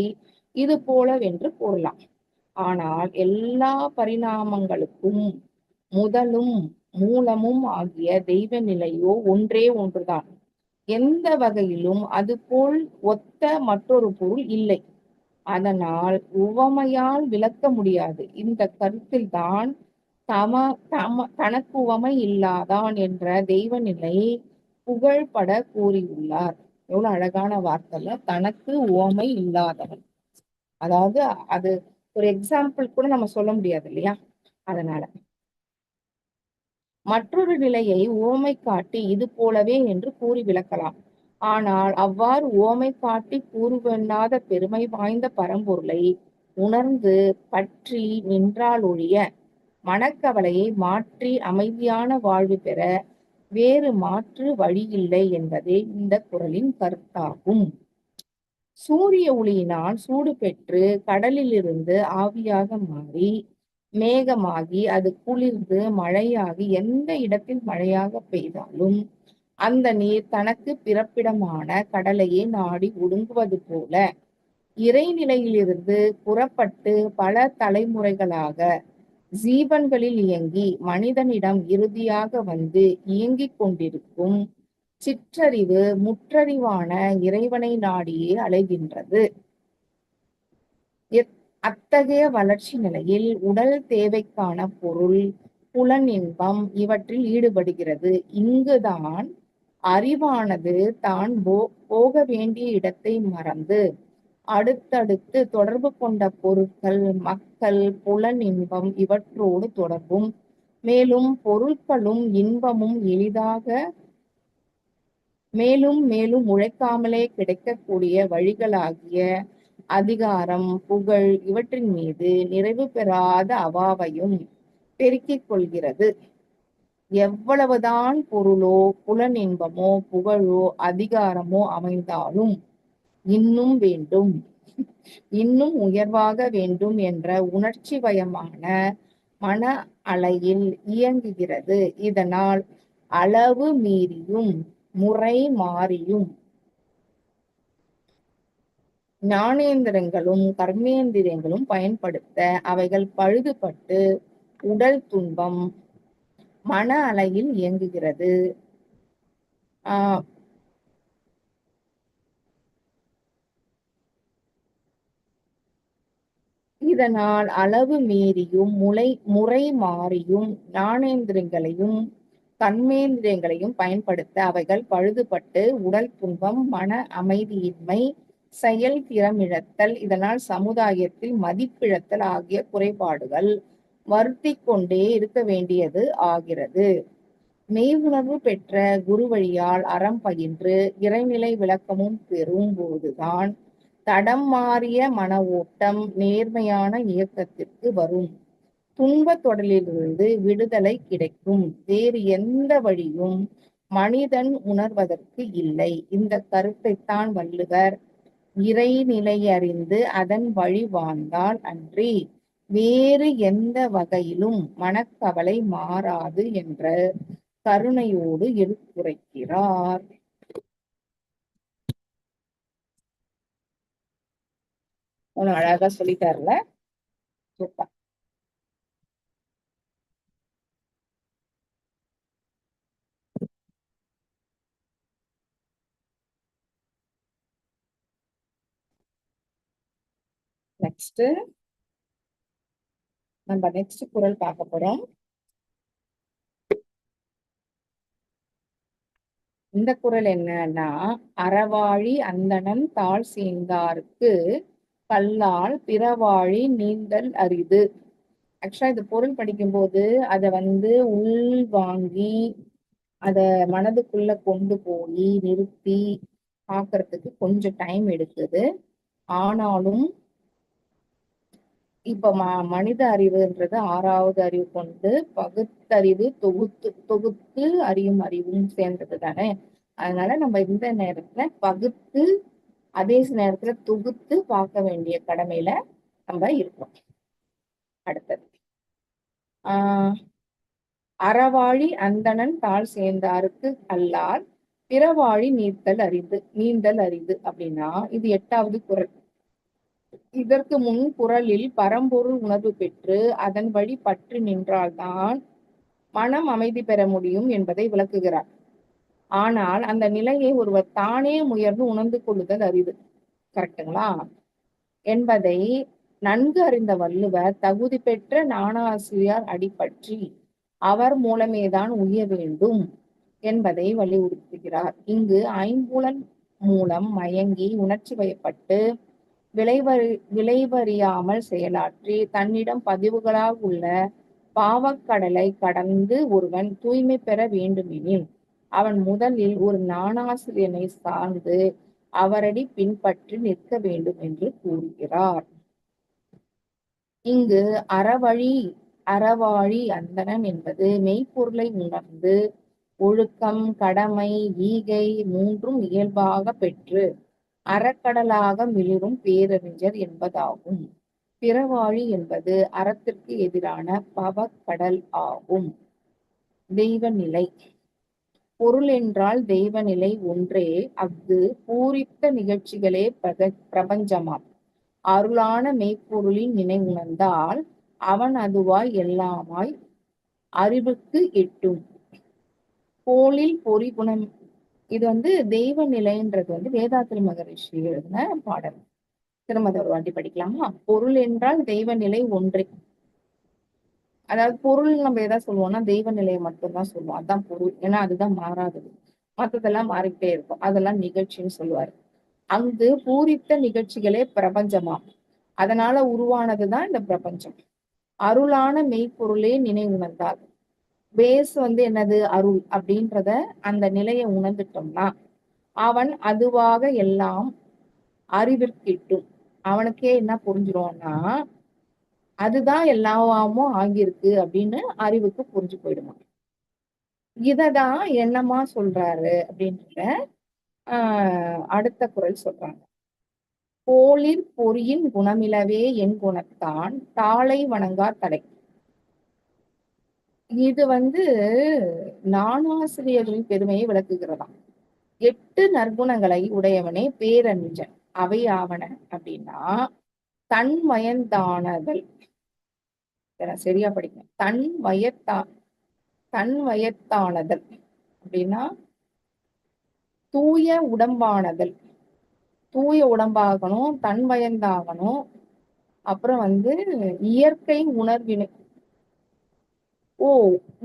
இது போலவென்று கூறலாம். ஆனால் எல்லா பரிணாமங்களுக்கும் முதலும் மூலமும் ஆகிய தெய்வ நிலையோ ஒன்றே ஒன்றுதான். எந்த வகையிலும் அது போல் ஒத்த மற்றொரு பொருள் இல்லை. அதனால் உவமையால் விளக்க முடியாது. இந்த கருத்தில்தான் தனக்கு உவமை இல்லாதான் என்ற தெய்வ நிலை புகழ்பட கூறியுள்ளார். எவ்வளவு அழகான வார்த்தைல, தனக்கு உவமை இல்லாதவன். அதாவது அது ஒரு எக்ஸாம்பிள் கூட நம்ம சொல்ல முடியாது இல்லையா? அதனால மற்றொரு நிலையை உவமை காட்டி இது போலவே என்று கூறி விளக்கலாம். ஆனால் அவ்வாறு உவமை காட்டி கூறுவெண்ணாத பெருமை வாய்ந்த பரம்பொருளை உணர்ந்து பற்றி நின்றாலொழிய மனக்கவலையை மாற்றி அமைதியான வாழ்வு பெற வேறு மாற்று வழியில்லை என்பதே இந்த குறளின் கருத்தாகும். சூரிய ஒளியினால் சூடு பெற்று கடலிலிருந்து ஆவியாக மாறி மேகமாகி அது குளிர்ந்து மழையாகி எந்த இடத்தில் மழையாக பெய்தாலும் அந்த நீர் தனக்கு பிறப்பிடமான கடலையே நாடி ஒடுங்குவது போல இறைநிலையிலிருந்து புறப்பட்டு பல தலைமுறைகளாக ஜீவன்களில் இயங்கி மனிதனிடம் இறுதியாக வந்து இயங்கிக் கொண்டிருக்கும் சிற்றறிவு முற்றறிவான இறைவனை நாடியே அலைகின்றது. அத்தகைய வளர்ச்சி நிலையில் உடல் தேவைக்கான பொருள் புலன் இன்பம் இவற்றில் ஈடுபடுகிறது. இங்குதான் அறிவானது தான் போக வேண்டிய இடத்தை மறந்து அடுத்தடுத்து தொடர்பு கொண்ட பொருட்கள் மக்கள் புலன் இன்பம் இவற்றோடு தொடர்பும் மேலும் பொருட்களும் இன்பமும் எளிதாக மேலும் மேலும் உழைக்காமலே கிடைக்கக்கூடிய வழிகளாகிய அதிகாரம் புகழ் இவற்றின் மீது நிறைவு பெறாத அவாவையும் பெருக்கிக் கொள்கிறது. எவ்வளவுதான் பொருளோ புலன் இன்பமோ புகழோ அதிகாரமோ அமைந்தாலும் இன்னும் வேண்டும் இன்னும் உயர்வாக வேண்டும் என்ற உணர்ச்சி வயமான மன அலையில் இயங்குகிறது. இதனால் அளவு மீறியும் முறை மாறியும் ஞானேந்திரங்களும் கர்மேந்திரியங்களும் பயன்படுத்த அவைகள் பழுதுபட்டு உடல் துன்பம் மன அலையில் இயங்குகிறது. இதனால் அளவு மீறியும் முறை மாறியும் ஞானேந்திரங்களையும் கண்மேந்திரியங்களையும் பயன்படுத்த அவைகள் பழுதுபட்டு உடல் துன்பம், மன அமைதியின்மை, செயல் திறமிழத்தல், இதனால் சமுதாயத்தில் மதிப்பிழத்தல் ஆகிய குறைபாடுகள் வருத்தி கொண்டே இருக்க வேண்டியது ஆகிறது. மெய்வுணர்வு பெற்ற குரு வழியால் அறம் பயின்று இறைநிலை விளக்கமும் பெறும் போதுதான் தடம் மாறிய மன ஓட்டம் நேர்மையான இயக்கத்திற்கு வரும். துன்பத் தொடரிலிருந்து விடுதலை கிடைக்கும். வேறு எந்த வழியும் மனிதன் உணர்வதற்கு இல்லை. இந்த கருத்தைத்தான் வள்ளுவர் இறைநிலையறிந்து அதன் வழி வாழ்ந்தால் அன்றி வேறு எந்த வகையிலும் மனக்கவலை மாறாது என்ற கருணையோடு எடுத்துரைக்கிறார். அழகா சொல்லிட்டார்ல. சூப்பர். நெக்ஸ்ட் நம்ம குறள் பார்க்க போறோம். இந்த குறள் என்னன்னா, அறவாழி அந்தணன் தாழ் சேர்ந்தார்க்கு கல்லால் பிறவாழி நீந்தல் அரிது. ஆக்சுவலா இந்த பொருள் படிக்கும்போது அதை உள் வாங்கி அத மனதுக்குள்ள கொண்டு போய் நிறுத்தி பார்க்கறதுக்கு கொஞ்சம் டைம் எடுக்குது. ஆனாலும் இப்ப மனித அறிவுன்றது 6வது அறிவு கொண்டு பகுத்தறிவு தொகுத்து அறியும் அறிவும் சேர்ந்தது தானே. அதனால நம்ம இந்த நேரத்துல பகுத்து அதே நேரத்துல தொகுத்து பார்க்க வேண்டிய கடமையில நம்ம இருக்கோம். அடுத்தது அறவாழி அந்தணன் தாழ் சேர்ந்தாருக்கு அல்லால் பிறவாழி நீந்தல் அரிது அப்படின்னா இது 8வது குறள். இதற்கு முன் குறளில் பரம்பொருள் உணர்வு பெற்று அதன் வழி பற்றி நின்றால்தான் மனம் அமைதி பெற முடியும் என்பதை விளக்குகிறார். ஆனால் அந்த நிலையை ஒருவர் தானே முயர்ந்து உணர்ந்து கொள்ளுதல் அரிது. கரெக்டுங்களா? என்பதை நன்கு அறிந்த வள்ளுவர் தகுதி பெற்ற ஞானாசிரியர் அடிபற்றி அவர் மூலமேதான் உய்ய வேண்டும் என்பதை வலியுறுத்துகிறார். இங்கு ஐம்புலன் மூலம் மயங்கி உணர்ச்சி வயப்பட்டு விளைவறியாமல் செயலாற்றி தன்னிடம் பதிவுகளாக உள்ள பாவக்கடலை கடந்து ஒருவன் தூய்மை பெற வேண்டுமெனில் அவன் முதலில் ஒரு ஞானாசிரியனை சார்ந்து அவரடி பின்பற்றி நிற்க வேண்டும் என்று கூறுகிறார். இங்கு அறவாழி அந்தணன் என்பது மெய்ப்பொருளை உணர்ந்து ஒழுக்கம், கடமை, ஈகை மூன்றும் இயல்பாக பெற்று அறக்கடலாக மிளிரும் பேரறிஞர் என்பதாகும். பிறவாழி என்பது அறத்திற்கு எதிரான பவக்கடல் ஆகும். தெய்வநிலை பொருள் என்றால் தெய்வநிலை ஒன்றே. அஃது பூரித்த நிகழ்ச்சிகளே பிரபஞ்சமாம். அருளான மெய்ப்பொருளின் நினைவுணர்ந்தால் அவன் அதுவாய் எல்லாமாய் அறிவுக்கு எட்டும். போலில் பொறி குணம். இது தெய்வ நிலைன்றது வேதாத்திரி மகரிஷி எழுதின பாடல். திரும்ப ஒரு வாட்டி படிக்கலாமா? பொருள் என்றால் தெய்வ நிலை ஒன்றே. அதாவது பொருள் நம்ம எதா சொல்லுவோம்னா தெய்வ நிலையை மட்டும்தான் சொல்லுவோம். அதுதான் பொருள். ஏன்னா அதுதான் மாறாதது. மற்றதெல்லாம் மாறிக்கிட்டே இருக்கும். அதெல்லாம் நிகழ்ச்சின்னு சொல்லுவாரு. அங்கு பூரித்த நிகழ்ச்சிகளே பிரபஞ்சமாம். அதனால உருவானதுதான் இந்த பிரபஞ்சம். அருளான மெய்ப்பொருளே நினைவுணர்ந்தார். பேஸ் என்னது? அருள் அப்படின்றத அந்த நிலையை உணர்ந்துட்டோம்னா அவன் அதுவாக எல்லாம் அறிவிற்கிட்டும். அவனுக்கே என்ன புரிஞ்சிரும்னா அதுதான் எல்லாமும் ஆகியிருக்கு அப்படின்னு அறிவுக்கு புரிஞ்சு போயிடுமா. இததான் என்னமா சொல்றாரு அப்படின்ற அடுத்த குறள் சொல்றாங்க. போலிற் பொறியின் குணமிலவே என் குணத்தான் தாளை வணங்கார் தடை. இது ஞானாசிரியர்களின் பெருமையை விளக்குகிறதாம். 8 நற்குணங்களை உடையவனே பேரறிஞன். அவை ஆவன அப்படின்னா தன்வயந்தானதல். சரியா படிக்கணும். தன்வயத்தானதல் அப்படின்னா தூய உடம்பானதல். தூய உடம்பாகணும், தன்வயந்தாகணும். அப்புறம் இயற்கை உணர்வினை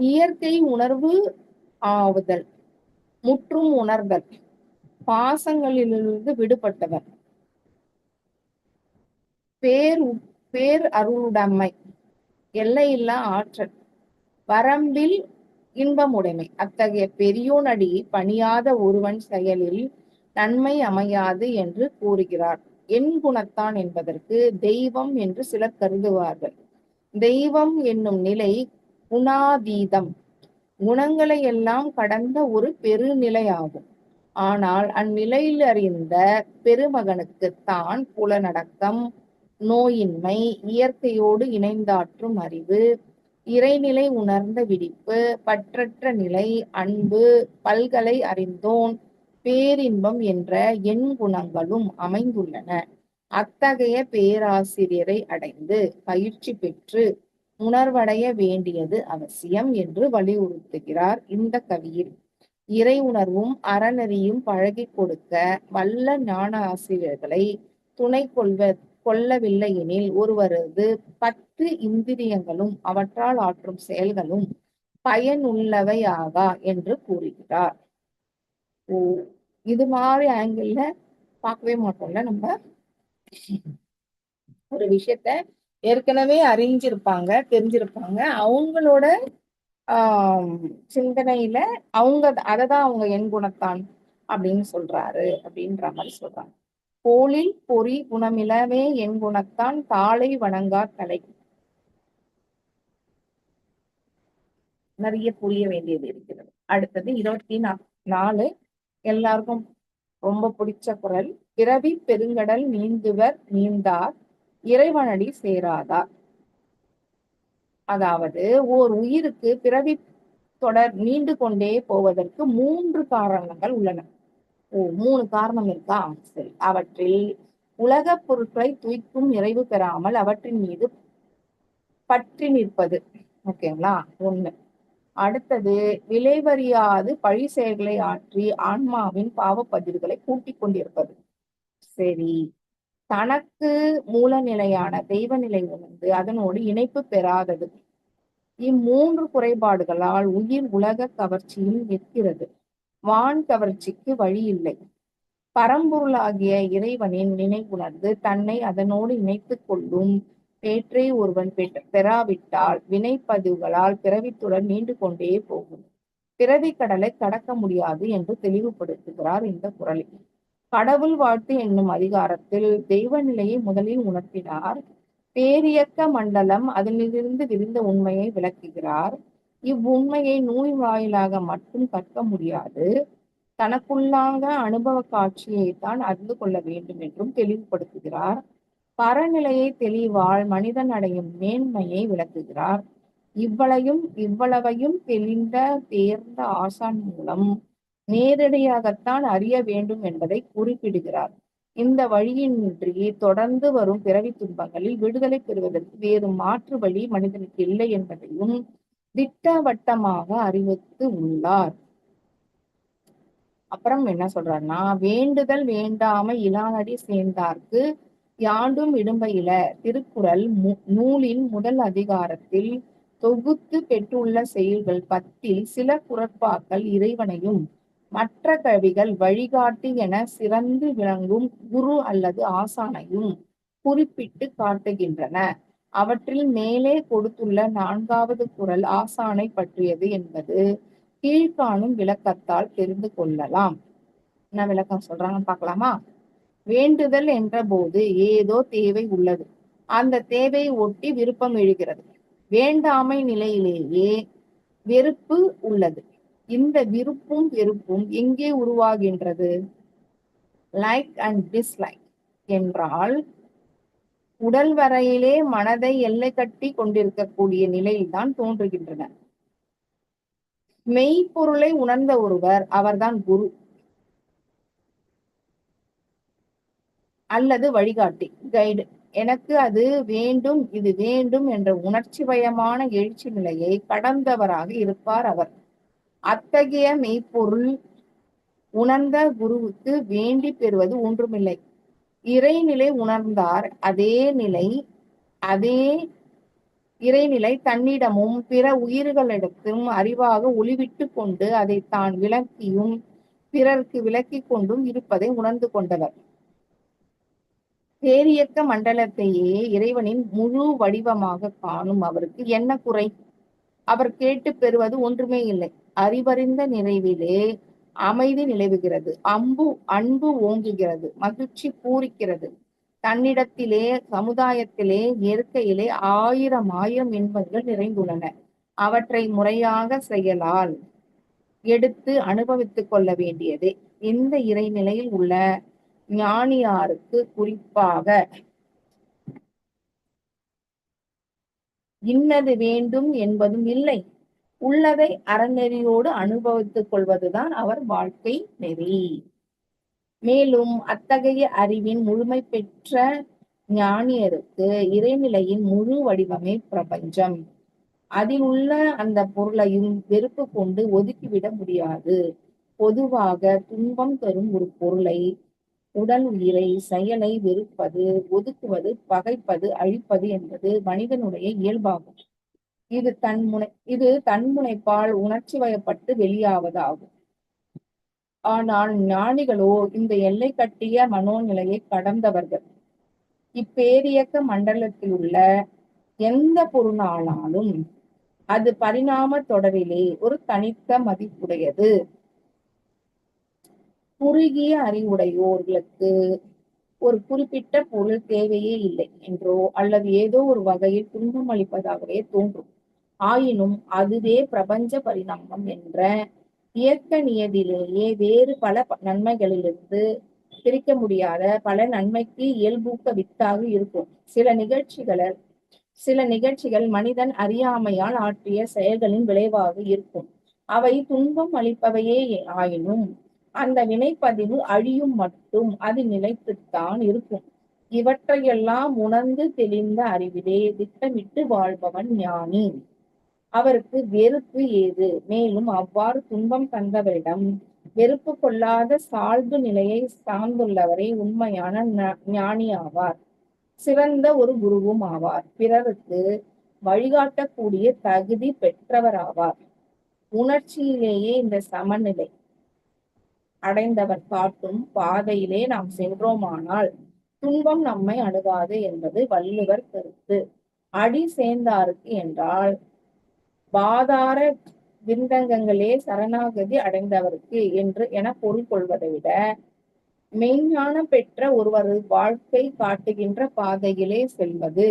இயற்கை உணர்வு ஆவுதல், முற்றும் உணர்தல், பாசங்களிலிருந்து விடுபட்டவர், பேர் பேர் அருளுடைமை, எல்லையில்லா ஆற்றல், வரம்பில் இன்பமுடைமை. அத்தகைய பெரியோனடி பணியாத ஒருவன் செயலில் நன்மை அமையாது என்று கூறுகிறார். என் குணத்தான் என்பதற்கு தெய்வம் என்று சிலர் கருதுவார்கள். தெய்வம் என்னும் நிலை குணாதீதம், குணங்களை எல்லாம் கடந்த ஒரு பெருநிலையாகும். ஆனால் அந்நிலையில் அறிந்த பெருமகனுக்குத்தான் புலனடக்கம், நோயின்மை, இயற்கையோடு இணைந்தாற்றும் அறிவு, இறைநிலை உணர்ந்த விழிப்பு, பற்றற்ற நிலை, அன்பு, பல்கலை அறிந்தோன், பேரின்பம் என்ற எண் குணங்களும் அமைந்துள்ளன. அத்தகைய பேராசிரியரை அடைந்து பயிற்சி பெற்று உணர்வடைய வேண்டியது அவசியம் என்று வலியுறுத்துகிறார் இந்த கவியில். இறை உணர்வும் அறநெறியும் பழகி கொடுக்க வல்ல ஞான ஆசிரியர்களை துணை கொள்ளவில்லை எனில் ஒருவரது 10 இந்திரியங்களும் அவற்றால் ஆற்றும் செயல்களும் பயனுள்ளவையாகா என்று கூறுகிறார். இது மாதிரி ஆங்கிள் பார்க்கவே மாட்டோம்ல. நம்ம ஒரு விஷயத்த ஏற்கனவே அறிஞ்சிருப்பாங்க, தெரிஞ்சிருப்பாங்க, அவங்களோட சிந்தனையில அவங்க அததான் அவங்க என் குணத்தான் அப்படின்னு சொல்றாரு அப்படின்ற மாதிரி சொல்றாங்க. கோளில் பொறி குணமிலவே என் குணத்தான் தாளை வணங்கா தலை. நிறைய புரிய வேண்டியது இருக்கிறது. அடுத்தது 24 எல்லாருக்கும் ரொம்ப பிடிச்ச குறள். பிறவி பெருங்கடல் நீந்துவர் நீந்தார் இறைவனடி சேராதார். அதாவது ஓர் உயிருக்கு பிறவி தொடர் நீண்டு கொண்டே போவதற்கு 3 காரணங்கள் உள்ளன. 3 காரணம் இருக்கா? சரி. அவற்றில் உலக பொருட்களை தூய்க்கும் நிறைவு பெறாமல் அவற்றின் மீது பற்றி நிற்பது. ஓகேங்களா? 1. அடுத்தது விளைவறியாது பழி செயல்களை ஆற்றி ஆன்மாவின் பாவப்பதிவுகளை கூட்டிக் கொண்டிருப்பது. சரி. தனக்கு மூலநிலையான தெய்வ நிலை உணர்ந்து அதனோடு இணைப்பு பெறாதது. இம்மூன்று குறைபாடுகளால் உயிர் உலக கவர்ச்சியில் நிற்கிறது. வான் கவர்ச்சிக்கு வழி இல்லை. பரம்பொருளாகிய இறைவனின் நினைவுணர்ந்து தன்னை அதனோடு இணைத்துக் கொள்ளும் பேற்றை ஒருவன் பெறாவிட்டால் வினைப்பதிவுகளால் பிறவித்துடன் நீண்டு கொண்டே போகும். பிறவி கடலை கடக்க முடியாது என்று தெளிவுபடுத்துகிறார் இந்த குறளில். கடவுள் வாழ்த்து என்னும் அதிகாரத்தில் தெய்வ நிலையை முதலில் உணர்த்தினார். பேரியக்க மண்டலம் அதனிலிருந்து விரிந்த உண்மையை விளக்குகிறார். இவ்வுண்மையை நூல் வாயிலாக மட்டும் கற்க முடியாது, தனக்குள்ளாக அனுபவ காட்சியைத்தான் அறிந்து கொள்ள வேண்டும் என்றும் தெளிவுபடுத்துகிறார். பரநிலையை தெளிவால் மனிதன் அடையும் மேன்மையை விளக்குகிறார். இவ்வளவையும் தெளிந்த தேர்ந்த ஆசான் மூலம் நேரடியாகத்தான் அறிய வேண்டும் என்பதை குறிப்பிடுகிறார். இந்த வழியின்றி தொடர்ந்து வரும் பிறவி துன்பங்களில் விடுதலை பெறுவதற்கு வேறு மாற்று வழி மனிதனுக்கு இல்லை என்பதையும் திட்டவட்டமாக அறிவித்து உள்ளார். அப்புறம் என்ன சொல்றாருன்னா, வேண்டுதல் வேண்டாமை இலானடி சேர்ந்தார்க்கு யாண்டும் இடும்பையில திருக்குறள் நூலின் முதல் அதிகாரத்தில் தொகுத்து பெற்றுள்ள செயல்கள் 10 சில குறட்பாக்கள் இறைவனையும் மற்ற கவிகள் வழிகாட்டி என சிறந்து விளங்கும் குரு அல்லது ஆசானையும் குறிப்பிட்டு காட்டுகின்றன. அவற்றில் மேலே கொடுத்துள்ள 4வது குறள் ஆசானை பற்றியது என்பது கீழ்காணும் விளக்கத்தால் தெரிந்து கொள்ளலாம். என்ன விளக்கம் சொல்றாங்கன்னு பார்க்கலாமா? வேண்டுதல் என்ற போது ஏதோ தேவை உள்ளது. அந்த தேவையை ஒட்டி விருப்பம் எழுகிறது. வேண்டாமை நிலையிலேயே வெறுப்பு உள்ளது. இந்த விருப்பும் வெறுப்பும் எங்கே உருவாகின்றது? லைக் அண்ட் டிஸ்லைக் என்றால் உடல் வரையிலே மனதை எல்லை கட்டி கொண்டிருக்கக்கூடிய நிலையில்தான் தோன்றுகின்றன. மெய்ப்பொருளை உணர்ந்த ஒருவர் அவர்தான் குரு அல்லது வழிகாட்டி, கைடு. எனக்கு அது வேண்டும், இது வேண்டும் என்ற உணர்ச்சி வயமான எழுச்சி நிலையை கடந்தவராக இருப்பார் அவர். அத்தகைய மெய்ப்பொருள் உணர்ந்த குருவுக்கு வேண்டி பெறுவது ஒன்றுமில்லை. இறைநிலை உணர்ந்தார் அதே நிலை, அதே இறைநிலை தன்னிடமும் பிற உயிர்களிடத்தும் அறிவாக ஒளிவிட்டு கொண்டு அதை தான் விளக்கியும் பிறர்க்கு விளக்கிக் கொண்டும் இருப்பதை உணர்ந்து கொண்டவர். பேரியக்க மண்டலத்தையே இறைவனின் முழு வடிவமாக காணும் அவருக்கு என்ன குறை? அவர் கேட்டு பெறுவது ஒன்றுமே இல்லை. அறிவறிந்த நிறைவிலே அமைதி நிலவுகிறது, அன்பு ஓங்குகிறது, மகிழ்ச்சி பூரிக்கிறது. தன்னிடத்திலே, சமுதாயத்திலே, இயற்கையிலே ஆயிரம் இன்பங்கள் நிறைந்துள்ளன. அவற்றை முறையாக செயலால் எடுத்து அனுபவித்துக் கொள்ள வேண்டியதே. இந்த இறைநிலையில் உள்ள ஞானியாருக்கு குறிப்பாக இன்னது வேண்டும் என்பதும் இல்லை. உள்ளதை அறநெறியோடு அனுபவித்துக் கொள்வதுதான் அவர் வாழ்க்கை நெறி. மேலும் அத்தகைய அறிவின் முழுமை பெற்ற ஞானியருக்கு இறைநிலையின் முழு வடிவமே பிரபஞ்சம். அதில் உள்ள அந்த பொருளையும் வெறுப்பு கொண்டு ஒதுக்கிவிட முடியாது. பொதுவாக துன்பம் தரும் ஒரு பொருளை, உடல் உயிரை, செயலை வெறுப்பது, ஒதுக்குவது, பகைப்பது, அழிப்பது என்பது மனிதனுடைய இயல்பாகும். இது தன்முனைப்பால் உணர்ச்சி வயப்பட்டு வெளியாவதாகும். ஆனால் ஞானிகளோ இந்த எல்லை கட்டிய மனோநிலையை கடந்தவர்கள். இப்பேரியக்க மண்டலத்தில் உள்ள எந்த பொருளானாலும் அது பரிணாம தொடரிலே ஒரு தனித்த மதிப்புடையது. குறுகிய அறிவுடையோர்களுக்கு ஒரு குறிப்பிட்ட பொருள் தேவையே இல்லை என்றோ அல்லது ஏதோ ஒரு வகையில் துன்பம் அளிப்பதாகவே தோன்றும். ஆயினும் அதுவே பிரபஞ்ச பரிணாமம் என்ற இயற்க நியதியிலேயே வேறு பல நன்மைகளிலிருந்து பிரிக்க முடியாத பல நன்மைக்கு இயல்பூக்க வித்தாக இருக்கும். சில நிகழ்ச்சிகள் மனிதன் அறியாமையால் ஆற்றிய செயல்களின் விளைவாக இருக்கும். அவை துன்பம் அளிப்பவையே ஆயினும் அந்த வினைப்பதிவு அழியும் மட்டும் அது நிலைத்துத்தான் இருக்கும். இவற்றையெல்லாம் உணர்ந்து தெளிந்த அறிவிலே திட்டமிட்டு வாழ்பவன் ஞானி. அவருக்கு வெறுப்பு ஏது? மேலும் அவ்வாறு துன்பம் தந்தவரிடம் வெறுப்பு கொள்ளாத சால்பு நிலையை சார்ந்துள்ளவரே உண்மையான ஞானி ஆவார். சிறந்த ஒரு குருவும் ஆவார். பிறருக்கு வழிகாட்டக்கூடிய தகுதி பெற்றவராவார். உணர்ச்சியிலேயே இந்த சமநிலை அடைந்தவர் காட்டும் பாதையிலே நாம் சென்றோமானால் துன்பம் நம்மை அணுகாது என்பது வள்ளுவர் கருத்து. அடி சேர்ந்தாருக்கு என்றால் பாதார விந்தகங்களே சரணாகதி அடைந்தவருக்கு என்று என பொருள் கொள்வதை விட மெய்ஞானம் பெற்ற ஒருவர் வாழ்க்கை காட்டுகின்ற பாதையிலே செல்வது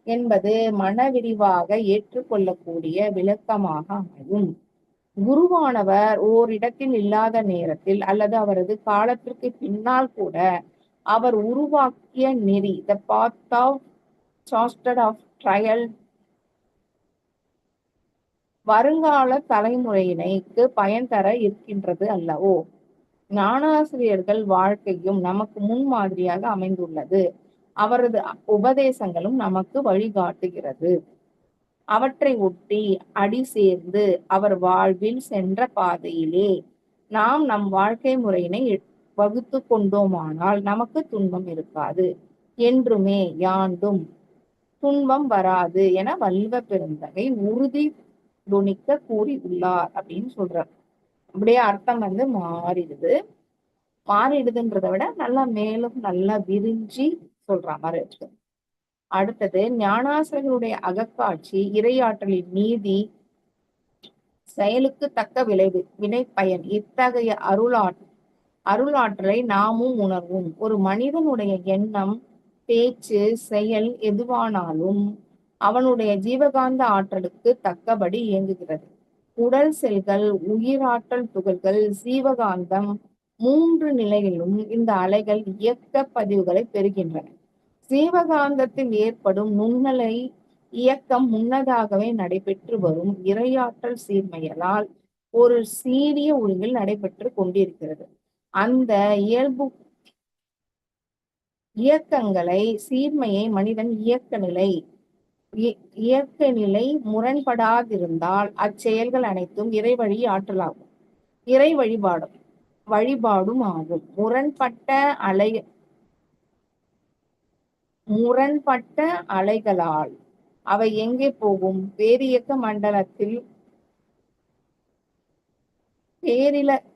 என்பது மனவிரிவாக ஏற்றுக்கொள்ளக்கூடிய விளக்கமாக அமையும். குருவானவர் ஓரிடத்தில் இல்லாத நேரத்தில் அல்லது அவரது காலத்திற்கு பின்னால் கூட அவர் உருவாக்கிய நெறி த பாத் ஆஃப் சாஸ்டர்ட் ஆஃப் ட்ரையல் வருங்கால தலைமுறையினைக்கு பயன் தர இருக்கின்றது அல்லவோ. ஞானாசிரியர்கள் வாழ்க்கையும் நமக்கு முன்மாதிரியாக அமைந்துள்ளது. அவரது உபதேசங்களும் நமக்கு வழிகாட்டுகிறது. அவற்றை ஒட்டி அடி சேர்ந்து அவர் வாழ்வில் சென்ற பாதையிலே நாம் நம் வாழ்க்கை முறையினை வகுத்து கொண்டோமானால் நமக்கு துன்பம் இருக்காது. என்றுமே யாண்டும் துன்பம் வராது என வல்லுவ பெருந்தகை உறுதி துணிக்க கூறியுள்ளார் அப்படின்னு சொல்றார். அப்படியே அர்த்தம் மாறிடுதுன்றதை விட நல்லா மேலும் நல்லா விரிஞ்சி சொல்ற மாதிரி இருக்கு. அடுத்தது ஞானாசிரியர்களுடைய அகக்காட்சி, இறையாற்றலின் நீதி, செயலுக்கு தக்க விளைவு, வினை பயன். இத்தகைய அருளாற்றலை நாமும் உணர்வும். ஒரு மனிதனுடைய எண்ணம், பேச்சு, செயல் எதுவானாலும் அவனுடைய ஜீவகாந்த ஆற்றலுக்கு தக்கபடி இயங்குகிறது. உடல் செல்கள், உயிராற்றல் துகள்கள், ஜீவகாந்தம் மூன்று நிலையிலும் இந்த அலைகள் இயக்க பதிவுகளை பெறுகின்றன. ஜீவகாந்தத்தில் ஏற்படும் நுண்ணலை இயக்கம் முன்னதாகவே நடைபெற்று வரும் இறையாற்றல் சீர்மையலால் ஒரு சீரிய ஒழுங்கில் நடைபெற்று கொண்டிருக்கிறது. அந்த இயக்கங்களை சீர்மையை மனிதன் இயக்க நிலை முரண்படாதிருந்தால் அச்செயல்கள் அனைத்தும் இறைவழி ஆற்றலாகும், இறை வழிபாடும் ஆகும். முரண்பட்ட அலைகளால் அவை எங்கே போகும்? பேரியக்க மண்டலத்தில்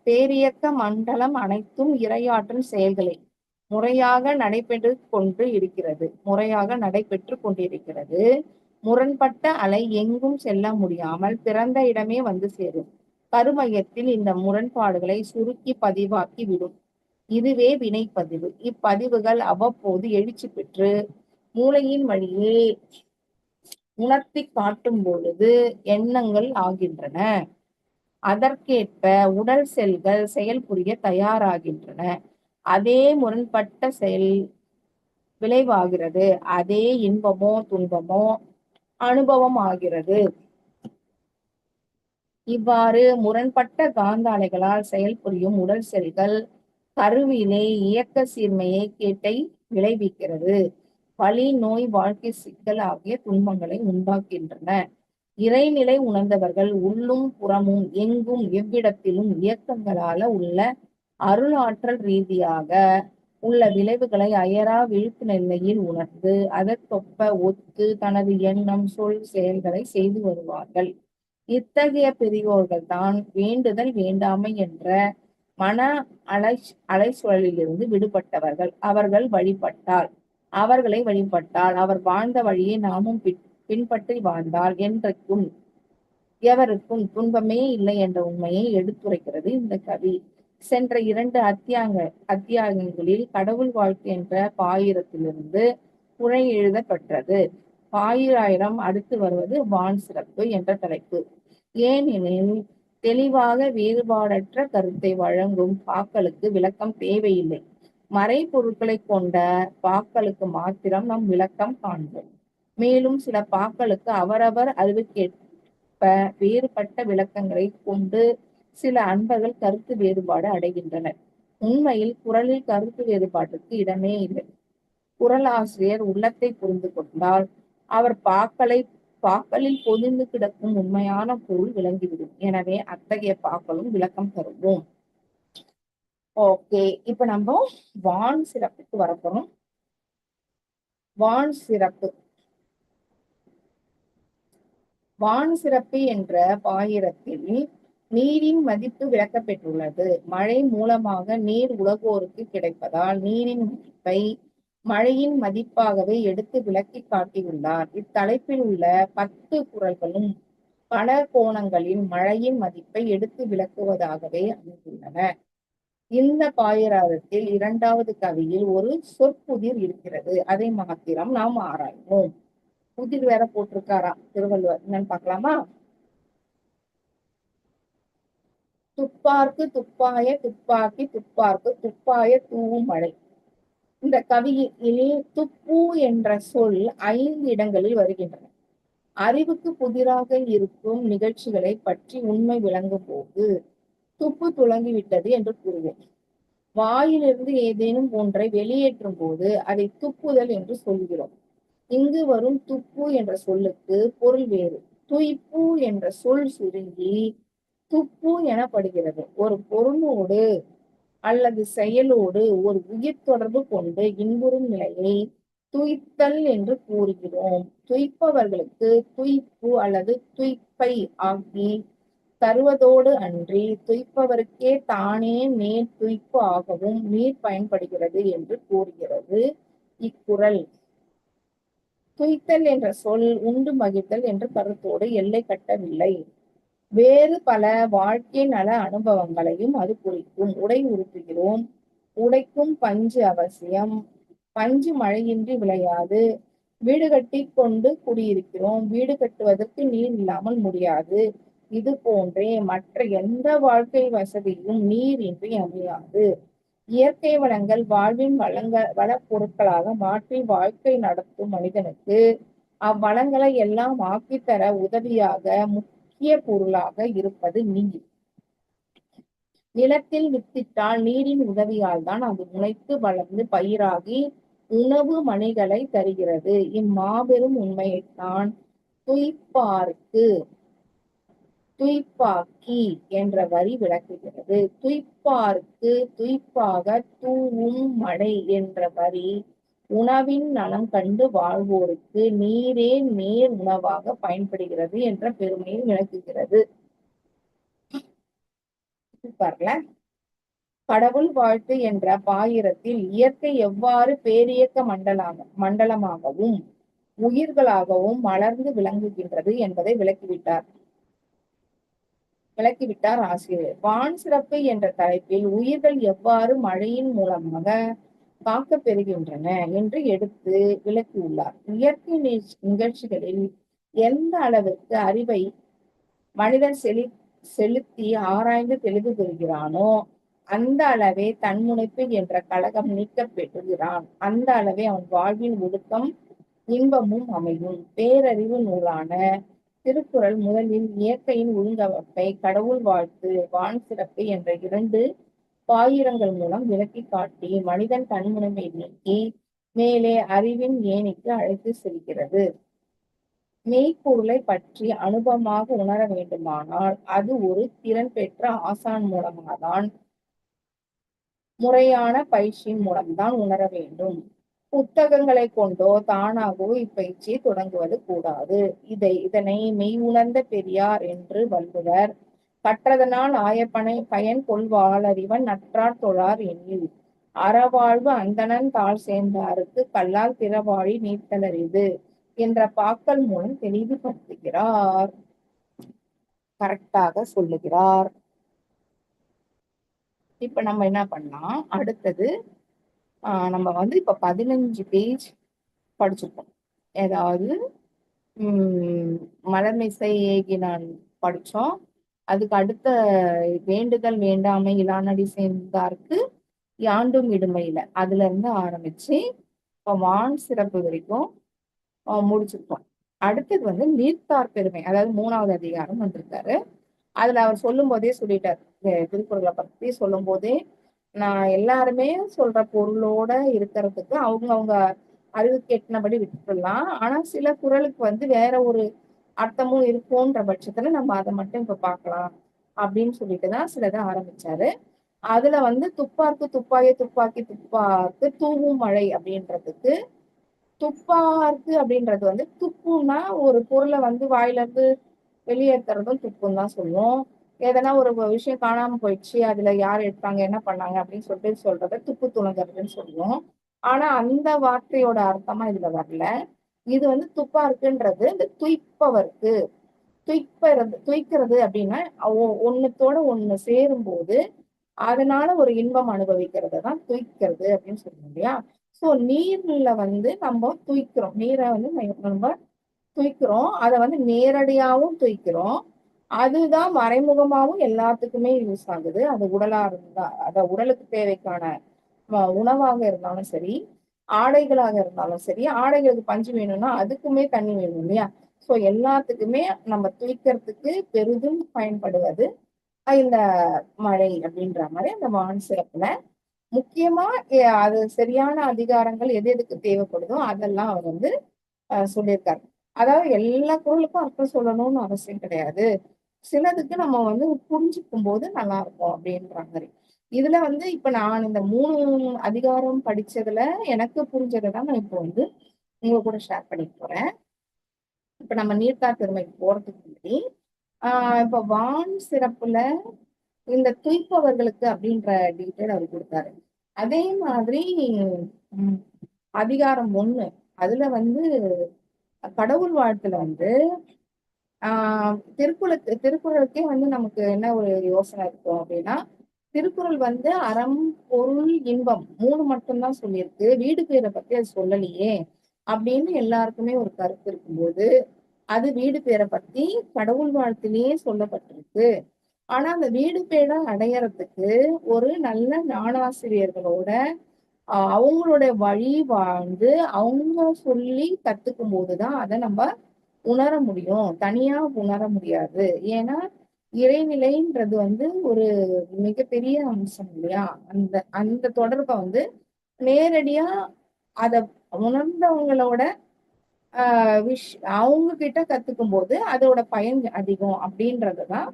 பேரியக்க மண்டலம் அனைத்தும் இரையாற்றல் செயல்களை முறையாக நடைபெற்று கொண்டிருக்கிறது. முரண்பட்ட அலை எங்கும் செல்ல முடியாமல் பிறந்த இடமே வந்து சேரும். கருமையத்தில் இந்த முரண்பாடுகளை சுருக்கி பதிவாக்கி விடும். இதுவே வினைப்பதிவு. இப்பதிவுகள் அவ்வப்போது எழுச்சி பெற்று மூளையின் வழியே உணர்த்தி காட்டும் பொழுது எண்ணங்கள் ஆகின்றன. அதற்கேற்ப உடல் செல்கள் செயல்புரிய தயாராகின்றன. அதே முரண்பட்ட செயல் விளைவாகிறது. அதே இன்பமோ துன்பமோ அனுபவம் ஆகிறது. இவ்வாறு முரண்பட்ட காந்த அலைகளால் செயல்புரியும் உடல் செல்கள் கருவிலே இயக்க சீர்மையை கேட்டை விளைவிக்கிறது. வலி, நோய், வாழ்க்கை சிக்கல் ஆகிய துன்பங்களை உண்டாக்கின்றன. இறைநிலை உணர்ந்தவர்கள் உள்ளும் புறமும் எங்கும் எவ்விடத்திலும் இயக்கங்களால உள்ள அருளாற்றல் ரீதியாக உள்ள விளைவுகளை அயரா விழிப்பு நிலையில் உணர்ந்து அதற்கொப்ப ஒத்து தனது எண்ணம், சொல், செயல்களை செய்து வருவார்கள். இத்தகைய பெரியோர்கள் தான் வேண்டுதல் வேண்டாமை என்ற மன அலைச்சூழலிலிருந்து விடுபட்டவர்கள். அவர்களை வழிபட்டால் அவர் வாழ்ந்த வழியை நாமும் பின்பற்றி வாழ்ந்தால் என்றைக்கும் எவருக்கும் துன்பமே இல்லை என்ற உண்மையை எடுத்துரைக்கிறது இந்த கவி. சென்ற 2 அத்தியாயங்களில் கடவுள் வாழ்க்கை என்ற பாயிரத்திலிருந்து புனை எழுதப்பட்டது. பாயிராயிரம் அடுத்து வருவது வான் சிறப்பு என்ற தலைப்பு. ஏனெனில் தெளிவாக வேறுபாடற்ற கருத்தை வழங்கும் பாக்களுக்கு விளக்கம் தேவையில்லை. மறைபொருட்களை கொண்ட பாக்களுக்கு மாத்திரம் நாம் விளக்கம் காண்போம். மேலும் சில பாக்களுக்கு அவரவர் அறிவுக்கேற்ப வேறுபட்ட விளக்கங்களை கொண்டு சில அன்பர்கள் கருத்து வேறுபாடு அடைகின்றனர். உண்மையில் குறளில் கருத்து வேறுபாட்டுக்கு இடமே இல்லை. குறளாசிரியர் உள்ளத்தை புரிந்து கொண்டால் அவர் பாக்களில் பொதிந்து கிடக்கும் உண்மையான பொருள் விளங்கிவிடும். எனவே அத்தகைய பாக்களும் விளக்கம் தருவோம். ஓகே, இப்ப நம்ம வான் சிறப்புக்கு வரப்போறோம். வான் சிறப்பு என்ற பாயிரத்தில் நீரின் மதிப்பு விளக்கப்பெற்றுள்ளது. மழை மூலமாக நீர் உலகோருக்கு கிடைப்பதால் நீரின் மதிப்பை மழையின் மதிப்பாகவே எடுத்து விளக்கி காட்டியுள்ளார். இத்தலைப்பில் உள்ள 10 குறள்களும் பல கோணங்களில் மழையின் மதிப்பை எடுத்து விளக்குவதாகவே அமைந்துள்ளன. இந்த பாயிரத்தில் 2வது கவியில் ஒரு சொற்புதிர் இருக்கிறது. அதை மாத்திரம் நாம் ஆராய்வோம். புதிர் வேற போட்டிருக்காரா திருவள்ளுவர், என்னன்னு பார்க்கலாமா? துப்பார்க்கு துப்பாய துப்பாக்கி துப்பார்க்கு துப்பாய தூவும் மழை. இந்த கவியில் துப்பு என்ற சொல் 5 இடங்களில் வருகின்றன. அறிவுக்கு புதிராக இருக்கும் நிகழ்ச்சிகளை பற்றி உண்மை விளங்கும் போது துப்பு துளங்கிவிட்டது என்று கூறுவோம். வாயிலிருந்து ஏதேனும் ஒன்றை வெளியேற்றும் போது அதை துப்புதல் என்று சொல்கிறோம். இங்கு வரும் துப்பு என்ற சொல்லுக்கு பொருள் வேறு. துய்ப்பு என்ற சொல் சுருங்கி துப்பு எனப்படுகிறது. ஒரு பொருளோடு அல்லது செயலோடு ஒரு உயிர் தொடர்பு கொண்டு இன்புறும் நிலையை துய்த்தல் என்று கூறுகிறோம். துய்ப்பவர்களுக்கு துய்ப்பு அல்லது துய்ப்பை ஆக்கி தருவதோடு அன்றி துய்ப்பவருக்கே தானே மேல் துய்ப்பு ஆகவும் நீர் பயன்படுகிறது என்று கூறுகிறது இக்குறள். துய்த்தல் என்ற சொல் உண்டு மகிழ்தல் என்ற கருத்தோடு எல்லை கட்டவில்லை. வேறு பல வாழ்க்கை நல அனுபவங்களையும் அது குறிக்கும். உடை உடுத்துகிறோம், உடைக்கும் பஞ்சு அவசியம், பஞ்சு மழையின்றி விளையாது. வீடு கட்டி கொண்டு குடியிருக்கிறோம், வீடு கட்டுவதற்கு நீர் இல்லாமல் முடியாது. இது போன்றே மற்ற எந்த வாழ்க்கை வசதியும் நீர் இன்றி அமையாது. இயற்கை வளங்கள் வாழ்வின் வள பொருட்களாக மாற்றி வாழ்க்கை நடத்தும் மனிதனுக்கு அவ்வளங்களை எல்லாம் ஆக்கித்தர உதவியாக முக்கிய பொருளாக இருப்பது நீர். நிலத்தில் வித்திட்டால் நீரின் உதவியால் தான் அது முளைத்து வளர்ந்து பயிராகி உணவு மணிகளை தருகிறது. இம்மாபெரும் உண்மையைத்தான் துய்ப்பாக்கி என்ற வரி விளக்குகிறது. துய்ப்பார்க்கு துய்ப்பாக தூவும் மழை என்ற வரி உணவின் நலம் கண்டு வாழ்வோருக்கு நீரே நேர் உணவாக பயன்படுகிறது என்ற பெருமையை விளக்குகிறது. பாருல, கடவுள் வாழ்த்து என்ற பாயிரத்தில் இயற்கை எவ்வாறு பேரியக்க மண்டலமாகவும் உயிர்களாகவும் மலர்ந்து விளங்குகின்றது என்பதை விளக்கிவிட்டார் ஆசிரியர். வான் சிறப்பு என்ற தலைப்பில் உயிர்கள் எவ்வாறு மழையின் மூலமாக காக்கப் பெறுகின்றன என்று எடுத்து விளக்கியுள்ளார். இயற்கை நிகழ்ச்சிகளில் எந்த அளவிற்கு அறிவை மனிதன் செலுத்தி ஆராய்ந்து தெளிவு பெறுகிறானோ அந்த அளவே தன்முனைப்பு என்ற கலகம் நீக்கப் பெறுகிறான். அந்த அளவே அவன் வாழ்வின் ஒழுக்கம் இன்பமும் அமையும். பேரறிவு நூலான திருக்குறள் முதலில் இயற்கையின் ஒழுங்கமைப்பை, கடவுள் வாழ்த்து, வான் சிறப்பு என்ற 2 பாயிரங்கள் மூலம் விளக்கி காட்டி மனிதன் தன்முனைமை நீக்கி மேலே அறிவின் ஏணிக்கு அழைத்து செல்கிறது. மெய்ப்பொருளை பற்றி அனுபவமாக உணர வேண்டுமானால் அது ஒரு திறன் பெற்ற ஆசான் மூலமாதான், முறையான பயிற்சியின் மூலம்தான் உணர வேண்டும். புத்தகங்களை கொண்டோ தானாகவோ இப்பயிற்சியை தொடங்குவது கூடாது. இதனை மெய் உணர்ந்த பெரியார் என்று வள்ளுவர் கற்றதனால் பயன் கொள்வாளறிவன் நற்றார் தொழார் எண்ணில் அறவாழ்வு அந்தணன் தாழ் சேர்ந்தாருக்கு கல்லால் பிறவாழி நீத்தலரிது என்ற பாக்கள் மூலம் தெளிவுபடுத்துகிறார், கரெக்டாக சொல்லுகிறார். இப்ப நம்ம என்ன பண்ணலாம், அடுத்தது நம்ம இப்ப 15 பேஜ் படிச்சிருக்கோம். ஏதாவது மலர்மிசை ஏகினான் படிச்சோம். அதுக்கு அடுத்த வேண்டுதல் வேண்டாமை இலானடி சேர்ந்தார்க்கு யாண்டும் இடுமையில அதுல இருந்து ஆரம்பிச்சு இப்ப வான் சிறப்பு வரைக்கும் முடிச்சிருக்கோம். அடுத்தது நீர்த்தார் பெருமை, அதாவது 3வது அதிகாரம் வந்திருக்காரு. அதுல அவர் சொல்லும் போதே சொல்லிட்டார், திருக்குறளை பத்தி சொல்லும் போதே நான் எல்லாருமே சொல்ற பொருளோட இருக்கிறதுக்கு அவங்க அறிவுக்கு எட்டினபடி விட்டுடலாம். ஆனா சில குறளுக்கு வேற ஒரு அர்த்தமும் இருக்கும்ன்ற பட்சத்துல நம்ம அதை மட்டும் இப்ப பார்க்கலாம் அப்படின்னு சொல்லிட்டுதான் சிலதை ஆரம்பிச்சாரு. அதுல துப்பார்க்கு துப்பாய துப்பாக்கி துப்பார்க்கு தூவும் மழை அப்படின்றதுக்கு துப்பார்க்கு அப்படின்றது துப்புன்னா ஒரு பொருளை வாயில இருந்து வெளியேற்றுறதும் துப்புன்னு தான் சொல்லுவோம். எதனா ஒரு விஷயம் காணாம போயிடுச்சு, அதுல யார் எடுத்தாங்க என்ன பண்ணாங்க அப்படின்னு சொல்றத துப்பு துணங்குறதுன்னு சொல்லுவோம். ஆனா அந்த வார்த்தையோட அர்த்தமா இதுல வரல. இது துப்பா இருக்குன்றது இந்த துய்ப்பவருக்கு, துய்க்கிறது அப்படின்னா ஒண்ணுத்தோட ஒண்ணு சேரும் போது அதனால ஒரு இன்பம் அனுபவிக்கிறது தான் துய்க்கிறது அப்படின்னு சொல்லுவோம் இல்லையா. சோ நீர்ல நம்ம துய்க்கிறோம், நீரை நம்ம துய்க்கிறோம். அதை நேரடியாவும் துய்க்கிறோம், அதுதான் மறைமுகமாவும் எல்லாத்துக்குமே யூஸ் ஆகுது. அது உடலா இருந்தா உடலுக்கு தேவைக்கான உணவாக இருந்தாலும் சரி, ஆடைகளாக இருந்தாலும் சரி, ஆடைகளுக்கு பஞ்சு வேணும்னா அதுக்குமே தண்ணி வேணும் இல்லையா. சோ எல்லாத்துக்குமே நம்ம துய்க்கிறதுக்கு பெரிதும் பயன்படுவது இந்த மழை அப்படின்ற மாதிரி அந்த வான் சிறப்புல முக்கியமா அது சரியான அதிகாரங்கள் எது எதுக்கு தேவைப்படுதோ அதெல்லாம் அவர் சொல்லியிருக்காரு. அதாவது எல்லா குறளுக்கும் அர்த்தம் சொல்லணும்னு அவசியம் கிடையாது, சிலதுக்கு நம்ம புரிஞ்சுக்கும் போது நல்லா இருக்கும் அப்படின்ற மாதிரி. இதுல இப்ப நான் இந்த 3 அதிகாரம் படிச்சதுல எனக்கு புரிஞ்சதைதான் நான் இப்போ உங்க கூட ஷேர் பண்ணிட்டு போறேன். இப்ப நம்ம நீர்த்தார் பெருமைக்கு போறதுக்கு முன்னாடி இப்ப வான் சிறப்புல இந்த துய்ப்பவர்களுக்கு அப்படின்ற டீட்டெயில் அவர் கொடுத்தாரு. அதே மாதிரி அதிகாரம் 1 அதுல கடவுள் வாழ்த்துல திருக்குறளுக்கே நமக்கு என்ன ஒரு யோசனை இருக்கும் அப்படின்னா, திருக்குறள் அறம் பொருள் இன்பம் 3 மட்டும்தான் சொல்லியிருக்கு, வீடு பேரை பத்தி அது சொல்லலையே அப்படின்னு எல்லாருக்குமே ஒரு கருத்து இருக்கும்போது, அது வீடு பேரை பத்தி கடவுள் வாழ்த்திலேயே சொல்லப்பட்டிருக்கு. ஆனா அந்த வீடு பேரை அடையறதுக்கு ஒரு நல்ல ஞானாசிரியர்களோட அவங்களுடைய வழி வாழ்ந்து அவங்க சொல்லி கத்துக்கும் போதுதான் அதை நம்ம உணர முடியும், தனியா உணர முடியாது. ஏன்னா இறைநிலைன்றது ஒரு மிகப்பெரிய அம்சம் இல்லையா. அந்த அந்த தொடர்பை நேரடியா அத உணர்ந்தவங்களோட அவங்க கிட்ட கத்துக்கும் போது அதோட பயன் அதிகம் அப்படின்றதுதான்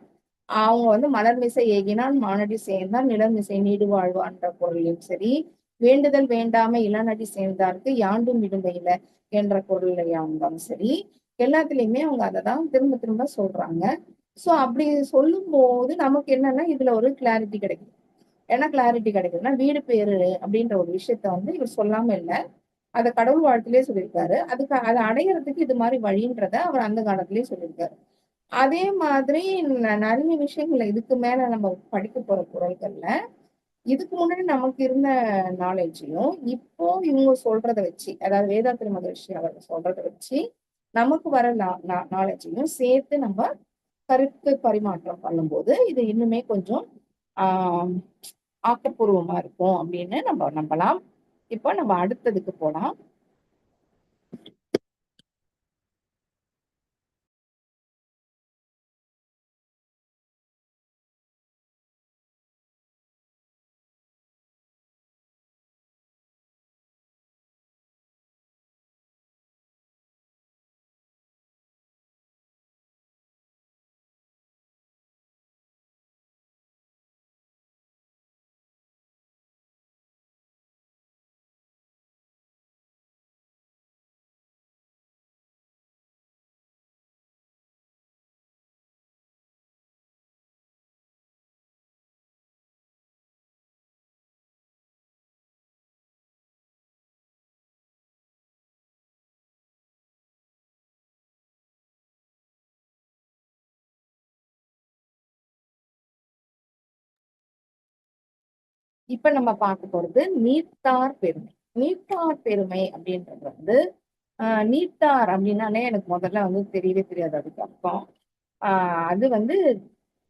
அவங்க மலர்மிசை ஏகினான் மானடி சேர்ந்தான் நிலமிசை நீடு வாழ்வான்ற பொருளையும் சரி, வேண்டுதல் வேண்டாம இளநடி சேர்ந்தார்க்கு யாண்டும் விடுமையில என்ற பொருளையா இருந்தாலும் சரி, எல்லாத்துலயுமே அவங்க அததான் திரும்ப திரும்ப சொல்றாங்க. சோ அப்படி சொல்லும் போது நமக்கு என்னன்னா இதுல ஒரு கிளாரிட்டி கிடைக்கும். என்ன கிளாரிட்டி கிடைக்குதுன்னா, வீடு பேரு அப்படின்ற ஒரு விஷயத்த வந்து இவர் சொல்லாம இல்ல, அத கடவுள் வாழ்த்திலே சொல்லியிருக்காரு. அதுக்கு அதை அடையறதுக்கு இது மாதிரி வழின்றத அவர் அந்த காலத்திலேயே சொல்லியிருக்காரு. அதே மாதிரி நிறைய விஷயங்களை இதுக்கு மேல நம்ம படிக்க போற குறள்கள்ல இதுக்கு முன்னாடி நமக்கு இருந்த நாலேஜையும் இப்போ இவங்க சொல்றத வச்சு, அதாவது வேதாத்திரி மகரிஷி அவர்கள் சொல்றத வச்சு நமக்கு வர நாலேஜையும் சேர்த்து நம்ம கருத்து பரிமாற்றம் பண்ணும்போது இது இன்னுமே கொஞ்சம் ஆஹ் ஆக்கப்பூர்வமா இருக்கும் அப்படின்னு நம்ம நம்பலாம். இப்போ நம்ம அடுத்ததுக்கு போலாம். இப்ப நம்ம பார்க்க போறது நீத்தார் பெருமை. நீத்தார் பெருமை அப்படின்றது வந்து நீத்தார் அப்படின்னாலே எனக்கு முதல்ல வந்து தெரியவே தெரியாது அதுக்கு அர்த்தம். அது வந்து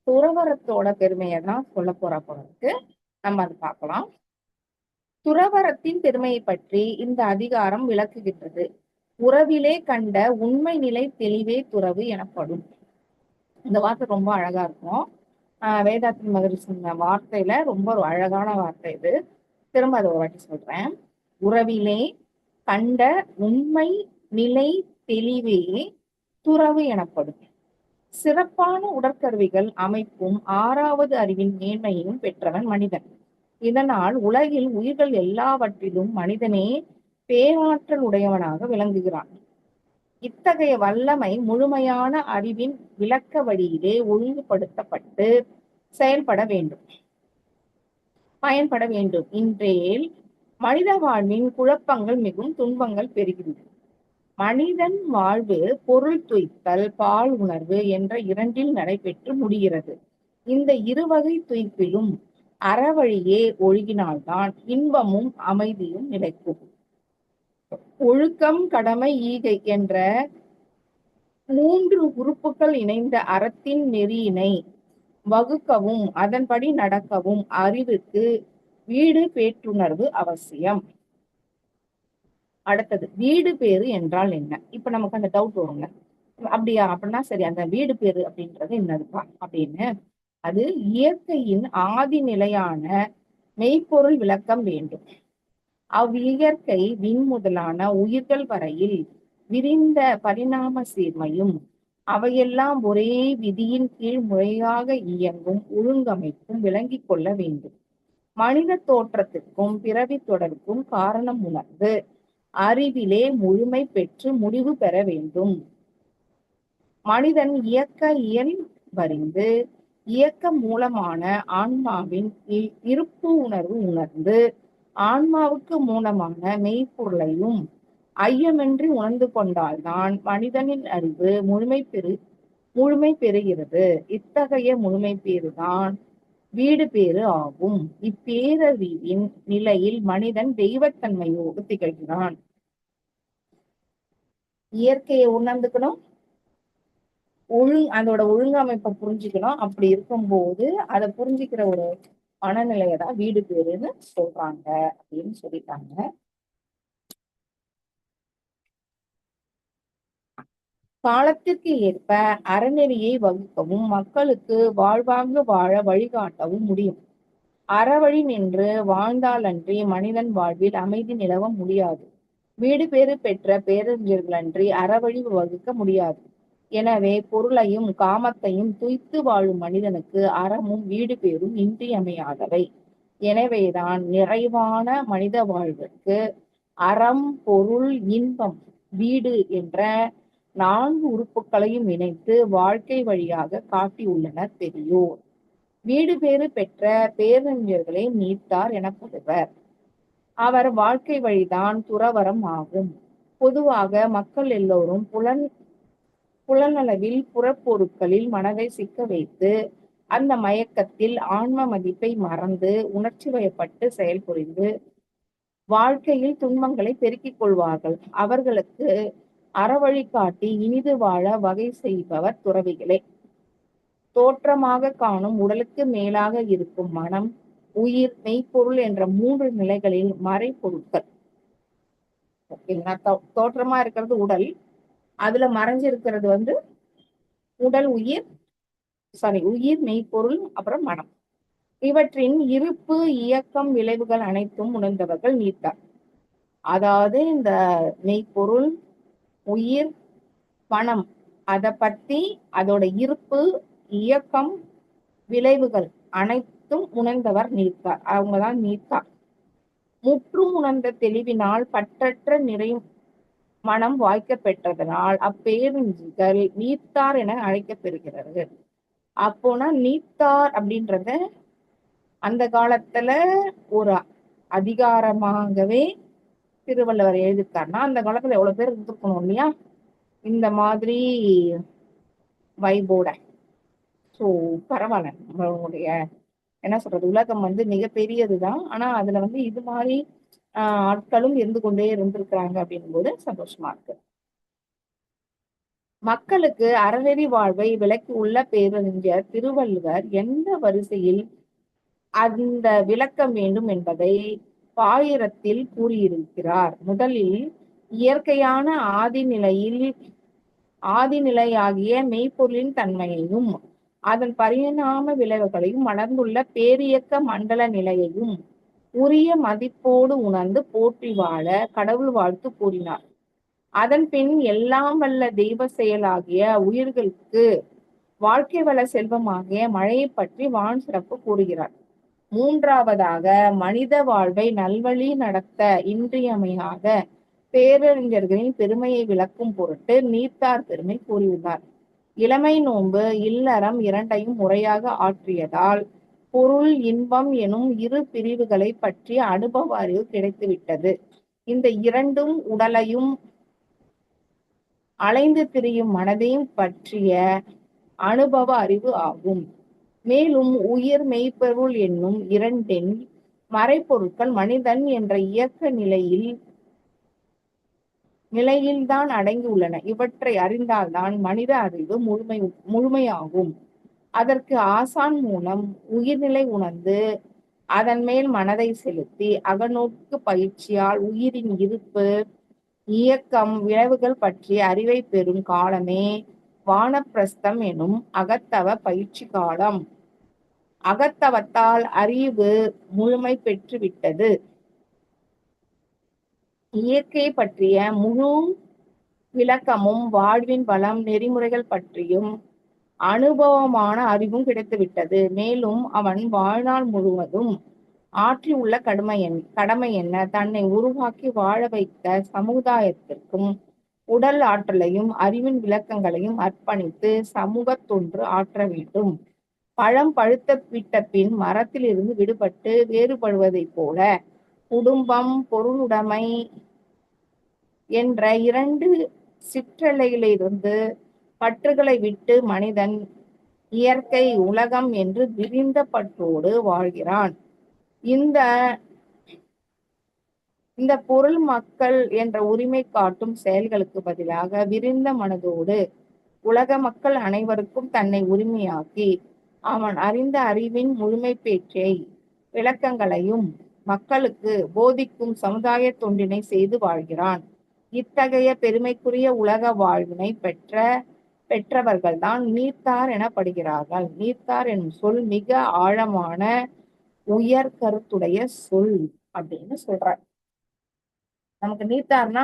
துறவரத்தோட பெருமையை தான் சொல்ல போறா போறதுக்கு நம்ம அது பார்க்கலாம். துறவரத்தின் பெருமையை பற்றி இந்த அதிகாரம் விளக்குகின்றது. உறவிலே கண்ட உண்மை நிலை தெளிவே துறவு எனப்படும். இந்த வார்த்தை ரொம்ப அழகா இருக்கும். வேதாத்திரி மகரிஷி வார்த்தையில ரொம்ப ஒரு அழகான வார்த்தை இது. திரும்ப அதை ஒரு வாட்டி சொல்றேன். உறவிலே கண்ட உண்மை நிலை தெளிவே துறவு எனப்படும். சிறப்பான உடற்கருவிகள் அமைப்பும் 6வது அறிவின் மேன்மையும் பெற்றவன் மனிதன். இதனால் உலகில் உயிர்கள் எல்லாவற்றிலும் மனிதனே பேராற்றல் உடையவனாக விளங்குகிறான். இத்தகைய வல்லமை முழுமையான அறிவின் விளக்க வழியிலே ஒழுங்குபடுத்தப்பட்டு செயல்பட வேண்டும், பயன்பட வேண்டும். இன்றேல் மனித வாழ்வின் குழப்பங்கள் மிகவும் துன்பங்கள் பெறுகிறது. மனிதன் வாழ்வு பொருள் துய்த்தல் பால் உணர்வு என்ற 2ல் நடைபெற்று முடிகிறது. இந்த இருவகை துய்ப்பிலும் அறவழியே ஒழுகினால்தான் இன்பமும் அமைதியும் நிலைக்கும். ஒழுக்கம் கடமை ஈகை என்ற 3 உறுப்புகள் இணைந்த அறத்தின் நெறியினை வகுக்கவும் அதன்படி நடக்கவும் அறிவுக்கு வீடு பேற்றுணர்வு அவசியம். அடுத்தது வீடு பேரு என்றால் என்ன? இப்ப நமக்கு அந்த டவுட் வருங்க. அப்படியா? அப்படின்னா சரி, அந்த வீடு பேரு அப்படின்றது என்னதுப்பா அப்படின்னு. அது இயற்கையின் ஆதி நிலையான மெய்ப்பொருள் விளக்கம் வேண்டும். அவ்வியற்கை விண் முதலான உயிர்கள் வரையில் விரிந்த பரிணாம சீர்மையும் அவையெல்லாம் ஒரே விதியின் கீழ் முறையாக இயங்கும் ஒழுங்கமைப்பும் விளங்கிக் கொள்ள வேண்டும். மனித தோற்றத்திற்கும் பிறவி தொடர்க்கும் காரணம் உணர்ந்து அறிவிலே முழுமை பெற்று முடிவு பெற வேண்டும். மனிதன் இயக்க இயல் வறிந்து இயக்க மூலமான ஆன்மாவின் இருப்பு உணர்வு உணர்ந்து ஆன்மாவுக்கு மூலமான மெய்ப்பொருளையும் ஐயமின்றி உணர்ந்து கொண்டால்தான் மனிதனின் அறிவு முழுமை பெறுகிறது. இத்தகைய முழுமை பேறுதான் வீடு பேறு ஆகும். இப்பேரறிவின் நிலையில் மனிதன் தெய்வத்தன்மையோடு திகழ்கிறான். இயற்கையை உணர்ந்துக்கணும், அதோட ஒழுங்கமைப்பை புரிஞ்சுக்கணும். அப்படி இருக்கும்போது அதை புரிஞ்சுக்கிற ஒரு மனநிலையதான் வீடு பேருன்னு சொல்றாங்க அப்படின்னு சொல்லிட்டாங்க. காலத்திற்கு ஏற்ப அறநெறியை வகுக்கவும் மக்களுக்கு வாழ்வாங்கு வாழ வழிகாட்டவும் முடியும். அறவழி நின்று வாழ்ந்தாலன்றி மனிதன் வாழ்வில் அமைதி நிலவ முடியாது. வீடு பேறு பெற்ற பேரறிஞர்களன்றி அறவழி வகுக்க முடியாது. எனவே பொருளையும் காமத்தையும் துய்த்து வாழும் மனிதனுக்கு அறமும் வீடு பேரும் இன்றியமையாதவை. எனவேதான் நிறைவான மனித வாழ்வுக்கு அறம், பொருள், இன்பம், வீடு என்ற 4 உறுப்புகளையும் இணைத்து வாழ்க்கை வழியாக காட்டியுள்ளனர் பெரியோர். வீடு பேறு பெற்ற பேரறிஞர்களே நீத்தார் எனப்படுவர். அவர் வாழ்க்கை வழிதான் துறவறம் ஆகும். பொதுவாக மக்கள் எல்லோரும் புலனளவில் புறப்பொருட்களில் மனதை சிக்க வைத்து அந்த மயக்கத்தில் ஆன்ம மதிப்பை மறந்து உணர்ச்சி வயப்பட்டு செயல்புரிந்து வாழ்க்கையில் துன்பங்களை பெருக்கிக் கொள்வார்கள். அவர்களுக்கு அறவழி காட்டி இனிது வாழ வகை செய்பவர் துறவிகளே. தோற்றமாக காணும் உடலுக்கு மேலாக இருக்கும் மனம், உயிர், மெய்ப்பொருள் என்ற 3 நிலைகளில் மறைப்பொருட்கள். ஓகேங்களா? தோற்றமா இருக்கிறது உடல், அதுல மறைஞ்சிருக்கிறது உடல், உயிர், மெய்ப்பொருள், அப்புறம் மனம். இவற்றின் இருப்பு, இயக்கம், விளைவுகள் அனைத்தும் உணர்ந்தவர்கள் நீத்தார். அதாவது இந்த மெய்ப்பொருள், உயிர், மனம், அதை பத்தி அதோட இருப்பு, இயக்கம், விளைவுகள் அனைத்தும் உணர்ந்தவர் நீத்தார். அவங்கதான் நீத்தார். முற்றும் உணர்ந்த தெளிவினால் பற்றற்ற நிறை மனம் வாய்க்க பெற்றதனால் அப்பேரறிஞர்கள் நீத்தார் என அழைக்கப்பெறுகிறார்கள். அப்போனா நீத்தார் அப்படின்றத அந்த காலத்துல ஒரு அதிகாரமாகவே திருவள்ளுவர் எழுதிருக்காருன்னா அந்த காலத்துல எவ்வளவு பேர் இருந்திருக்கணும் இல்லையா? இந்த மாதிரி வைபோட. ஸோ பரவாயில்ல, நம்மளுடைய என்ன சொல்றது, உலகம் மிகப்பெரியதுதான். ஆனா அதுல இது மாதிரி ஆட்களும் இருந்து கொண்டே இருந்திருக்கிறாங்க அப்படின்னும் போது சந்தோஷமா இருக்கு. மக்களுக்கு அறநெறி வாழ்வை விளக்கி உள்ள பேரறிஞர் திருவள்ளுவர் எந்த வரிசையில் அந்த விளக்கம் வேண்டும் என்பதை பாயிரத்தில் கூறியிருக்கிறார். முதலில் இயற்கையான ஆதிநிலையாகிய மெய்ப்பொருளின் தன்மையையும் அதன் பரிணாம விளைவுகளையும் வளர்ந்துள்ள பேரியக்க மண்டல நிலையையும் உரிய மதிப்போடு உணர்ந்து போற்றி வாழ கடவுள் வாழ்த்து கூறினார். அதன் பின் எல்லாம் வல்ல தெய்வ செயலாகிய உயிர்களுக்கு வாழ்க்கை வள செல்வமாகிய மழையை பற்றி வான் சிறப்பு கூறுகிறார். மூன்றாவதாக மனித வாழ்வை நல்வழி நடத்த இன்றியமையாத பேரறிஞர்களின் பெருமையை விளக்கும் பொருட்டு நீத்தார் பெருமை கூறியுள்ளார். இளமை நோன்பு இல்லறம் இரண்டையும் முறையாக ஆற்றியதால் பொருள் இன்பம் எனும் 2 பிரிவுகளை பற்றிய அனுபவ அறிவு கிடைத்துவிட்டது. இந்த இரண்டும் உடலையும் அலைந்து திரியும் மனதையும் பற்றிய அனுபவ அறிவு ஆகும். மேலும் உயிர் மெய்ப்பொருள் என்னும் இரண்டின் மறைப்பொருட்கள் மனிதன் என்ற இயக்க நிலையில்தான் அடங்கியுள்ளன. இவற்றை அறிந்தால்தான் மனித அறிவு முழுமையாகும். அதற்கு ஆசான் மூலம் உயிர்நிலை உணர்ந்து அதன் மேல் மனதை செலுத்தி அகநோக்கு பயிற்சியால் உயிரின் இருப்பு, இயக்கம், விளைவுகள் பற்றிய அறிவை பெறும் காலமே வானப்பிரஸ்தம் எனும் அகத்தவ பயிற்சி காலம். அகத்தவத்தால் அறிவு முழுமை பெற்றுவிட்டது. இயற்கை பற்றிய முழு விளக்கமும் வாழ்வின் வளம் நெறிமுறைகள் பற்றியும் அனுபவமான அறிவும் கிடைத்துவிட்டது. மேலும் அவன் வாழ்நாள் முழுவதும் ஆற்றியுள்ள கடமை என்ன, தன்னை உருவாக்கி வாழ வைத்த சமுதாயத்திற்கும் உடல் ஆற்றலையும் அறிவின் விளக்கங்களையும் அர்ப்பணித்து சமூக தொன்று ஆற்ற வேண்டும். பழம் பழுத்த விட்ட பின் மரத்தில் இருந்து விடுபட்டு வேறுபடுவதைப் போல குடும்பம், பொருளுடைமை என்ற 2 சிற்றலைகளிலிருந்து பற்றுகளை விட்டு மனிதன் இயற்கை, உலகம் என்று விரிந்த பற்றோடு வாழ்கிறான். இந்த பொருள், மக்கள் என்ற உரிமை காட்டும் செயல்களுக்கு பதிலாக விரிந்த மனதோடு உலக மக்கள் அனைவருக்கும் தன்னை உரிமையாக்கி அவன் அறிந்த அறிவின் முழுமை பேற்றை விளக்கங்களையும் மக்களுக்கு போதிக்கும் சமுதாய தொண்டினை செய்து வாழ்கிறான். இத்தகைய பெருமைக்குரிய உலக வாழ்வினை பெற்றவர்கள்தான் நீத்தார் எனப்படுகிறார்கள். நீத்தார் என்னும் சொல் மிக ஆழமான உயர் கருத்துடைய சொல் அப்படின்னு சொல்றார். நமக்கு நீத்தார்னா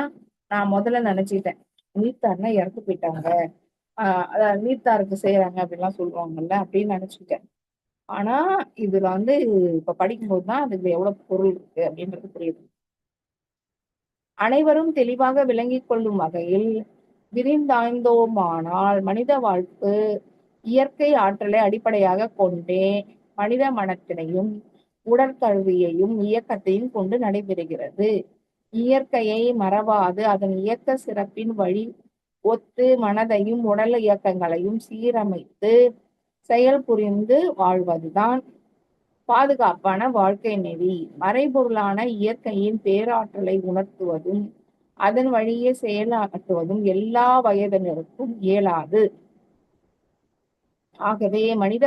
நான் முதல்ல நினைச்சுக்கிட்டேன், நீத்தார்னா இறந்து போயிட்டாங்க, அதாவது நீத்தாருக்கு செய்யறாங்க அப்படின்லாம் சொல்லுவாங்கல்ல அப்படின்னு நினைச்சுக்கிட்டேன். ஆனா இதுல இப்ப படிக்கும்போதுதான் அதுக்கு எவ்வளவு பொருள் இருக்கு அப்படின்றது புரியுது. அனைவரும் தெளிவாக விளங்கிக் கொள்ளும் வகையில் விரிந்தாய்ந்தோமானால் மனித வாழ்வு இயற்கை ஆற்றலை அடிப்படையாக கொண்டே மனித மனத்தினையும் உடற்கல்வியையும் இயக்கத்தையும் கொண்டு நடைபெறுகிறது. இயற்கையை மறவாது அதன் இயக்க சிறப்பின் வழி ஒத்து மனதையும் உடல் இயக்கங்களையும் சீரமைத்து செயல் புரிந்து வாழ்வதுதான் பாதுகாப்பான வாழ்க்கை நெறி. மறைபொருளான இயற்கையின் பேராற்றலை உணர்த்துவதும் அதன் வழியே செயலாற்றுவதும் எல்லா வயதினருக்கும் இயலாது. ஆகவே மனித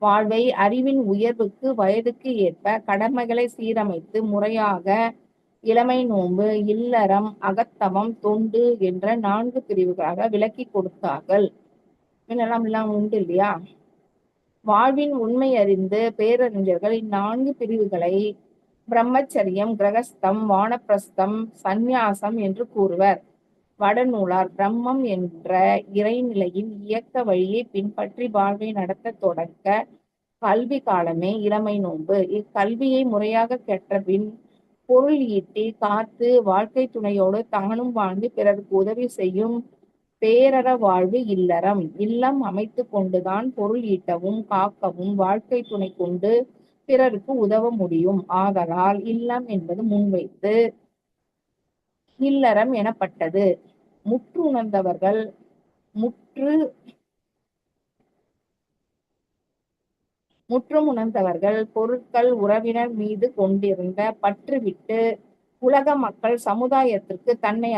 வாழ்வை அறிவின் உயர்வுக்கு வயதுக்கு ஏற்ப கடமைகளை சீரமைத்து முறையாக இளமை நோன்பு, இல்லறம், அகத்தவம், தொண்டு என்ற 4 பிரிவுகளாக விளக்கி கொடுத்தார்கள். எல்லாம் உண்டு இல்லையா? வாழ்வின் உண்மை அறிந்து பேரறிஞர்கள் இந்நான்கு பிரிவுகளை பிரம்மச்சரியம், கிரகஸ்தம், வானப்பிரஸ்தம், சந்நியாசம் என்று கூறுவர். வடநூலார் பிரம்மம் என்ற இறைநிலையின் இயக்க வழியை பின்பற்றி வாழ்வை நடத்த தொடங்க கல்வி காலமே இளமை நோன்பு. இக்கல்வியை முறையாக கற்ற பின் பொருள் ஈட்டி காத்து வாழ்க்கை துணையோடு தானும் வாழ்ந்து பிறருக்கு உதவி செய்யும் பேரற வாழ்வு இல்லறம். இல்லம் அமைத்து கொண்டுதான் பொருள் ஈட்டவும் காக்கவும் வாழ்க்கை துணை கொண்டு பிறருக்கு உதவ முடியும். ஆதலால் இல்லம் என்பது முன்வைத்து இல்லறம் எனப்பட்டது. முற்று உணர்ந்தவர்கள் முற்றும் உணர்ந்தவர்கள் பொருட்கள் உறவினர் மீது கொண்டிருந்த பற்று விட்டு உலக மக்கள் சமுதாயத்திற்கு தன்னை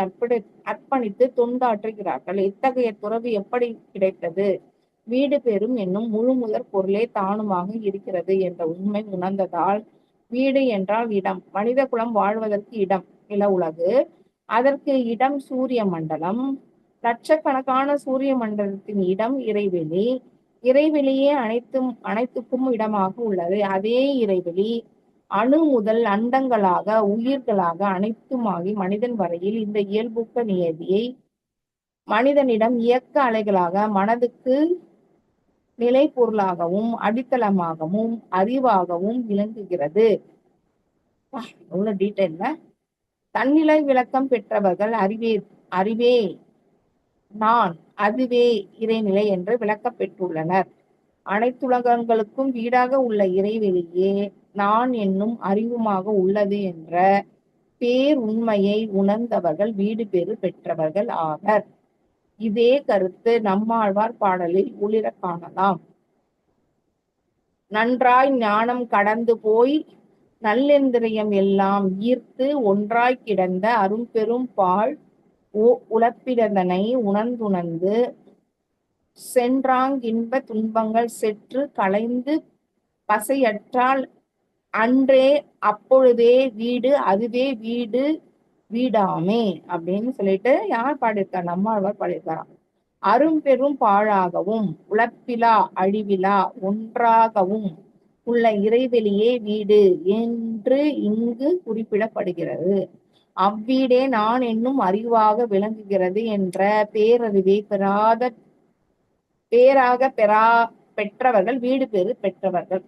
அர்ப்பணித்து தொண்டாற்றுகிறார்கள். இத்தகைய துறவு எப்படி கிடைத்தது? வீடு பெறும் என்னும் முழு முதற் பொருளே தானுமாக இருக்கிறது என்ற உண்மை உணர்ந்ததால், வீடு என்றால் இடம், மனித குலம் வாழ்வதற்கு இடம், நில உலகு, அதற்கு இடம் சூரிய மண்டலம், லட்சக்கணக்கான சூரிய மண்டலத்தின் இடம் இறைவெளி, இறைவெளியே அனைத்துக்கும் இடமாக உள்ளது. அதே இறைவெளி அணு முதல் அண்டங்களாக உயிர்களாக அனைத்துமாகி மனிதன் வரையில் இந்த இயல்புக்க நியதியை மனிதனிடம் இயக்க அலைகளாக மனதுக்கு நிலை பொருளாகவும் அடித்தளமாகவும் அறிவாகவும் விளங்குகிறது. எவ்வளவு டீட்டெயில்ல தன்னிலை விளக்கம் பெற்றவர்கள் அறிவே நான், அதுவே இறைநிலை என்று விளக்க பெற்றுள்ளனர். அனைத்துலகங்களுக்கும் வீடாக உள்ள இறைவெளியே நான் என்னும் அறிவுமாக உள்ளது என்ற பேர் உண்மையை உணர்ந்தவர்கள் வீடு பேறு பெற்றவர்கள் ஆவர். இதே கருத்து நம்மாழ்வார் பாடலில் ஒளிர காணலாம். நன்றாய் ஞானம் கடந்து போய் நல்லெந்திரியம் எல்லாம் ஈர்த்து ஒன்றாய் கிடந்த அரும்பெரும் பாழ் உழப்பிடதனை உணர்ந்துணர்ந்து சென்றாங்கின்ப துன்பங்கள் செற்று களைந்து பசையற்றால் அன்றே அப்பொழுதே வீடு அதுவே வீடு வீடாமே அப்படின்னு சொல்லிட்டு யார் பாடியிருக்கா? நம்மாழ்வார் பாடியிருக்காராம். அரும்பெரும் பாழாகவும் உழப்பிலா அழிவிலா ஒன்றாகவும் உள்ள இறைவெளியே வீடு என்று இங்கு குறிப்பிடப்படுகிறது. அவ்வீடே நான் என்னும் அறிவாக விளங்குகிறது என்ற பேரறிவை பேராக பெற்றவர்கள் வீடு பேறு பெற்றவர்கள்.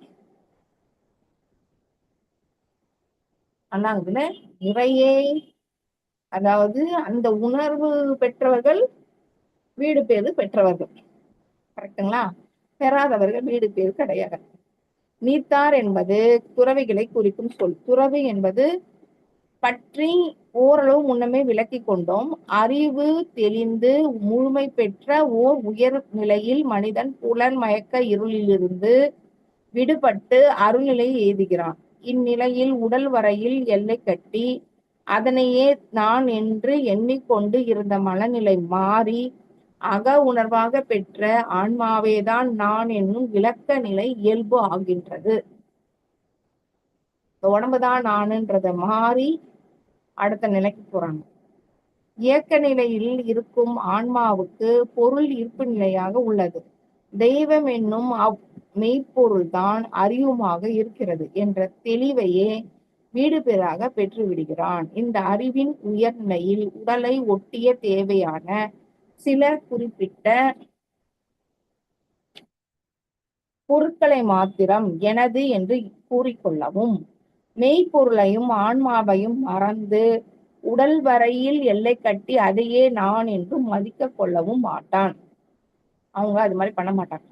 ஆனா நிறையே அதாவது அந்த உணர்வு பெற்றவர்கள் வீடு பேறு பெற்றவர்கள். கரெக்டுங்களா? பெறாதவர்கள் வீடு பேறு கிடையாது. நீத்தார் என்பது துறவிகளை குறிக்கும் சொல். துறவு என்பது பற்றி ஓரளவு முன்னமே விளக்கி கொண்டோம். அறிவு தெளிந்து முழுமை பெற்ற ஓர் உயர் நிலையில் மனிதன் புலன் மயக்க இருளிலிருந்து விடுபட்டு அருள்நிலை எய்துகிறான். இந்நிலையில் உடல் வரையில் எல்லை கட்டி அதனையே நான் என்று எண்ணிக்கொண்டு இருந்த மனநிலை மாறி அக உணர்வாக பெற்ற ஆன்மாவேதான் நான் என்னும் விளக்க நிலை இயல்பு ஆகின்றது. உடம்புதான் நானுன்றத மாறி அடுத்த நிலைக்கு போறாங்க. இயக்க நிலையில் இருக்கும் ஆன்மாவுக்கு பொருள் ஈர்ப்பு நிலையாக உள்ளது. தெய்வம் என்னும் மெய்ப்பொருள்தான் அறிவுமாக இருக்கிறது என்ற தெளிவையே வீடு பேறாக பெற்று விடுகிறான். இந்த அறிவின் உயர்நிலையில் உடலை ஒட்டிய தேவையான சில குறிப்பிட்ட பொருட்களை மாத்திரம் எனது என்று கூறிக்கொள்ளவும், மெய்ப்பொருளையும் ஆன்மாவையும் மறந்து உடல் வரையில் எல்லை கட்டி அதையே நான் என்று மதிக்க கொள்ளவும் மாட்டான். அவங்க அது மாதிரி பண்ண மாட்டாங்க.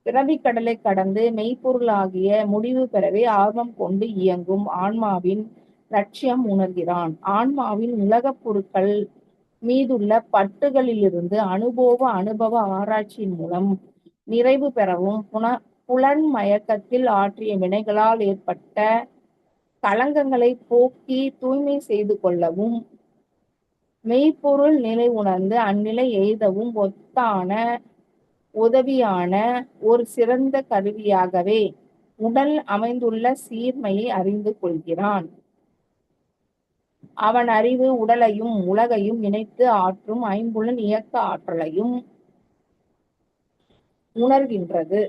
பிறவி கடலை கடந்து மெய்ப்பொருளாகிய முடிவு பெறவே ஆர்வம் கொண்டு இயங்கும் ஆன்மாவின் லட்சியம் உணர்கிறான். ஆன்மாவின் உலகப் பொருட்கள் மீதுள்ள பட்டுகளிலிருந்து அனுபவ ஆராய்ச்சியின் மூலம் நிறைவு பெறவும், புலன் மயக்கத்தில் ஆற்றிய வினைகளால் ஏற்பட்ட களங்கங்களை போக்கி தூய்மை செய்து கொள்ளவும், மெய்ப்பொருள் நிலை உணர்ந்து அந்நிலை எய்தவும் உதவியான ஒரு சிறந்த கருவியாகவே உடல் அமைந்துள்ள சீர்மையை அறிந்து கொள்கிறான். அவன் அறிவு உடலையும் உலகையும் இணைத்து ஆற்றும் ஐம்புலன் இயக்க ஆற்றலையும் உணர்கின்றது.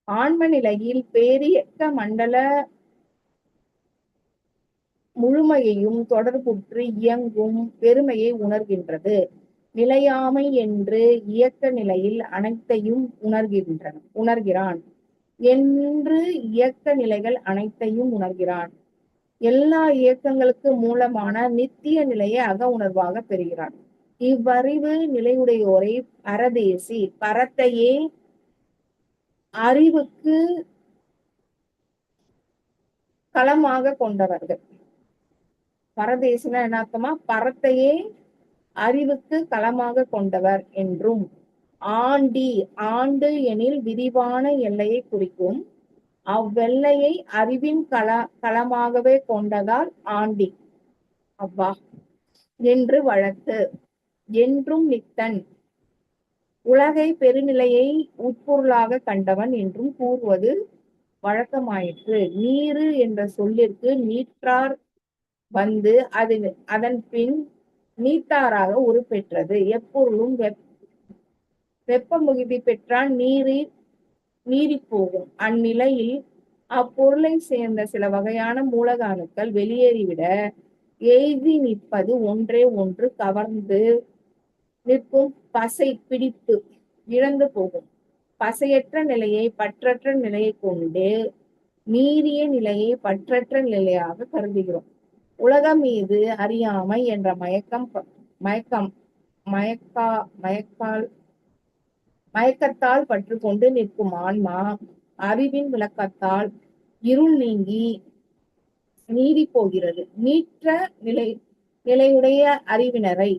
ஆன்ம நிலையில் பேரியக்க மண்டல முழுமையையும் தொடர்புற்று இயங்கும் பெருமையை உணர்கின்றது. நிலையாமை என்று இயக்க நிலையில் அனைத்தையும் உணர்கிறான் என்று இயக்க நிலைகள் அனைத்தையும் உணர்கிறான். எல்லா இயக்கங்களுக்கு மூலமான நித்திய நிலையை அக உணர்வாக பெறுகிறான். இவ்வறிவு நிலையுடையோரை பரதேசி, பரத்தையே அறிவுக்கு களமாக கொண்டவர்கள். பரதேசினா என்ன அர்த்தமா? பரத்தையே அறிவுக்கு களமாக கொண்டவர் என்றும், ஆண்டு எனில் விரிவான எல்லையை குறிக்கும். அவ்வெல்லையை அறிவின் களமாகவே கொண்டதால் ஆண்டி அவ்வா என்று வழக்கு. என்றும் நித்தன், உலகை பெருநிலையை உட்பொருளாக கண்டவன் என்றும் கூறுவது வழக்கமாயிற்று. நீரு என்ற சொல்லிற்கு நீற்றார் வந்து அதன் பின் நீத்தாராக உருப்பெற்றது. எப்பொருளும் வெப்ப மிகுதி பெற்றால் நீரி போகும். அந்நிலையில் அப்பொருளை சேர்ந்த சில வகையான மூலக அணுக்கள் வெளியேறிவிட எய்தி நிற்பது ஒன்றே ஒன்று கவர்ந்து நிற்கும் பசை பிடிப்பு இழந்து போகும். பசையற்ற நிலையை பற்றற்ற நிலையை கொண்டு நீரிய நிலையை பற்றற்ற நிலையாக கருதுகிறோம். உலகம் மீது அறியாமை என்ற மயக்கத்தால் பற்று கொண்டு நிற்கும் ஆன்மா அறிவின் விளக்கத்தால் இருள் நீங்கி நீடி போகிறது. நீற்ற நிலையுடைய அறிவினரை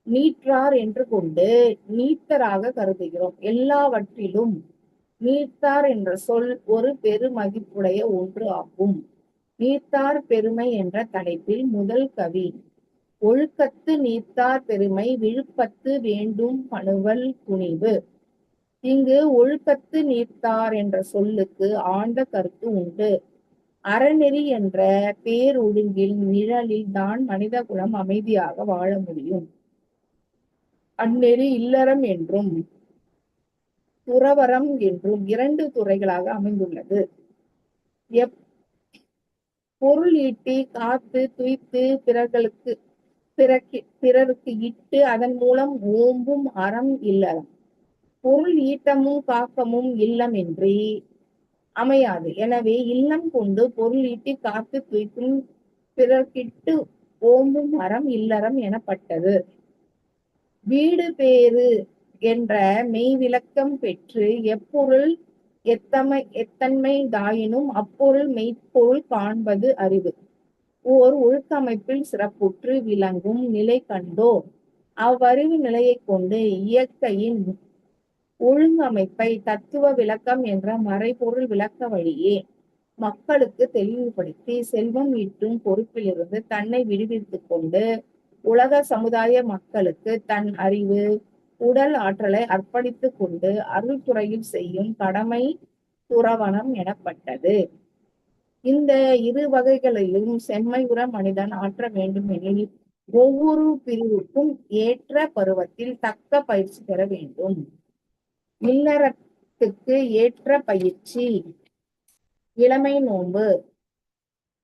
நீற்றார் என்று கொண்டு நீத்தராக கருதுகிறோம். எல்லாவற்றிலும் நீத்தார் என்ற சொல் ஒரு பெருமதிப்புடைய ஒன்று ஆகும். நீத்தார் பெருமை என்ற தலைப்பில் முதல் கவி, ஒழுக்கத்து நீத்தார் பெருமை விழுப்பத்து வேண்டும் பணுவல் துணிவு. இங்கு ஒழுக்கத்து நீத்தார் என்ற சொல்லுக்கு ஆழ்ந்த கருத்து உண்டு. அறநெறி என்ற பேரொழுங்கில் நிழலில் தான் மனித குலம் அமைதியாக வாழ முடியும். அந்நெறி இல்லறம் என்றும் துறவறம் என்றும் இரண்டு துறைகளாக அமைந்துள்ளது. பொருள் ஈட்டி காத்து துய்த்து பிறருக்கு இட்டு அதன் மூலம் ஓம்பும் அறம் இல்லறம். பொருள் ஈட்டமும் காக்கமும் இல்லமின்றி அமையாது. எனவே இல்லம் கொண்டு பொருள் ஈட்டி காத்து துய்க்கும் பிறர்க்கிட்டு ஓம்பும் அறம் இல்லறம் எனப்பட்டது. வீடு பேறு என்ற மெய் விளக்கம் பெற்று எப்பொருள் எத்தன்மை தாயினும் அப்பொருள் மெய்ப்பொருள் காண்பது அறிவு. ஓர் ஒழுக்கமைப்பில் சிறப்புற்று விளங்கும் நிலை கண்டோ அவ்வறிவு நிலையை கொண்டு இயற்கையின் ஒழுங்கமைப்பை தத்துவ விளக்கம் என்ற மறைபொருள் விளக்க வழியே மக்களுக்கு தெளிவுபடுத்தி செல்வம் ஈட்டும் பொறுப்பிலிருந்து தன்னை விடுவித்துக் கொண்டு உலக சமுதாய மக்களுக்கு தன் அறிவு உடல் ஆற்றலை அர்ப்பணித்துக் கொண்டு அருள்துறையில் செய்யும் கடமை துறவனம் எனப்பட்டது. இந்த இரு வகைகளிலும் செம்மையுற மனிதன் ஆற்ற வேண்டும் எனில் ஒவ்வொரு பிரிவுக்கும் ஏற்ற பருவத்தில் தக்க பயிற்சி பெற வேண்டும். இல்லறத்துக்கு ஏற்ற பயிற்சி இளமை நோன்பு,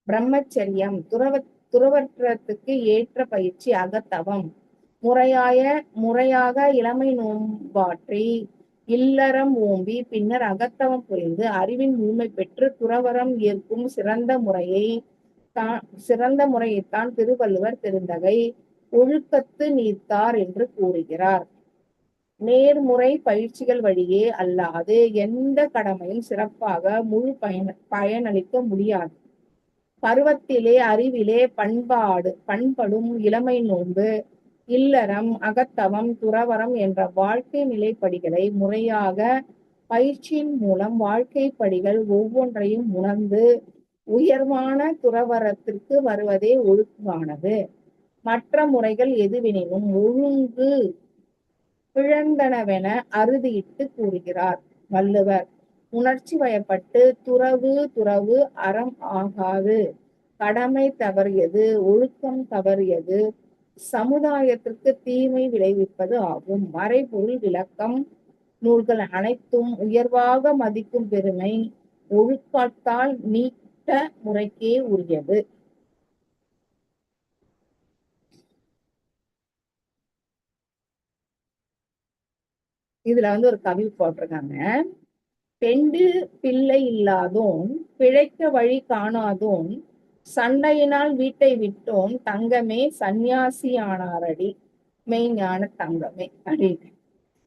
பிரம்மச்சரியம், துறவற்றத்துக்கு ஏற்ற பயிற்சி அகத்தவம், முறையாக இளமை நோன்பாற்றி இல்லறம் ஓம்பி பின்னர் அகத்தவம் புரிந்து அறிவின் முழுமை பெற்று துறவறம் ஏற்கும் சிறந்த முறையைத்தான் திருவள்ளுவர் பெருந்தகை ஒழுக்கத்து நீத்தார் என்று கூறுகிறார். நேர்முறை பயிற்சிகள் வழியே அல்லாது எந்த கடமையும் சிறப்பாக முழு பயனளிக்க முடியாது. பருவத்திலே அறிவிலே பண்படும் இளமை நோன்பு, இல்லறம், அகத்தவம், துறவறம் என்ற வாழ்க்கை நிலைப்படிகளை முறையாக பயிற்சியின் மூலம் வாழ்க்கை படிகள் ஒவ்வொன்றையும் உணர்ந்து உயர்வான துறவரத்திற்கு வருவதே ஒழுக்கானது. மற்ற முறைகள் எதுவெனினும் ஒழுங்கு பிழந்தனவென அறுதியிட்டு கூறுகிறார் வள்ளுவர். உணர்ச்சி வயப்பட்டு துறவு அறம் ஆகாது, கடமை தவறியது, ஒழுக்கம் தவறியது, சமுதாயத்திற்கு தீமை விளைவிப்பது ஆகும். மறைபொருள் விளக்கம் நூல்கள் அனைத்தும் உயர்வாக மதிக்கும் பெருமை ஒழுக்காட்டால் நீட்ட முறைக்கே உரியது. இதுல ஒரு கவி போட்டிருக்காங்க. பெண்டு பிள்ளை இல்லாதோன் பிழைக்க வழி காணாதோன் சண்டையினால் வீட்டை விட்டோன் தங்கமே சந்நியாசியானாரடி மெய்ஞான தங்கமே அப்படின்னு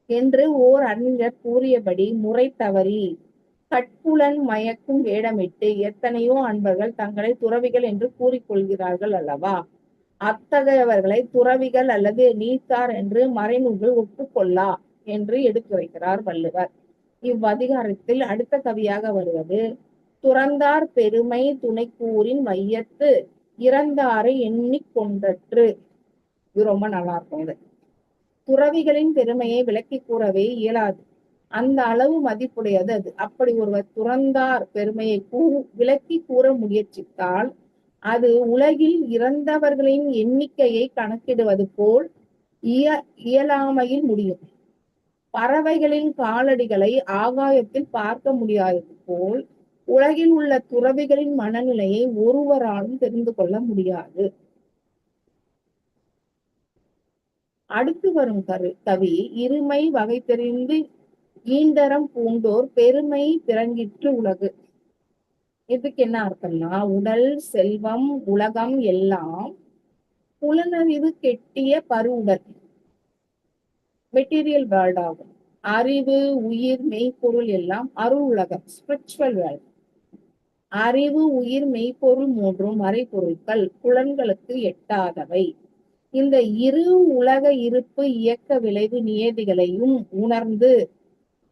என்று ஓர் அறிஞர் கூறியபடி முறை தவறி கட்புலன் மயக்கும் வேடமிட்டு எத்தனையோ அன்பர்கள் தங்களை துறவிகள் என்று கூறிக்கொள்கிறார்கள் அல்லவா? அத்தகையவர்களை துறவிகள் அல்லது நீத்தார் என்று மறைநூல்கள் ஒப்புக்கொள்ளா என்று எடுத்துரைக்கிறார் வள்ளுவர். இவ்வதிகாரத்தில் அடுத்த கவியாக வருவது துறந்தார் பெருமை துணைக்கூறின் மையத்து இறந்தாரை எண்ணிக்கொண்டற்று. இது ரொம்ப நல்லா இருக்கும். இது துறவிகளின் பெருமையை விளக்கி கூறவே இயலாது, அந்த அளவு மதிப்புடையது அது. அப்படி ஒருவர் துறந்தார் பெருமையை விளக்கி கூற முயற்சித்தால் அது உலகில் இறந்தவர்களின் எண்ணிக்கையை கணக்கிடுவது போல் இயலாமையில் முடியும். பறவைகளின் காலடிகளை ஆகாயத்தில் பார்க்க முடியாதது போல் உலகில் உள்ள துறவிகளின் மனநிலையை ஒருவராலும் தெரிந்து கொள்ள முடியாது. அடுத்து வரும் கவி இருமை வகை தெரிந்து ஈண்டரம் பூண்டோர் பெருமை பிறங்கிற்று உலகு. இதுக்கு என்ன அர்த்தம்னா, உடல், செல்வம், உலகம் எல்லாம் புலனறிவு கெட்டிய பருவுடல், மெட்டீரியல் வேர்ல்ட் ஆகும். அறிவு, உயிர், மெய்ப்பொருள் எல்லாம் அருள் உலகம், ஸ்பிரிச்சுவல் வேர்ல்ட். அறிவு, உயிர், மெய்ப்பொருள் மூன்றும் மறைபொருட்கள், புலன்களுக்கு எட்டாதவை. இந்த இரு உலக இருப்பு இயக்க விளைவு நியதிகளையும் உணர்ந்து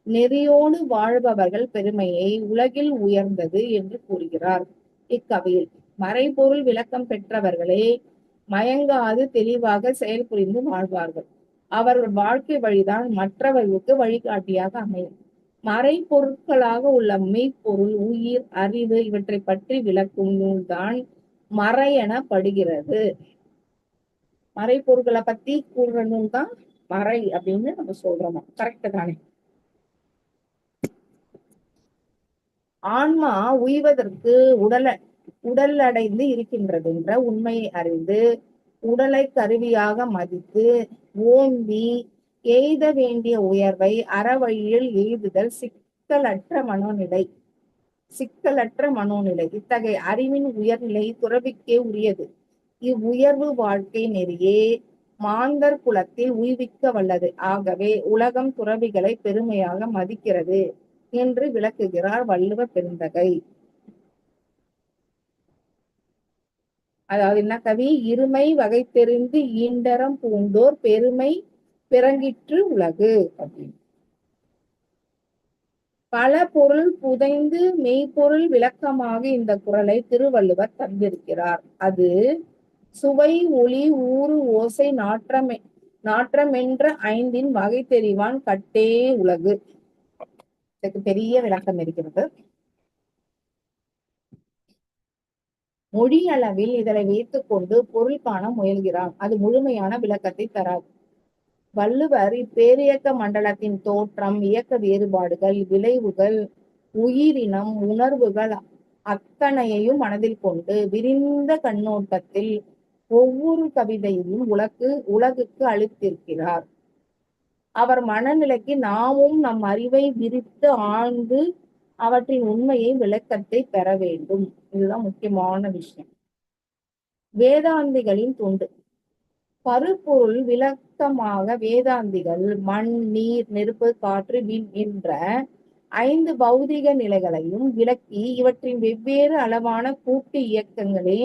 நெறியோடு வாழ்பவர்கள் பெருமையை உலகில் உயர்ந்தது என்று கூறுகிறார் இக்கவியில். மறைபொருள் விளக்கம் பெற்றவர்களே மயங்காது தெளிவாக செயல்புரிந்து வாழ்வார்கள். அவர்கள் வாழ்க்கை வழிதான் மற்றவர்களுக்கு வழிகாட்டியாக அமையும். மறைபொருட்களாக உள்ள மெய்ப்பொருள், உயிர், அறிவு இவற்றை பற்றி விளக்கும் நூல்தான் மறை எனப்படுகிறது. மறைப்பொருட்களை பத்தி கூறுற நூல் தான் மறை அப்படின்னு நம்ம சொல்றோம். கரெக்ட் தானே? ஆன்மா உய்வதற்கு உடல் அடைந்து இருக்கின்றது என்ற உண்மையை அறிந்து உடலை கருவியாக மதித்து ஓம்பி எய்த வேண்டிய உயர்வை அறவழியில் எய்துதல் சிக்கலற்ற மனோநிலை. இத்தகைய அறிவின் உயர்நிலை துறவிக்கே உரியது. இவ்வுயர்வு வாழ்க்கை நெறியே மாந்தர் குலத்தில் உய்விக்க வல்லது. ஆகவே உலகம் துறவிகளை பெருமையாக மதிக்கிறது என்று விளக்குகிறார் வள்ளுவ பெருந்தகை. அதாவது என்ன கவி? இருமை வகை தெரிந்து ஈண்டரம் பூண்டோர் பெருமை பிறங்கிற்று உலகு அப்படின்னு. பல பொருள் புதைந்து மெய்ப்பொருள் விளக்கமாக இந்த குறளை திருவள்ளுவர் தந்திருக்கிறார். அது சுவை, ஒளி, ஊறு, ஓசை, நாற்றமென்ற ஐந்தின் வகை தெரிவான் கட்டே உலகு. இதுக்கு பெரிய விளக்கம் இருக்கிறது. மொழி அளவில் இதனை வைத்துக் கொண்டு பொருள் காண முயல்கிறான். அது முழுமையான விளக்கத்தை தராது. வள்ளுவர் இப்பேரியக்க மண்டலத்தின் தோற்றம், இயக்க வேறுபாடுகள், விளைவுகள், உயிரினம், உணர்வுகள் அத்தனையையும் மனதில் கொண்டு விரிந்த கண்ணோட்டத்தில் ஒவ்வொரு கவிதையையும் உலகுக்கு அளித்திருக்கிறார். அவர் மனநிலைக்கு நாமும் நம் அறிவை விரித்து ஆழ்ந்து அவற்றின் உண்மையை விளக்கத்தை பெற வேண்டும். இதுதான் முக்கியமான விஷயம். வேதாந்திகளின் தொண்டு. பருப்பொருள் விளக்கமாக வேதாந்திகள் மண், நீர், நெருப்பு, காற்று, விண் என்ற 5 பௌதிக நிலைகளையும் விளக்கி இவற்றின் வெவ்வேறு அளவான கூட்டு இயக்கங்களே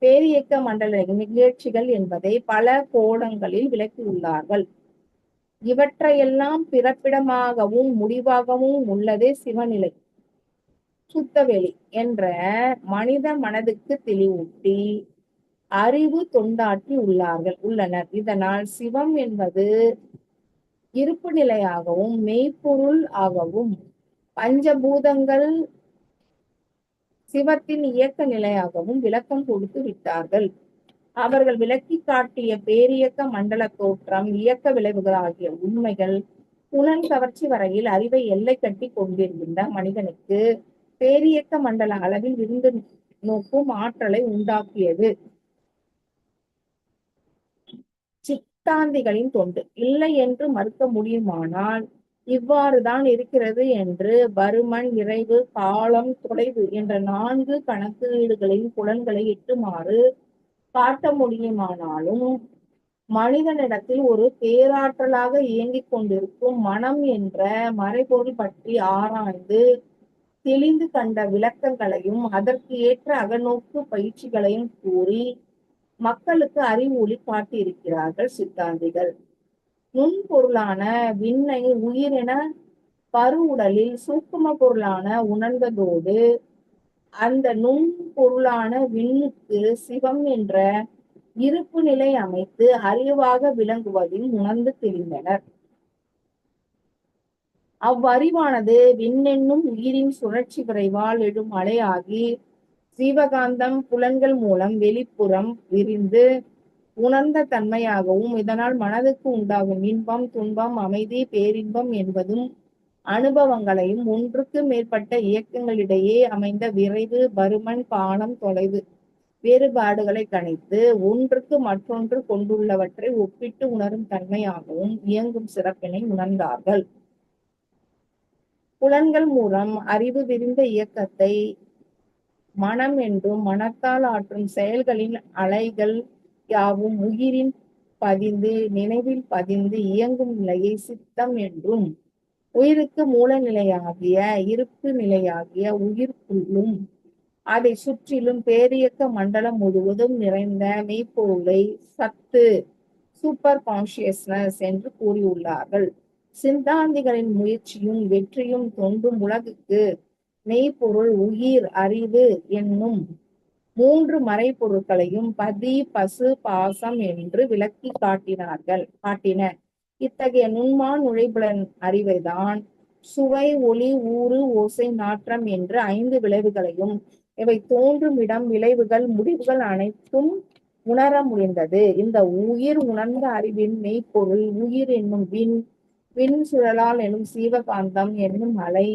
பேரியக்க மண்டல நிகழ்ச்சிகள் என்பதை பல கோணங்களில் விளக்கியுள்ளார்கள். இவற்றையெல்லாம் பிறப்பிடமாகவும் முடிவாகவும் உள்ளதே சிவநிலை, சுத்தவெளி என்ற மனித மனதுக்கு தெளிவூட்டி அறிவு தொண்டாற்றி உள்ளனர். இதனால் சிவம் என்பது இருப்பு நிலையாகவும் மெய்ப்பொருள் ஆகவும், பஞ்சபூதங்கள் சிவத்தின் இயக்க நிலையாகவும் விளக்கம் கொடுத்து விட்டார்கள். அவர்கள் விளக்கி காட்டிய பேரியக்க மண்டல தோற்றம், இயக்க விளைவுகள் ஆகிய உண்மைகள் புலன் கவர்ச்சி வரையில் அறிவை எல்லை கட்டி கொண்டிருக்கின்ற மனிதனுக்கு பேரியக்க மண்டல அளவில் விருந்து நோக்கும் ஆற்றலை உண்டாக்கியது. சித்தாந்திகளின் தொண்டு. இல்லை என்று மறுக்க முடியுமானால் இவ்வாறுதான் இருக்கிறது என்று பருமன், நிறைவு, காலம், தொலைவு என்ற 4 கணக்கீடுகளின் புலன்களை எட்டுமாறு காட்ட முடியுமானாலும் மனிதனிடத்தில் ஒரு பேராற்றலாக இயங்கிக் கொண்டிருக்கும் மனம் என்ற மறைபொருள் பற்றி ஆராய்ந்து தெளிந்து கண்ட விளக்கங்களையும் அதற்கு ஏற்ற அகநோக்கு பயிற்சிகளையும் கூறி மக்களுக்கு அறிவொளி காட்டியிருக்கிறார்கள் சித்தாந்திகள். நுண்பொருளான விண்ணை உயிரென பருவுடலில் சூக்கும பொருளான உணர்ந்ததோடு அந்த நுண்பொருளான விண்ணுக்கு சிவம் என்ற இருப்பு நிலை அமைத்து அறிவாக விளங்குவதில் உணர்ந்து தெரிந்தனர். அவ்வறிவானது விண்ணென்னும் உயிரின் சுழற்சி விரைவால் எழும் அலையாகி ஜீவகாந்தம் புலன்கள் மூலம் வெளிப்புறம் விரிந்து உணர்ந்த தன்மையாகவும், இதனால் மனதுக்கு உண்டாகும் இன்பம், துன்பம், அமைதி, பேரின்பம் என்பதும் அனுபவங்களையும் ஒன்றுக்கு மேற்பட்ட இயக்கங்களிடையே அமைந்த விரைவு, பருமன், காலம், தொலைவு வேறுபாடுகளை கணித்து ஒன்றுக்கு மற்றொன்று கொண்டுள்ளவற்றை ஒப்பிட்டு உணரும் தன்மையாகவும் இயங்கும் சிறப்பினை உணர்ந்தார்கள். புலன்கள் மூலம் அறிவு விரிந்த இயக்கத்தை மனம் என்றும், மனத்தால் ஆற்றும் செயல்களின் அலைகள் யாவும் உயிரின் பதிந்து நினைவில் பதிந்து இயங்கும் நிலையை சித்தம் என்றும், உயிருக்கு மூல நிலையாகிய இருப்பு நிலையாகிய உயிர்க்குள்ளும் அதை சுற்றிலும் பேரியக்க மண்டலம் முழுவதும் நிறைந்த மெய்ப்பொருளை சத்து, சூப்பர் கான்சியஸ்னஸ் என்று கூறியுள்ளார்கள். சித்தாந்திகளின் முயற்சியும் வெற்றியும் தொண்டும் உலகுக்கு மெய்ப்பொருள், உயிர், அறிவு என்னும் 3 மறைப்பொருட்களையும் பதி, பசு, பாசம் என்று விளக்கி காட்டின. இத்தகைய நுண்மான் நுழைபுலன் அறிவைதான் சுவை, ஒளி, ஊறு, ஓசை, நாற்றம் என்று 5 விளைவுகளையும் இவை தோன்றும் இடம், விளைவுகள், முடிவுகள் அனைத்தும் உணர முடிந்தது. இந்த உயிர் உணர்ந்த அறிவின் மெய்ப்பொருள் உயிர் என்னும் விண் சுழலால் எனும் சீவகாந்தம் என்னும் அலை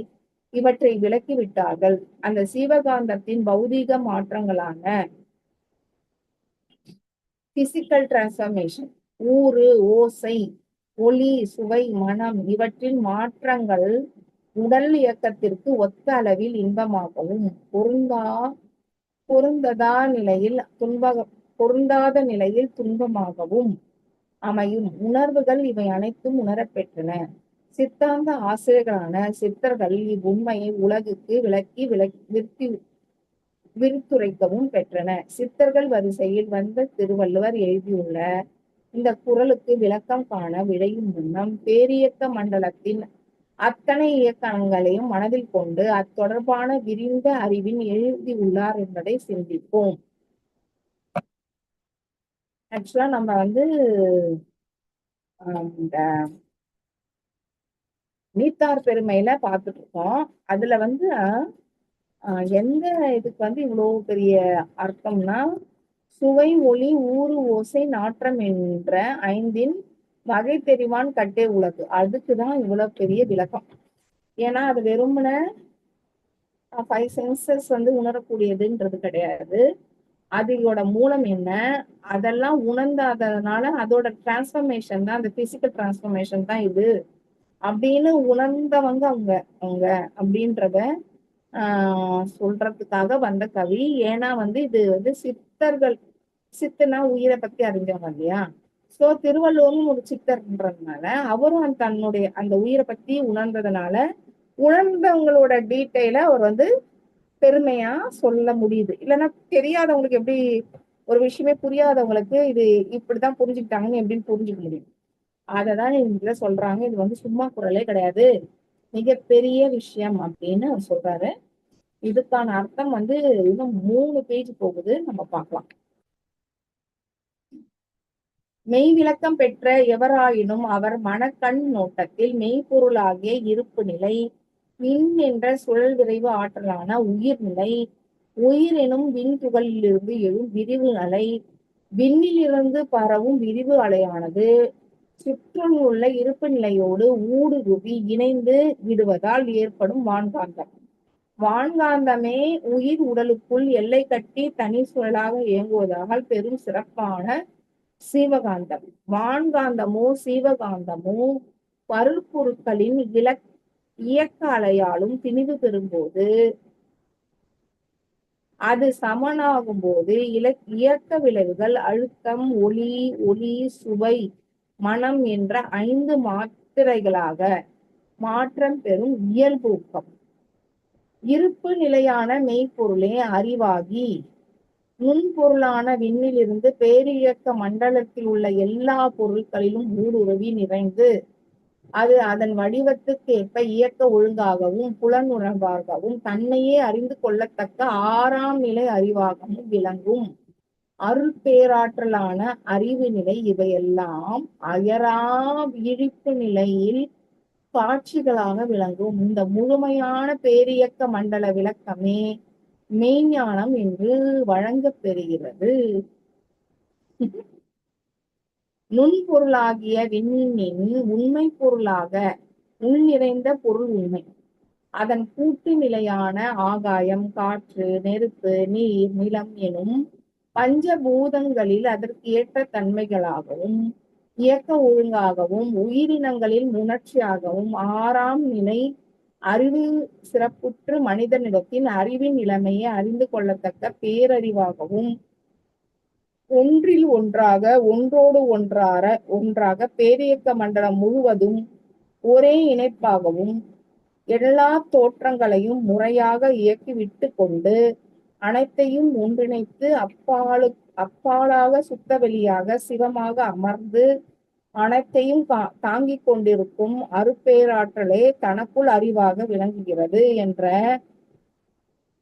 இவற்றை விளக்கிவிட்டார்கள். அந்த சீவகாந்தத்தின் பௌதீக மாற்றங்களான பிசிக்கல் டிரான்ஸ்பர்மேஷன், ஊறு, ஓசை, ஒளி, சுவை, மனம் இவற்றின் மாற்றங்கள் உடல் இயக்கத்திற்கு ஒத்த அளவில் இன்பமாகவும் பொருந்தாத நிலையில் துன்பமாகவும் அமையும் உணர்வுகள் இவை அனைத்தும் உணரப்பெற்றன. சித்தாந்த ஆசிரியர்களான சித்தர்கள் இவ்வுண்மையை உலகுக்கு விளக்கி விரித்துரைக்கவும் பெற்றன. சித்தர்கள் வரிசையில் வந்த திருவள்ளுவர் எழுதியுள்ள இந்த குறளுக்கு விளக்கம் காண விழையும் முன்னம் பேரியக்க மண்டலத்தின் அத்தனை இயக்கங்களையும் மனதில் கொண்டு அத்தொடர்பான விரிந்த அறிவின் எழுதியுள்ளார் என்பதை சிந்திப்போம். ஆக்சுவலா நம்ம இந்த நீத்தார் பெருமையில பார்த்துட்டு இருக்கோம். அதுல எந்த இதுக்கு இவ்வளவு பெரிய அர்த்தம்னா, சுவை, ஒளி, ஊறு, ஓசை, நாற்றம் என்ற 5 வகை தெரிவான் கட்டே உலகு, அதுக்குதான் இவ்வளவு பெரிய விளக்கம். ஏன்னா அது வெறுமன 5 சென்சஸ் வந்து உணரக்கூடியதுன்றது கிடையாது. அதோட மூலம் என்ன, அதெல்லாம் உணர்ந்தாதனால அதோட டிரான்ஸ்ஃபர்மேஷன் தான், அந்த பிசிக்கல் டிரான்ஸ்ஃபர்மேஷன் தான் இது அப்படின்னு உணர்ந்தவங்க அவங்க அவங்க அப்படின்றத சொல்றதுக்காக வந்த கவி. ஏன்னா வந்து இது வந்து சித்தர்கள், சித்தனா உயிரை பத்தி அறிஞ்சவங்க இல்லையா. சோ திருவள்ளுவரும் ஒரு சித்தர்ன்றதுனால அவரும் தன்னுடைய அந்த உயிரை பத்தி உணர்ந்ததுனால உணர்ந்தவங்களோட டீட்டெயில அவர் வந்து பெருமையா சொல்ல முடியுது. இல்லைன்னா தெரியாதவங்களுக்கு எப்படி, ஒரு விஷயமே புரியாதவங்களுக்கு இது இப்படிதான் புரிஞ்சுக்கிட்டாங்கன்னு எப்படின்னு புரிஞ்சுக்க முடியும். அததான் இதுல சொல்றாங்க. இது வந்து சும்மா குரலே கிடையாது, மிகப்பெரிய விஷயம் அப்படின்னு அவர் சொல்றாரு. இதுக்கான அர்த்தம் வந்து இன்னும் 3 பேஜ் போகுது, நம்ம பார்க்கலாம். மெய் விளக்கம் பெற்ற எவராயினும் அவர் மனக்கண் நோட்டத்தில் மெய்ப்பொருளாகிய இருப்பு நிலை, விண் என்ற சுழல் விரைவு ஆற்றலான உயிர்நிலை, உயிர் எனும் விண் துகளிலிருந்து எழும் விரிவு அலை, விண்ணிலிருந்து பரவும் விரிவு அலையானது சுற்றும் உள்ள இருப்பு நிலையோடு ஊடுருவி இணைந்து விடுவதால் ஏற்படும் வான்காந்தம். வான்காந்தமே உயிர் உடலுக்குள் எல்லை கட்டி தனி சுழலாக இயங்குவதால் பெரும் சிறப்பான சீவகாந்தம். வான்காந்தமோ சீவகாந்தமோ பருப்பொருட்களின் இயக்க அலையாலும் திணிவு பெறும்போது அது சமனாகும் போது இயக்க விளைவுகள் அழுத்தம், ஒளி, ஒளி, சுவை, மனம் என்ற 5 மாத்திரைகளாக மாற்றம் பெறும் இயல்பூக்கம். இருப்பு நிலையான மெய்ப்பொருளே அறிவாகி நுண்பொருளான விண்ணிலிருந்து பேரியக்க மண்டலத்தில் உள்ள எல்லா பொருட்களிலும் ஊடுருவி நிறைந்து அது அதன் வடிவத்துக்கு ஏற்ப இயக்க ஒழுங்காகவும் புலனுணர்வாகவும் தன்னையே அறிந்து கொள்ளத்தக்க 6ஆம் நிலை அறிவாகவும் விளங்கும் அருள் பேராற்றலான அறிவு நிலை. இவையெல்லாம் அயரா விழிப்பு நிலையில் காட்சிகளாக விளங்கும். இந்த முழுமையான பேரியக்க மண்டல விளக்கமே மெய்ஞானம் என்று வழங்கப் பெறுகிறது. நுண்பொருளாகிய விண்ணின் உண்மை பொருளாக உள் நிறைந்த பொருள் உண்மை. அதன் கூட்டு நிலையான ஆகாயம், காற்று, நெருப்பு, நீர், நிலம் எனும் பஞ்சபூதங்களில் அதற்கு ஏற்ற தன்மைகளாகவும் இயக்க ஒழுங்காகவும் உயிரினங்களில் உணர்ச்சியாகவும் 6ஆம் நிலை அறிவு சிறப்புற்று மனிதனிடத்தின் அறிவின் நிலைமையை அறிந்து கொள்ளத்தக்க பேரறிவாகவும் ஒன்றில் ஒன்றாக ஒன்றோடு ஒன்றாக பேரியக்க மண்டலம் முழுவதும் ஒரே இணைப்பாகவும் எல்லா தோற்றங்களையும் முறையாக இயக்கி விட்டு கொண்டு அனைத்தையும் ஒன்றிணைத்து அப்பாலாக சுத்தவெளியாக சிவமாக அமர்ந்து அனைத்தையும் தாங்கிக் கொண்டிருக்கும் அருட்பேராற்றலே தனக்குள் அறிவாக விளங்குகிறது என்ற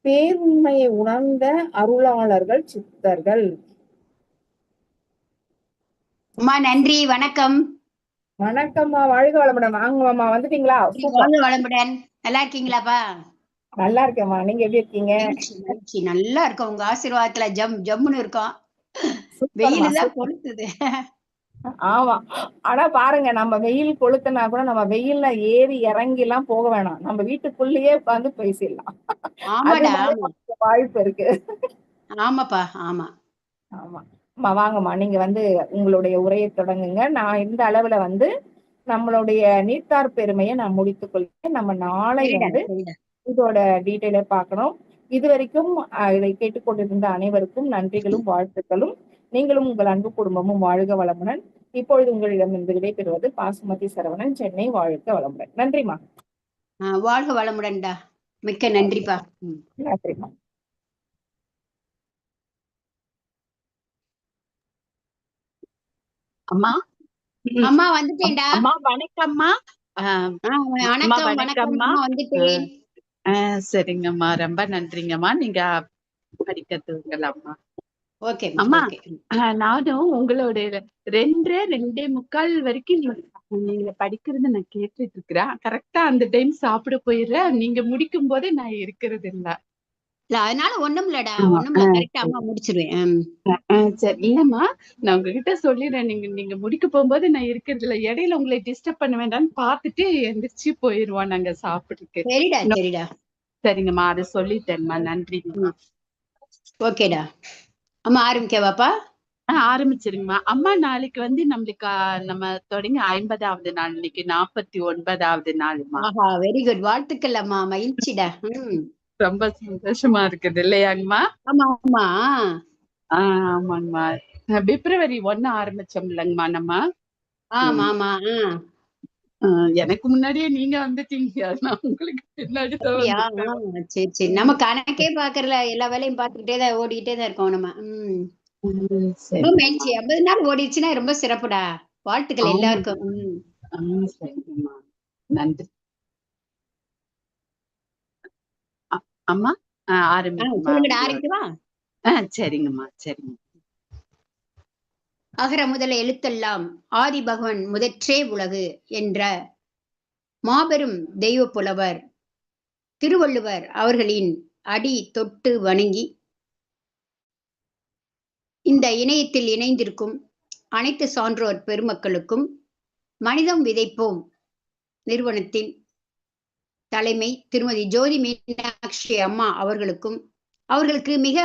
பேருண்மையை உணர்ந்த அருளாளர்கள் சித்தர்கள். அம்மா நன்றி, வணக்கம். வணக்கம்மா, வாழ்க வளமுடன். வாங்கம்மா, வந்துட்டீங்களா? வாழ்க வளமுடன். நல்லா இருக்கீங்களாப்பா? நல்லா இருக்கேம்மா, நீங்க எப்படி இருக்கீங்க? நல்லா இருக்கோம், உங்க ஆசீர்வாதத்துல ஜம்முன்னு இருக்கோம். வெயில் தான் கொளுத்துது. ஆமா, ஆனா பாருங்க, நம்ம வெயில் கொளுத்துனா கூட நம்ம வெயில்ல ஏறி இறங்கி எல்லாம் போக வேணாம், நம்ம வீட்டுக்குள்ளேயே உட்கார்ந்து பேசிடலாம். வாய்ப்பு இருக்கு. ஆமாப்பா, ஆமா ஆமா. வாங்கம்மா, நீங்க வந்து உங்களுடைய உரையை தொடங்குங்க. நான் இந்த அளவுல வந்து நம்மளுடைய நீத்தார் பெருமையை நான் முடித்துக் கொள்கிறேன். நம்ம நாளை வந்து இதோட டீட்டெயிலை பார்க்கணும். இதுவரைக்கும் இதை கேட்டுக்கொண்டிருந்த அனைவருக்கும் நன்றிகளும் வாழ்த்துக்களும். நீங்களும் உங்கள் அன்பு குடும்பமும் வாழ்க வளமுடன். இப்பொழுது உங்களிடம் இருந்து விடைபெறுவது பாசுமதி சரவணன், சென்னை. வாழ்க வளமுடன். நன்றிமா. வாழ்க வளமுடன்டா. மிக்க நன்றிப்பா. நன்றிமா. அம்மா அம்மா வந்துட்டேன்டா. அம்மா வணக்கம்மா. வணக்கம் வணக்கம்மா, வந்துட்டேன். சரிங்கம்மா, ரொம்ப நன்றிங்கம்மா. நீங்க படிக்கிறதுங்களாம்மா. ஓகே அம்மா, நானும் உங்களோட 2:45 வரைக்கும் நீங்க படிக்கிறது நான் கேட்டுட்டு இருக்கிறேன். கரெக்டா அந்த டைம் சாப்பிட போயிடுறேன். நீங்க முடிக்கும் போதே நான் இருக்கிறது இல்ல. அதனால ஒண்ணும் இல்லடா, ஒண்ணும் இல்ல, கரெக்டா அம்மா முடிச்சிருவேன். சரி, இல்லம்மா, நான் உங்ககிட்ட சொல்லிடுறேன். நீங்க முடிக்க போகும்போது நான் இருக்கிறது இல்ல. இடையில உங்களை டிஸ்டர்ப் பண்ண வேண்டாம்னு பார்த்துட்டு எந்திரிச்சு போயிருவோம் நாங்க சாப்பிடுறதுக்கு. சரிடா சரிடா. சரிங்கம்மா, அதை சொல்லிட்டேன்மா. நன்றிங்கம்மா. ஓகேடா. அம்மா ஆரம்பிக்கவாப்பா? ஆரம்பிச்சிருங்கம்மா. அம்மா நாளைக்கு வந்து நம்மளுக்கு நம்ம தொடங்கி 50வது நாள், இன்னைக்கு 49வது நாளுமா. ஆஹா, வெரி குட். வாழ்த்துக்கள் அம்மா, மகிழ்ச்சிடா. ரொம்ப சந்தோஷமா இருக்குது இல்லையாங்கம்மா? ஆமா ஆமா. ஆமாங்கம்மா. பிப்ரவரி 1 ஆரம்பிச்சோம் இல்லைங்கம்மா நம்ம. ஆமா ஆமா. எனக்கு முன்னாடியே நீங்க வந்துட்டீங்க. நான் உங்களுக்கு பின்னாடி தான் அப்படியா? வந்துட்டேன். சரி சரி. நம்ம கணக்கே பாக்குறல, எல்லா வேலையும் பார்த்துக்கிட்டே தான் ஓடிக்கிட்டே தான் இருக்கோம் நம்ம. ரொம்ப சரிங்கம்மா. மகிழ்ச்சி. 50 நாள் ஓடிடுச்சுன்னா ரொம்ப சிறப்புடா. வாழ்த்துக்கள் எல்லாருக்கும். சரிங்கம்மா, நன்றி. அம்மா ஆரம்பிக்குமா? சொல்லுங்கடா, ஆரம்பிக்கவா? சரிங்கம்மா, சரிங்க. அகர முதல எழுத்தெல்லாம் ஆதி பகவன் முதற்றே உலகு என்ற மாபெரும் தெய்வ புலவர் திருவள்ளுவர் அவர்களின் அடி தொட்டு வணங்கி, இந்த இணையத்தில் இணைந்திருக்கும் அனைத்து சான்றோர் பெருமக்களுக்கும் மனிதம் விதைப்போம் நிறுவனத்தின் தலைமை திருமதி ஜோதி மீனாட்சி அம்மா அவர்களுக்கும், அவர்களுக்கு மிக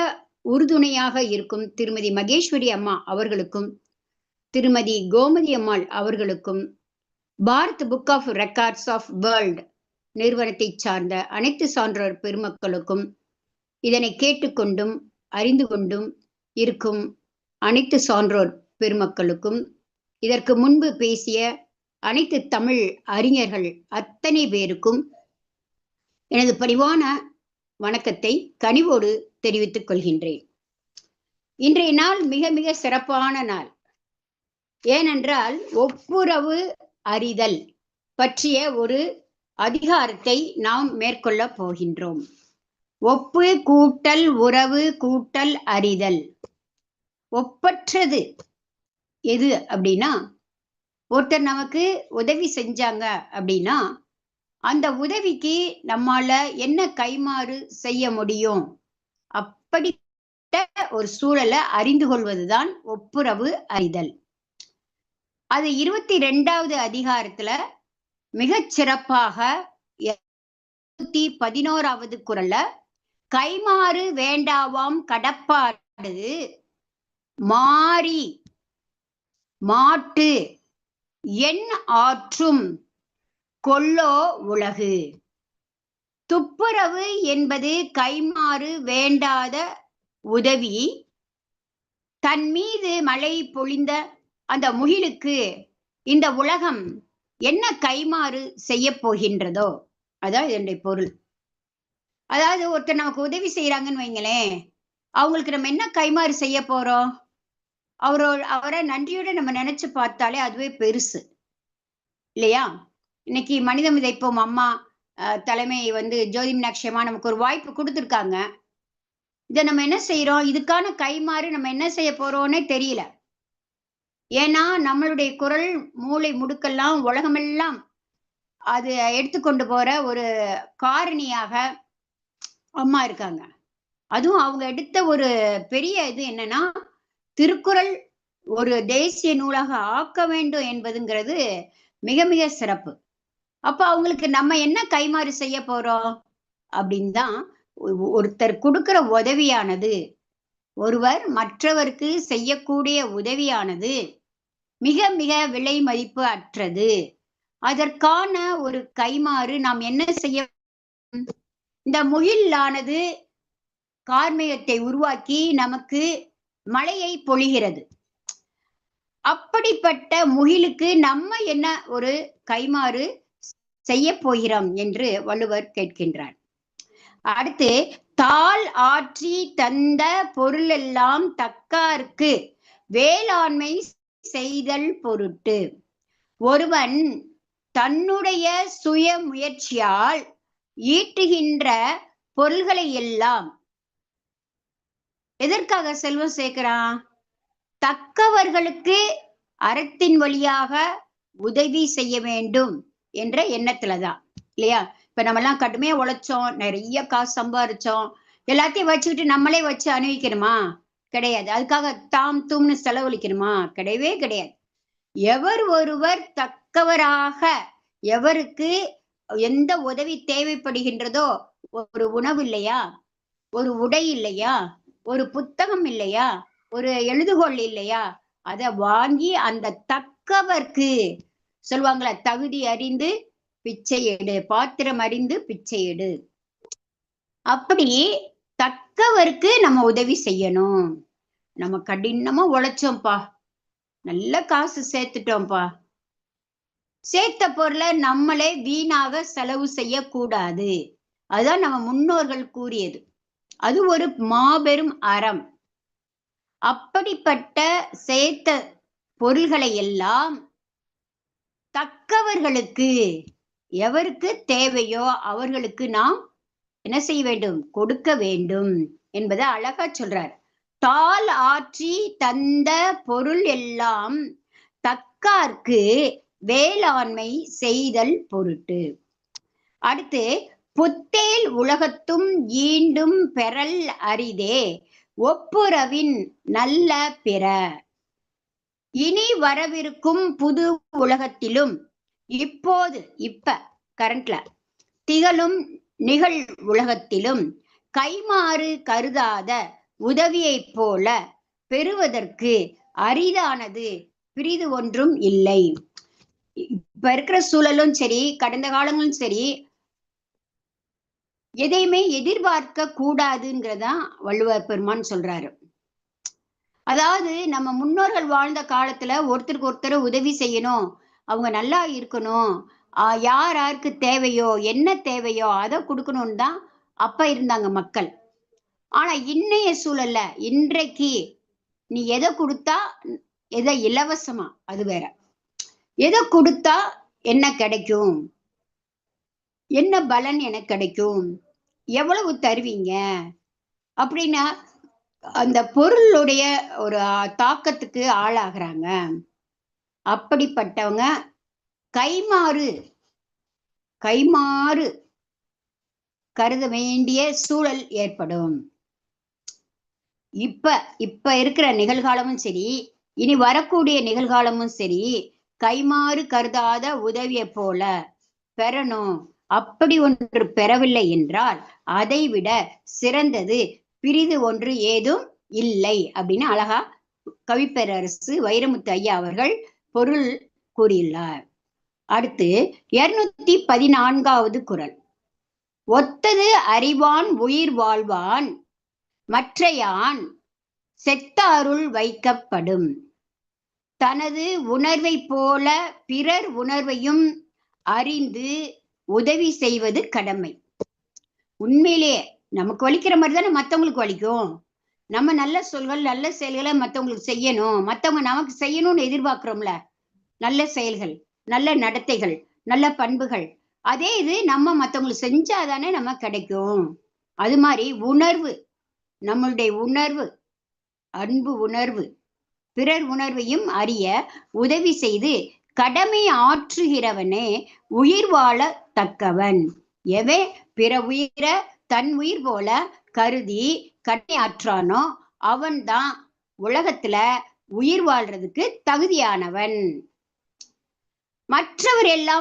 உறுதுணையாக இருக்கும் திருமதி மகேஸ்வரி அம்மா அவர்களுக்கும், திருமதி கோமதி அம்மாள் அவர்களுக்கும், Bharat book of records of world நிறுவனத்தை சார்ந்த அனைத்து சான்றோர் பெருமக்களுக்கும், இதனை கேட்டுக்கொண்டும் அறிந்து கொண்டும் இருக்கும் அனைத்து சான்றோர் பெருமக்களுக்கும், இதற்கு முன்பு பேசிய அனைத்து தமிழ் அறிஞர்கள் அத்தனை பேருக்கும் எனது பணிவான வணக்கத்தை கனிவோடு தெரிவித்துக் கொள்கின்றேன். இன்றைய நாள் மிக மிக சிறப்பான நாள். ஏனென்றால் ஒப்புரவு அறிதல் பற்றிய ஒரு அதிகாரத்தை நாம் மேற்கொள்ள போகின்றோம். ஒப்பு கூட்டல் உறவு கூட்டல் அறிதல். ஒப்பற்றது எது அப்படின்னா, ஒருத்தர் நமக்கு உதவி செஞ்சாங்க அப்படின்னா, அந்த உதவிக்கு நம்மால என்ன கைமாறு செய்ய முடியும், அப்படிப்பட்ட ஒரு சூழலை அறிந்து கொள்வதுதான் ஒப்புரவு அறிதல். அது 22வது அதிகாரத்துல மிகச் சிறப்பாக 111வது குறள்ல கைமாறு வேண்டாவாம் கடப்பாடு மாறி மாட்டு என் ஆற்றும் கொல்லோ உலகு. துப்புரவு என்பது கைமாறு வேண்டாத உதவி. தன் மீது மழை பொழிந்த அந்த முகிலுக்கு இந்த உலகம் என்ன கைமாறு செய்ய போகின்றதோ அதான் இதனுடைய பொருள். அதாவது ஒருத்தர் நமக்கு உதவி செய்யறாங்கன்னு வைங்களேன், அவங்களுக்கு நம்ம என்ன கைமாறு செய்ய போறோம்? அவரை நன்றியோட நம்ம நினைச்சு பார்த்தாலே அதுவே பெருசு இல்லையா? இன்னைக்கு மனிதம் விதைப்போம் அம்மா தலைமை வந்து ஜோதி மீனாட்சி அம்மா நமக்கு ஒரு வாய்ப்பு கொடுத்துருக்காங்க. இதை நம்ம என்ன செய்யறோம்? இதுக்கான கைமாறு நம்ம என்ன செய்ய போறோம்னே தெரியல. ஏன்னா நம்மளுடைய குரல் மூளை முடுக்கெல்லாம் உலகமெல்லாம் அது எடுத்துக்கொண்டு போற ஒரு காரணியாக அம்மா இருக்காங்க. அதுவும் அவங்க எடுத்த ஒரு பெரிய இது என்னன்னா, திருக்குறள் ஒரு தேசிய நூலாக ஆக்க வேண்டும் என்பதுங்கிறது மிக மிக சிறப்பு. அப்ப அவங்களுக்கு நம்ம என்ன கைமாறு செய்ய போறோம் அப்படின்னு தான், ஒருத்தர் கொடுக்கிற உதவியானது, ஒருவர் மற்றவருக்கு செய்யக்கூடிய உதவியானது மிக மிக விலை மதிப்பு அற்றது. அதற்கான ஒரு கைமாறு நாம் என்ன செய்ய? இந்த முகிலானது கார்மேகத்தை உருவாக்கி நமக்கு மழையை பொழிகிறது. அப்படிப்பட்ட முகிலுக்கு நம்ம என்ன ஒரு கைமாறு செய்ய போகிறோம் என்று வள்ளுவர் கேட்கின்றார். அடுத்து, தாள் ஆற்றி தந்த பொருளெல்லாம் தக்கார்க்கு வேளாண்மை செய்தல் பொருட்டு. ஒருவன் தன்னுடைய சுய முயற்சியால் ஈட்டுகின்ற பொருள்களை எல்லாம் எதற்காக செல்வம் சேர்க்கிறான்? தக்கவர்களுக்கு அறத்தின் வழியாக உதவி செய்ய வேண்டும் என்ற எண்ணத்துலதான் இல்லையா? இப்ப நம்ம எல்லாம் கடுமையா உழைச்சோம், நிறைய காசு சம்பாரிச்சோம், எல்லாத்தையும் வச்சுக்கிட்டு நம்மளே வச்சு அனுபவிக்கணுமா? கிடையாது. அதுக்காக தாம் தூம்னு செலவழிக்கணுமா? கிடையவே கிடையாது. எவர் ஒருவர் தக்கவராக எவருக்கு எந்த உதவி தேவைப்படுகின்றதோ ஒரு உணவு இல்லையா, ஒரு உடை இல்லையா, ஒரு புத்தகம் இல்லையா, ஒரு எழுதுகோள் இல்லையா, அத வாங்கி அந்த தக்கவர்க்கு சொல்லுவாங்களா, தகுதி அறிந்து பிச்சை எடு, பாத்திரம் அறிந்து பிச்சை எடு. அப்படி தக்கவருக்கு நம்ம உதவி செய்யணும். நம்ம கடினமா உழைச்சோம்ப்பா, நல்ல காசு சேர்த்துட்டோம்ப்பா, சேர்த்த பொருளை நம்மளே வீணாக செலவு செய்யக்கூடாது. அதுதான் நம்ம முன்னோர்கள் கூறியது. அது ஒரு மாபெரும் அறம். அப்படிப்பட்ட சேர்த்த பொருள்களை எல்லாம் தக்கவர்களுக்கு, எவருக்கு தேவையோ அவர்களுக்கு நாம் என்ன செய்ய வேண்டும், கொடுக்க வேண்டும் என்பதை அழகா சொல்றார். தால் ஆற்றி தந்த பொருள் எல்லாம் தக்கார்க்கு வேளாண்மை செய்தல் பொருட்டு. அடுத்து, புத்தேல் உலகத்தும் ஈண்டும் பெறல் அரிதே ஒப்புரவின் நல்ல பிற. இனி வரவிருக்கும் புது உலகத்திலும் இப்ப கரண்ட்ல திகழும் நிகழ் உலகத்திலும் கைமாறு கருதாத உதவியைப் போல பெறுவதற்கு அரிதானது பிரிது ஒன்றும் இல்லை. இப்ப இருக்கிற சூழலும் சரி, கடந்த காலங்களும் சரி, எதையுமே எதிர்பார்க்க கூடாதுங்கிறதான் வள்ளுவர் பெருமான் சொல்றாரு. அதாவது நம்ம முன்னோர்கள் வாழ்ந்த காலத்துல ஒருத்தருக்கு ஒருத்தர் உதவி செய்யணும், அவங்க நல்லா இருக்கணும், யார் யாருக்கு தேவையோ என்ன தேவையோ அதை கொடுக்கணும்னு தான் அப்ப இருந்தாங்க மக்கள். ஆனா இன்னைய சூழல்ல, இன்றைக்கு நீ எதை கொடுத்தா, எதை இலவசமா, அது வேற, எதை கொடுத்தா என்ன கிடைக்கும், என்ன பலன் எனக்கு கிடைக்கும், எவ்வளவு தருவீங்க அப்படின்னா அந்த பொருளுடைய ஒரு தாக்கத்துக்கு ஆளாகிறாங்க. அப்படிப்பட்டவங்க கைமாறு கருத வேண்டிய சூழல் ஏற்படும். இப்ப இருக்கிற நிகழ்காலமும் சரி, இனி வரக்கூடிய நிகழ்காலமும் சரி, கைமாறு கருதாத உதவியை போல பெறணும். அப்படி ஒன்று பெறவில்லை என்றால் அதை விட சிறந்தது பிரிது ஒன்று ஏதும் இல்லை அப்படின்னு அழகா கவிப்பேரரசு வைரமுத்து ஐயா அவர்கள் பொருள் கூறியுள்ளார். அடுத்து 214வது குறள். ஒத்தது அறிவான் உயிர் வாழ்வான் மற்றையான் செத்தாருள் வைக்கப்படும். தனது உணர்வை போல பிறர் உணர்வையும் அறிந்து உதவி செய்வது கடமை. உண்மையிலேயே நமக்கு வலிக்கிற மாதிரி தானே மற்றவங்களுக்கு வலிக்கும். நம்ம நல்ல சொல்கள் நல்ல செயல்களை மற்றவங்களுக்கு செய்யணும், மற்றவங்க நமக்கு செய்யணும்னு எதிர்பார்க்கிறோம்ல, நல்ல செயல்கள், நல்ல நடத்தைகள், நல்ல பண்புகள். அதே இது நம்ம மற்றவங்களுக்கு செஞ்சாதானே நம்ம கிடைக்கும். அது மாதிரி உணர்வு, நம்மளுடைய உணர்வு, அன்பு உணர்வு, பிறர் உணர்வையும் அறிய உதவி செய்து கடமை ஆற்றுகிறவனே உயிர் வாழ தக்கவன். எவன் பிற உயிர தன் உயிர் போல கருதி கடமை ஆற்றானோ அவன்தான் உலகத்துல உயிர் வாழ்றதுக்கு தகுதியானவன். மற்றவர் எல்லாம்